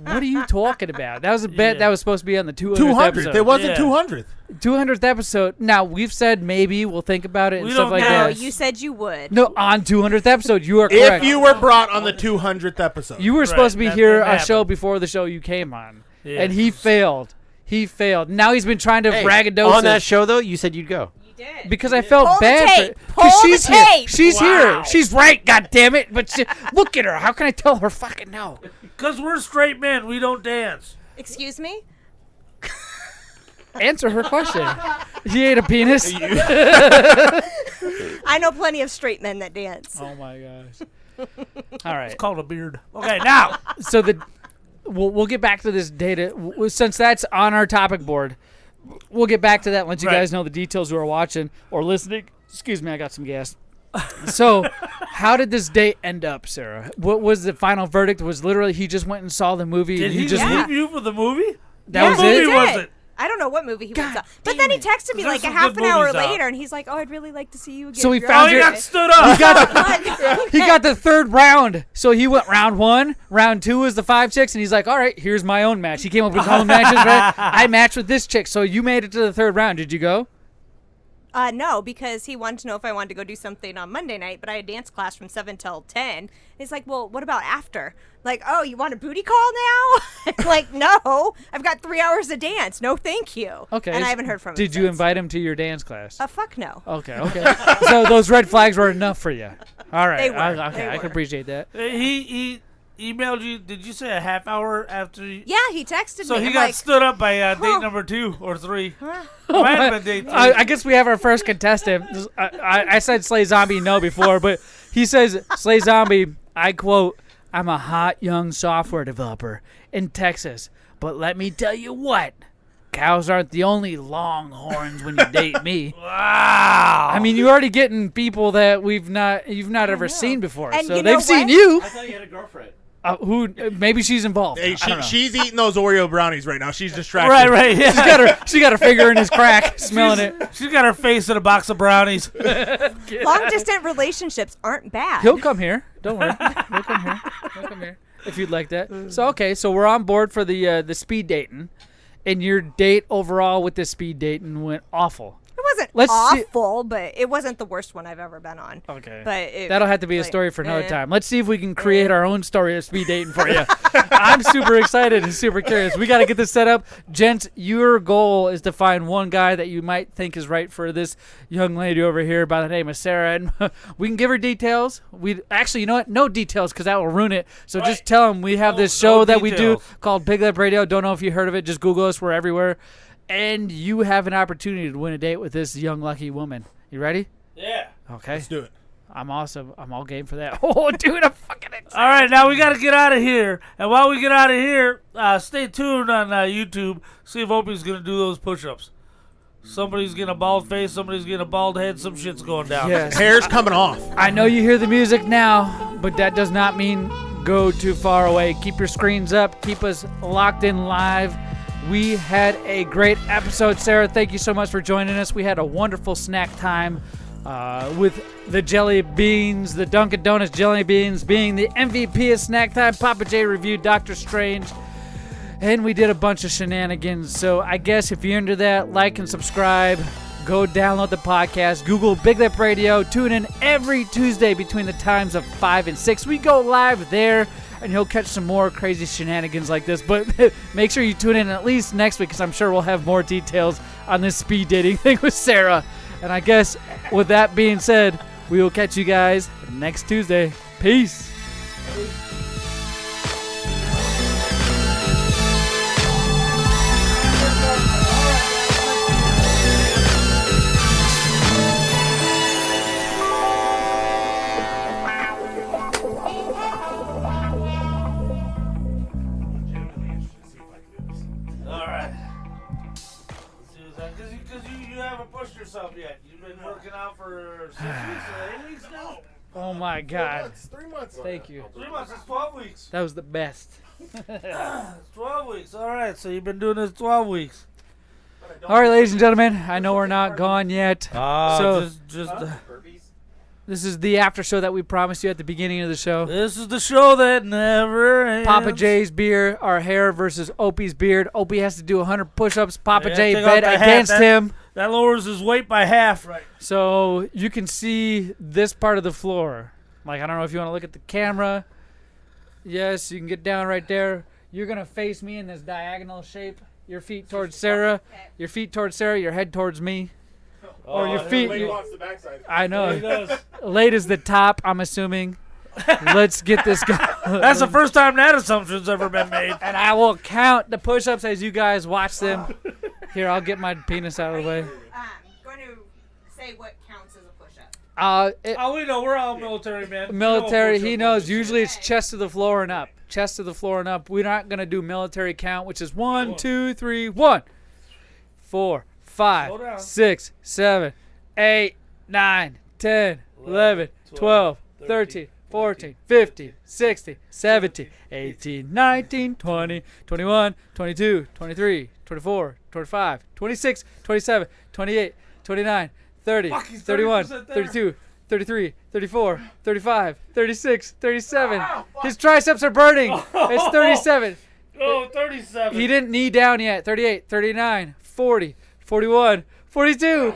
What are you talking about? That was a bet that was supposed to be on the 200th 200th. episode. It wasn't 200th. 200th episode. Now, we've said maybe we'll think about it and We stuff don't like know. that. You said you would. No, on 200th episode, you are correct. If you were brought on the 200th episode. You were supposed to be here didn't a show happen. before the show you came on. Yeah. And he failed. He failed. Now he's been trying to Hey, braggadocio. on that show, though, you said you'd go. Because I felt Pull the bad tape. for because Pull the she's here. tape. She's Wow. here. She's right, God damn it. But look at her. How can I tell her fucking no? Because we're straight men. We don't dance. Excuse me? Answer her question. He ate a penis. I know plenty of straight men that dance. Oh my gosh. All right. It's called a beard. Okay, now. So we'll get back to this data since that's on our topic board. We'll get back to that once you Right. guys know the details who are watching or listening. Excuse me, I got some gas. So, how did this date end up, Sarah? What was the final verdict? Was literally he just went and saw the movie. Did and he just leave you for the movie? That was what movie it? was it? I don't know what movie he God went to. But then he texted me There's like a some half good an hour movies out. later, and he's like, "Oh, I'd really like to see you again." So he You're found on your- He got stood up. He got the third round. So he went round 1. Round 2 was the 5 chicks, and he's like, "All right, here's my own match." He came up with his own matches. Right? I matched with this chick. So you made it to the third round. Did you go? No, because he wanted to know if I wanted to go do something on Monday night, but I had dance class from 7 till 10. And he's like, well, what about after? Like, oh, you want a booty call now? I'm like, no, I've got 3 hours of dance. No, thank you. Okay. And I haven't heard from him Did you since. invite him to your dance class? Fuck no. Okay. So those red flags were enough for you. All right. They were. Okay, They I were. can appreciate that. He emailed you. Did you say a half hour after? Yeah, he texted So me. he I'm got like, stood up by date number 2 or 3. Oh Might have been date 3. I guess we have our first contestant. I said Slay Zombie no before, but he says, Slay Zombie, I quote, "I'm a hot young software developer in Texas, but let me tell you what, cows aren't the only longhorns when you date me." Wow. I mean, you're already getting people that you've not ever seen before, And so you know they've seen what? you. I thought you had a girlfriend. Who maybe she's involved. Hey, I don't know. she's eating those Oreo brownies right now. She's distracted. Right. Yeah. She got her finger in his crack, smelling it. She's got her face in a box of brownies. long distance relationships aren't bad. He'll come here. Don't worry. He'll come here. He'll come here if you'd like that. So okay, so we're on board for the speed dating, and your date overall with this speed dating went awful. It wasn't Let's see- awful, but it wasn't the worst one I've ever been on. Okay. But That'll have to be a like, story for another eh. time. Let's see if we can create our own story of speed dating for you. I'm super excited and super curious. We got to get this set up. Gents, your goal is to find one guy that you might think is right for this young lady over here by the name of Sarah. And we can give her details. We actually, you know what? No details because that will ruin it. So just tell them we have this show that we do called Big Lip Radio. Don't know if you heard of it. Just Google us. We're everywhere. And you have an opportunity to win a date with this young lucky woman. You ready? Yeah. Okay. Let's do it. I'm awesome. I'm all game for that. Oh, dude, I'm fucking excited. All right, now we got to get out of here. And while we get out of here, stay tuned on YouTube. See if Opie's going to do those push-ups. Somebody's getting a bald face. Somebody's getting a bald head. Some shit's going down. Yes. Hair's coming off. I know you hear the music now, but that does not mean go too far away. Keep your screens up. Keep us locked in live. We had a great episode, Sarah. Thank you so much for joining us. We had a wonderful snack time with the jelly beans, the Dunkin' Donuts jelly beans being the MVP of snack time. Papa J reviewed Doctor Strange, and we did a bunch of shenanigans. So I guess if you're into that, like and subscribe. Go download the podcast. Google Big Lip Radio. Tune in every Tuesday between the times of 5 and 6. We go live there, and you'll catch some more crazy shenanigans like this. But make sure you tune in at least next week, because I'm sure we'll have more details on this speed dating thing with Sarah. And I guess with that being said, we will catch you guys next Tuesday. Peace. Because you haven't pushed yourself yet. You've been working out for 6 weeks or 8 weeks now. Oh my God. 3 months. Thank you. 3 months is 12 weeks. That was the best. It's 12 weeks. All right, so you've been doing this 12 weeks. All right, ladies and gentlemen, I know we're not gone yet. So this is the after show that we promised you at the beginning of the show. This is the show that never ends. Papa J's beard, our hair versus Opie's beard. Opie has to do 100 push-ups. Papa J take bet off the against hat. him. That lowers his weight by half. Right. So you can see this part of the floor. Like, I don't know if you want to look at the camera. Yes, you can get down right there. You're going to face me in this diagonal shape. Your feet towards Sarah. Your feet towards Sarah. Your head towards me. Or your feet. I know. Late is the top, I'm assuming. Let's get this going. That's the first time that assumption's ever been made. And I will count the push-ups as you guys watch them. Here, I'll get my penis out of the way. Going to say what counts as a push-up. We know. We're all military, man. Military, he knows. Usually it's chest to the floor and up. Chest to the floor and up. We're not going to do military count, which is 1, 2, 3, 1, 4, 5, 6, 7, 8, 9, 10, 11, 12, 13, 14, 15, 16, 17, 18, 19, 20, 21, 22, 23, 24, 25, 26, 27, 28, 29, 30, 31, 32, 33, 34, 35, 36, 37. His triceps are burning. It's 37. Oh, 37. He didn't knee down yet. 38, 39, 40, 41, 42.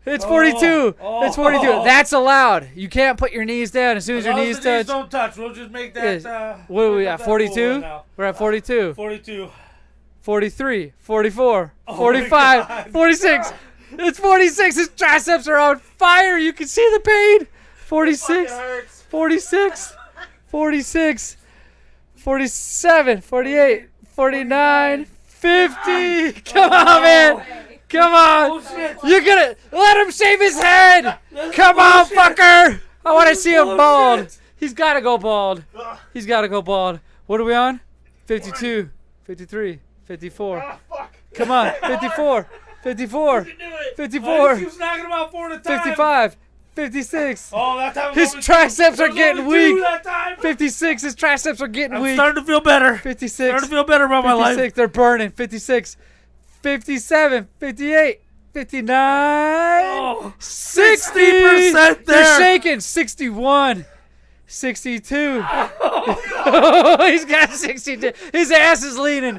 It's 42. It's 42. That's allowed. You can't put your knees down as soon as your knees touch. Knees don't touch. We'll just make that. What are we at? 42? We're at 42. 42. 43, 44, 45, 46. It's 46. His triceps are on fire. You can see the pain. 46, 46, 46, 47, 48, 49, 50. Come on, man. Come on. You're going to let him shave his head. Come on, fucker. I want to see him bald. He's got to go bald. He's got to go bald. What are we on? 52, 53, 54. Come on. 54. 54, 54, 55, 56. Oh, that time his triceps are getting weak. 56, his triceps are getting weak. I'm starting to feel better. 56. Starting to feel better about my life. 56, they're burning. 56, 57, 58, 59, 60%. there. They're shaking. 61. 62. He's got 62. His ass is leaning.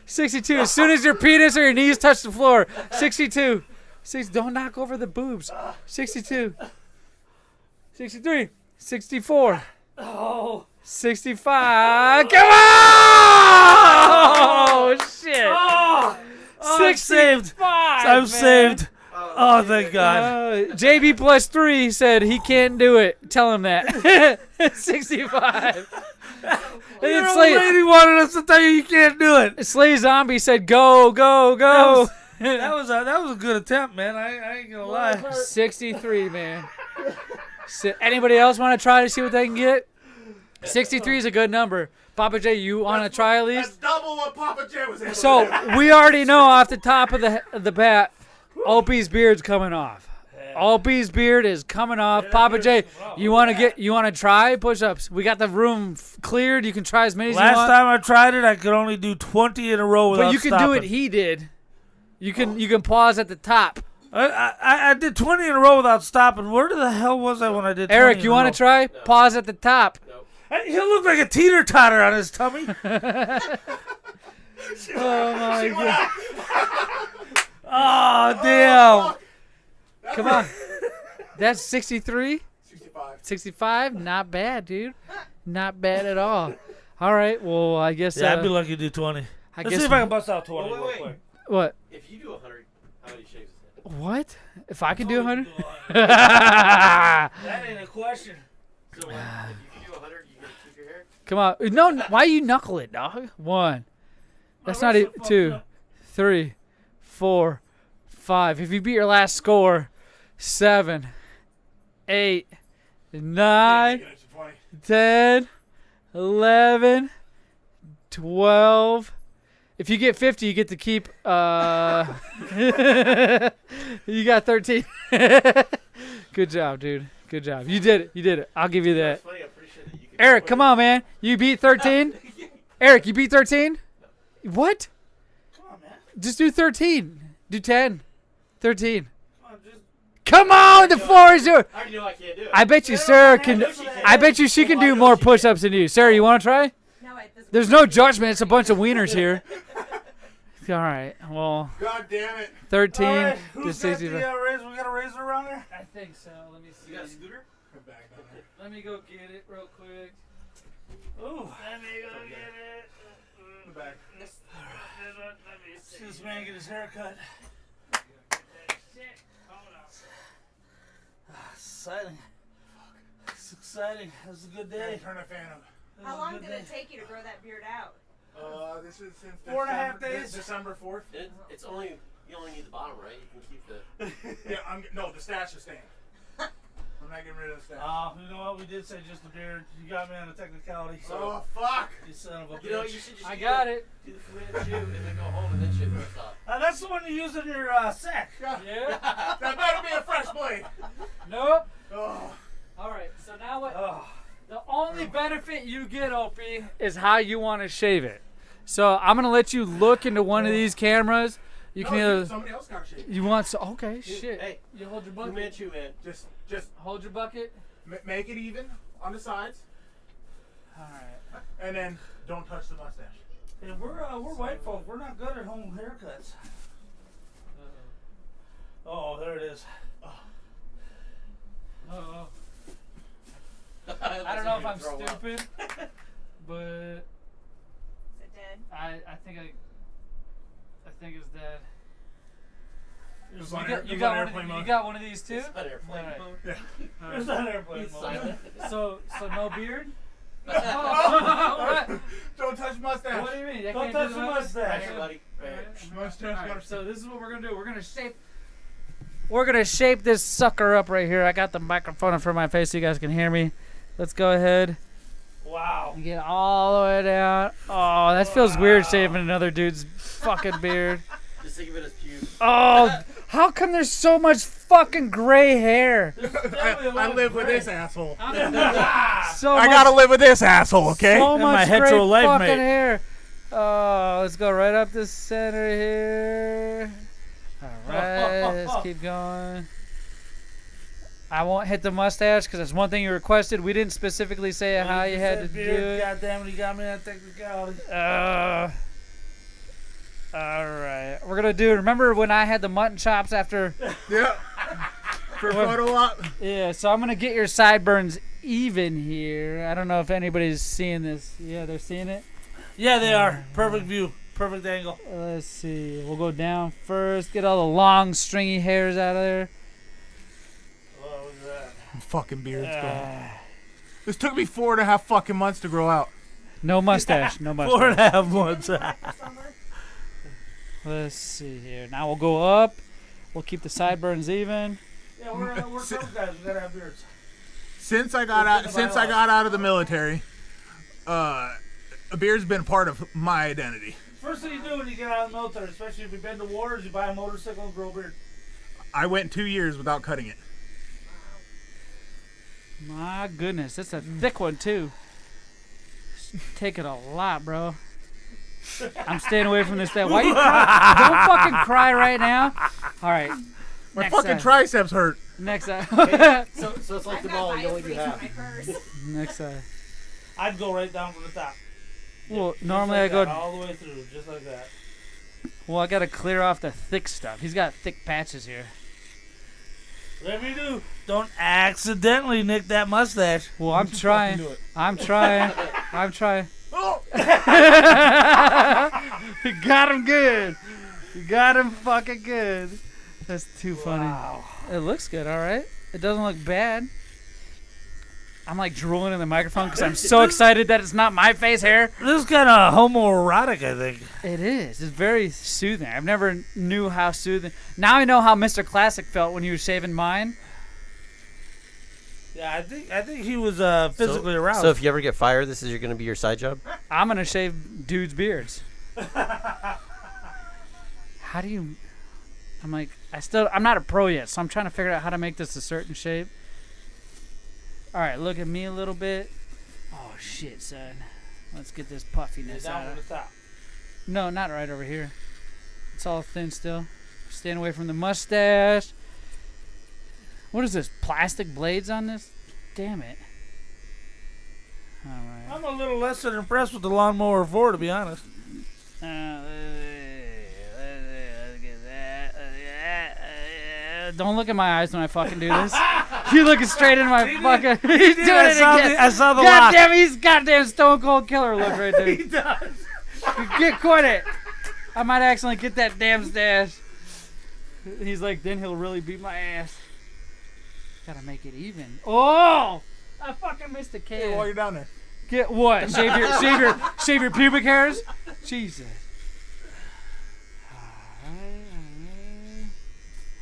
62. As soon as your penis or your knees touch the floor. 62. Don't knock over the boobs. 62. 63. 64. 65. Come on! Oh, shit. I'm saved. I'm saved. Oh, thank God. JB plus 3 said he can't do it. Tell him that. 65. Your lady wanted us to tell you can't do it. Slay Zombie said go, go, go. That was a good attempt, man. I ain't gonna lie. 63, man. Anybody else want to try to see what they can get? 63 is a good number. Papa J, you want to try at least? That's double what Papa J was able So to do. we already know off the top of the bat, Opie's beard's coming off. Opie's beard is coming off. Papa J, you want to try push-ups? We got the room cleared. You can try as many as you want. Last time I tried it, I could only do 20 in a row without But you can stopping. do it. He did. You can pause at the top. I did 20 in a row without stopping. Where the hell was I when I did 20 Eric, in you a want row? to try? No. Pause at the top. No. He'll look like a teeter-totter on his tummy. Oh, my God. Oh, damn. Come on. That's 63? 65. 65? Not bad, dude. Not bad at all. All right, well, I guess... Yeah, I'd be lucky to do 20. Let's see if I can bust out 20 real quick. What? If you do 100, how many shaves is that? What? If I can do 100? That ain't a question. So if you do 100, you gonna keep your hair? Come on. No, why you knuckle it, dog? 1. That's not it. 2, 3, 4, 5. If you beat your last score, 7, 8, 9, 10, 11, 12, If you get 50, you get to keep. You got 13. Good job, dude. Good job. You did it. I'll give you that. Eric, come on, man. You beat 13. Eric, you beat 13. What? Come on, man. Just do 13. Do 10. 13. Come on, the floor is yours. I already know I can't do it. I bet you Sarah can. I bet you she can do more push-ups than you. Sarah, you want to try? There's no judgment. It's a bunch of wieners here. All right. Well. God damn it. 13 All right, to who's got 60. the razor? We got a razor around there? I think so. Let me see. You got a scooter? Let me go get it real quick. Ooh. Let me go get it. In the back. Let me see this man get his hair cut. Exciting. It's exciting. This is a good day. Turn a fan up. How long did it take you to grow that beard out? This is since 4.5 days. December 4th. It's only you only need the bottom, right? You can keep the. Yeah, no, the stash is staying. I'm not getting rid of the stash. You know what? We did say just a beard. You got me on a technicality. So Oh fuck! You son of a bitch. You know, you should just. I got it. Do the French shoe and then go home and then shave the rest off. That's the one you use in your sack. Yeah. That better be a fresh blade. Nope. Oh. All right. So now what? Oh. The only benefit you get, Opie, is how you want to shave it. So I'm gonna let you look into one of these cameras. You can either. Somebody else got shave. You want so? Okay. Shit. Hey, you hold your Fu bucket. Manchu, man. Just Hold your bucket. make it even on the sides, All right. and then don't touch the mustache. And we're white folk. We're not good at home haircuts. Oh, there it is. Oh. I don't know if I'm stupid, but Is it dead? I think it's dead. You got one of these too? It's on airplane Alright. mode. Yeah. It's on airplane He's mode. silent. So no beard? What? Don't touch mustache. What do you mean? I Don't can't touch do the Right mustache. here, buddy. Right here. Mustache. Alright, so this is what we're gonna do. We're gonna shape this sucker up right here. I got the microphone in front of my face so you guys can hear me. Let's go ahead Wow. and get all the way down. Oh, that feels weird shaving another dude's fucking beard. Just think of it as pubes. Oh, how come there's so much fucking gray hair? I live with this asshole. So I gotta live with this asshole, okay? So And my much great hetero life fucking mate. hair. Oh, let's go right up the center here. All right, let's keep going. I won't hit the mustache because that's one thing you requested. We didn't specifically say how you had to do it. God damn it, you got me on technicality. All right, we're gonna do. Remember when I had the mutton chops after? Yeah. For photo op. Yeah. So I'm gonna get your sideburns even here. I don't know if anybody's seeing this. Yeah, they're seeing it. Yeah, they are. Perfect view. Perfect angle. Let's see. We'll go down first. Get all the long, stringy hairs out of there. Oh, look at that. Fucking beard's gone. This took me 4.5 fucking months to grow out. No mustache. No mustache. 4.5 months. Let's see here. Now we'll go up. We'll keep the sideburns even. Yeah, we're those guys. We gotta have beards. Since I got out of the military, a beard's been part of my identity. First thing you do when you get out of the military, especially if you've been to wars, you buy a motorcycle and grow a beard. I went 2 years without cutting it. My goodness, it's a thick one too. Taking a lot, bro. I'm staying away from this thing. Why you cry? Don't fucking cry right now. All right. My fucking triceps hurt. Next side. So it's like the ball you only have. Next side. I'd go right down from the top. Well, Just normally like I go. that, all the way through, just like that. Well, I gotta clear off the thick stuff. He's got thick patches here. Whatever you do, don't accidentally nick that mustache. Well, I'm trying. I'm trying. I'm trying. Oh! You got him good. You got him fucking good. That's too funny. Wow. It looks good, all right. It doesn't look bad. I'm like drooling in the microphone because I'm so excited that it's not my face hair. This is kind of homoerotic, I think. It is. It's very soothing. I've never knew how soothing. Now I know how Mr. Classic felt when he was shaving mine. Yeah, I think he was physically aroused. So if you ever get fired, this is going to be your side job? I'm going to shave dudes' beards. How do you... I'm like, I'm not a pro yet, so I'm trying to figure out how to make this a certain shape. All right, look at me a little bit. Oh, shit, son. Let's get this puffiness out of it. No, not right over here. It's all thin still. Staying away from the mustache. What is this? Plastic blades on this? Damn it. All right. I'm a little less than impressed with the Lawnmower 4, to be honest. Don't look at my eyes when I fucking do this. You looking straight into my fucking... He's doing it again. I saw the goddamn, he's goddamn Stone Cold Killer look right there. He does. Quit it. I might accidentally get that damn stash. He's like, then he'll really beat my ass. Gotta make it even. Oh! I fucking missed a can. Hey, while you're down there. Get what? Shave your pubic hairs? Jesus.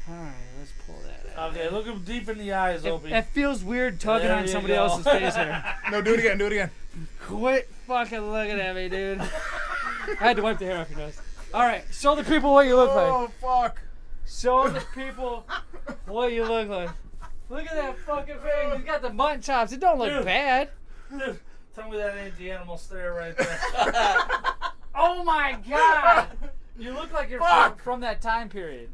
Alright, let's pull that out. Okay, look him deep in the eyes, Opie. It feels weird tugging on somebody else's face here. No, do it again. Quit fucking looking at me, dude. I had to wipe the hair off your nose. Alright, show the people what you look like. Oh, fuck. Show the people what you look like. Look at that fucking face. He's got the mutton chops. It don't look bad. Dude, tell me that ain't the animal stare right there. Oh my god! You look like you're from that time period.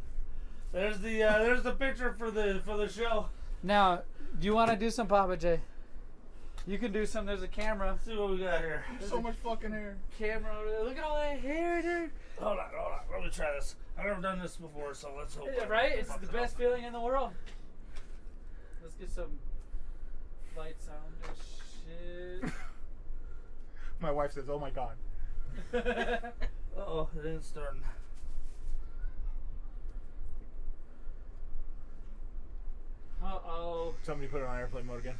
There's the picture for the show. Now, do you want to do some, Papa J? You can do some. There's a camera. Let's see what we got here. There's so much fucking hair. Camera over there. Look at all that hair, dude. Hold on. Let me try this. I've never done this before, so let's hope. Yeah, right? It's the best feeling in the world. Let's get some light sound and shit. My wife says, "Oh my god." Uh-oh, it ain't starting. Uh-oh. Somebody put it on airplane mode again.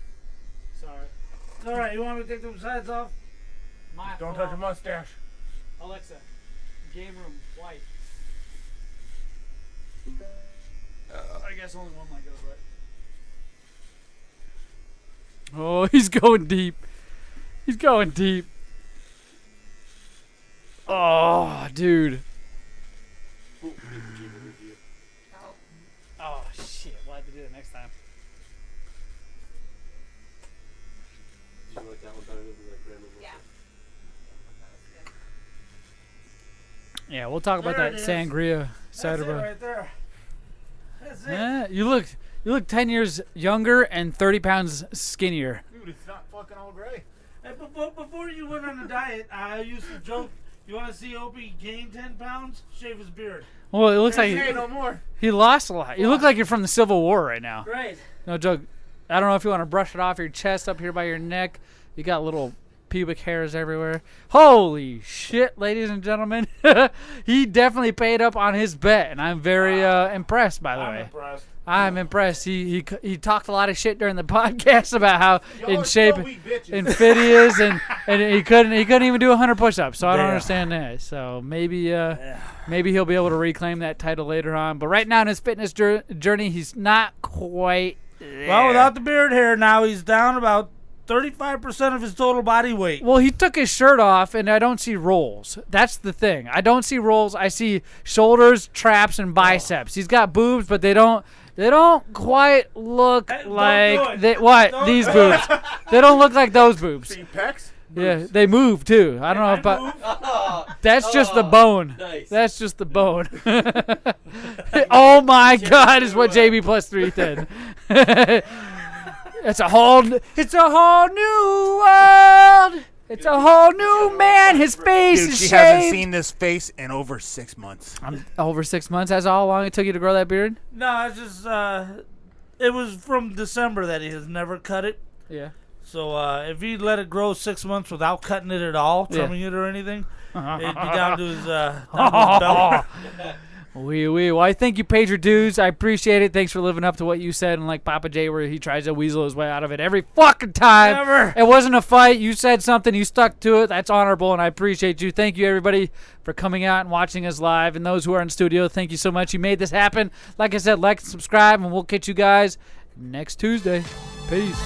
Sorry. It's alright, you want me to take them sides off? Don't touch your mustache. Alexa, game room, white. I guess only one light goes right. Oh, he's going deep. He's going deep. Oh, dude. Oh, shit. We'll have to do it next time. Did you like that one better than the Grandma? Yeah, we'll talk about that sangria cider bar. Right there. That's it. You look 10 years younger and 30 pounds skinnier. Dude, it's not fucking all gray. Hey, before you went on the diet, I used to joke, you want to see Opie gain 10 pounds? Shave his beard. Well, it looks like no more. he lost a lot. You look like you're from the Civil War right now. Right. No joke. I don't know if you want to brush it off your chest up here by your neck. You got little pubic hairs everywhere. Holy shit, ladies and gentlemen. He definitely paid up on his bet, and I'm very impressed, by the way. Impressed. I'm impressed. He talked a lot of shit during the podcast about how in shape and fit he is, and he couldn't even do 100 push-ups. So I don't understand that. So maybe he'll be able to reclaim that title later on. But right now in his fitness journey, he's not quite there. Well, without the beard hair now, he's down about 35% of his total body weight. Well, he took his shirt off, and I don't see rolls. That's the thing. I don't see rolls. I see shoulders, traps, and biceps. He's got boobs, but they don't quite look like these boobs. They don't look like those boobs. See pecs? Yeah, they move too. I don't know if that's just the bone. Nice. That's just the bone. Oh my God, is what JB plus 3 did. It's a whole new world. It's a whole new man. His face Dude, is she shaved. hasn't seen this face in over 6 months. Over 6 months. That's how long it took you to grow that beard? No, it's just it was from December that he has never cut it. Yeah. So if he let it grow 6 months without cutting it at all, trimming it or anything, it'd be down to his belly. Well, I think you paid your dues. I appreciate it. Thanks for living up to what you said. And like Papa J, where he tries to weasel his way out of it every fucking time. Never. It wasn't a fight. You said something. You stuck to it. That's honorable, and I appreciate you. Thank you, everybody, for coming out and watching us live. And those who are in studio, thank you so much. You made this happen. Like I said, like and subscribe, and we'll catch you guys next Tuesday. Peace.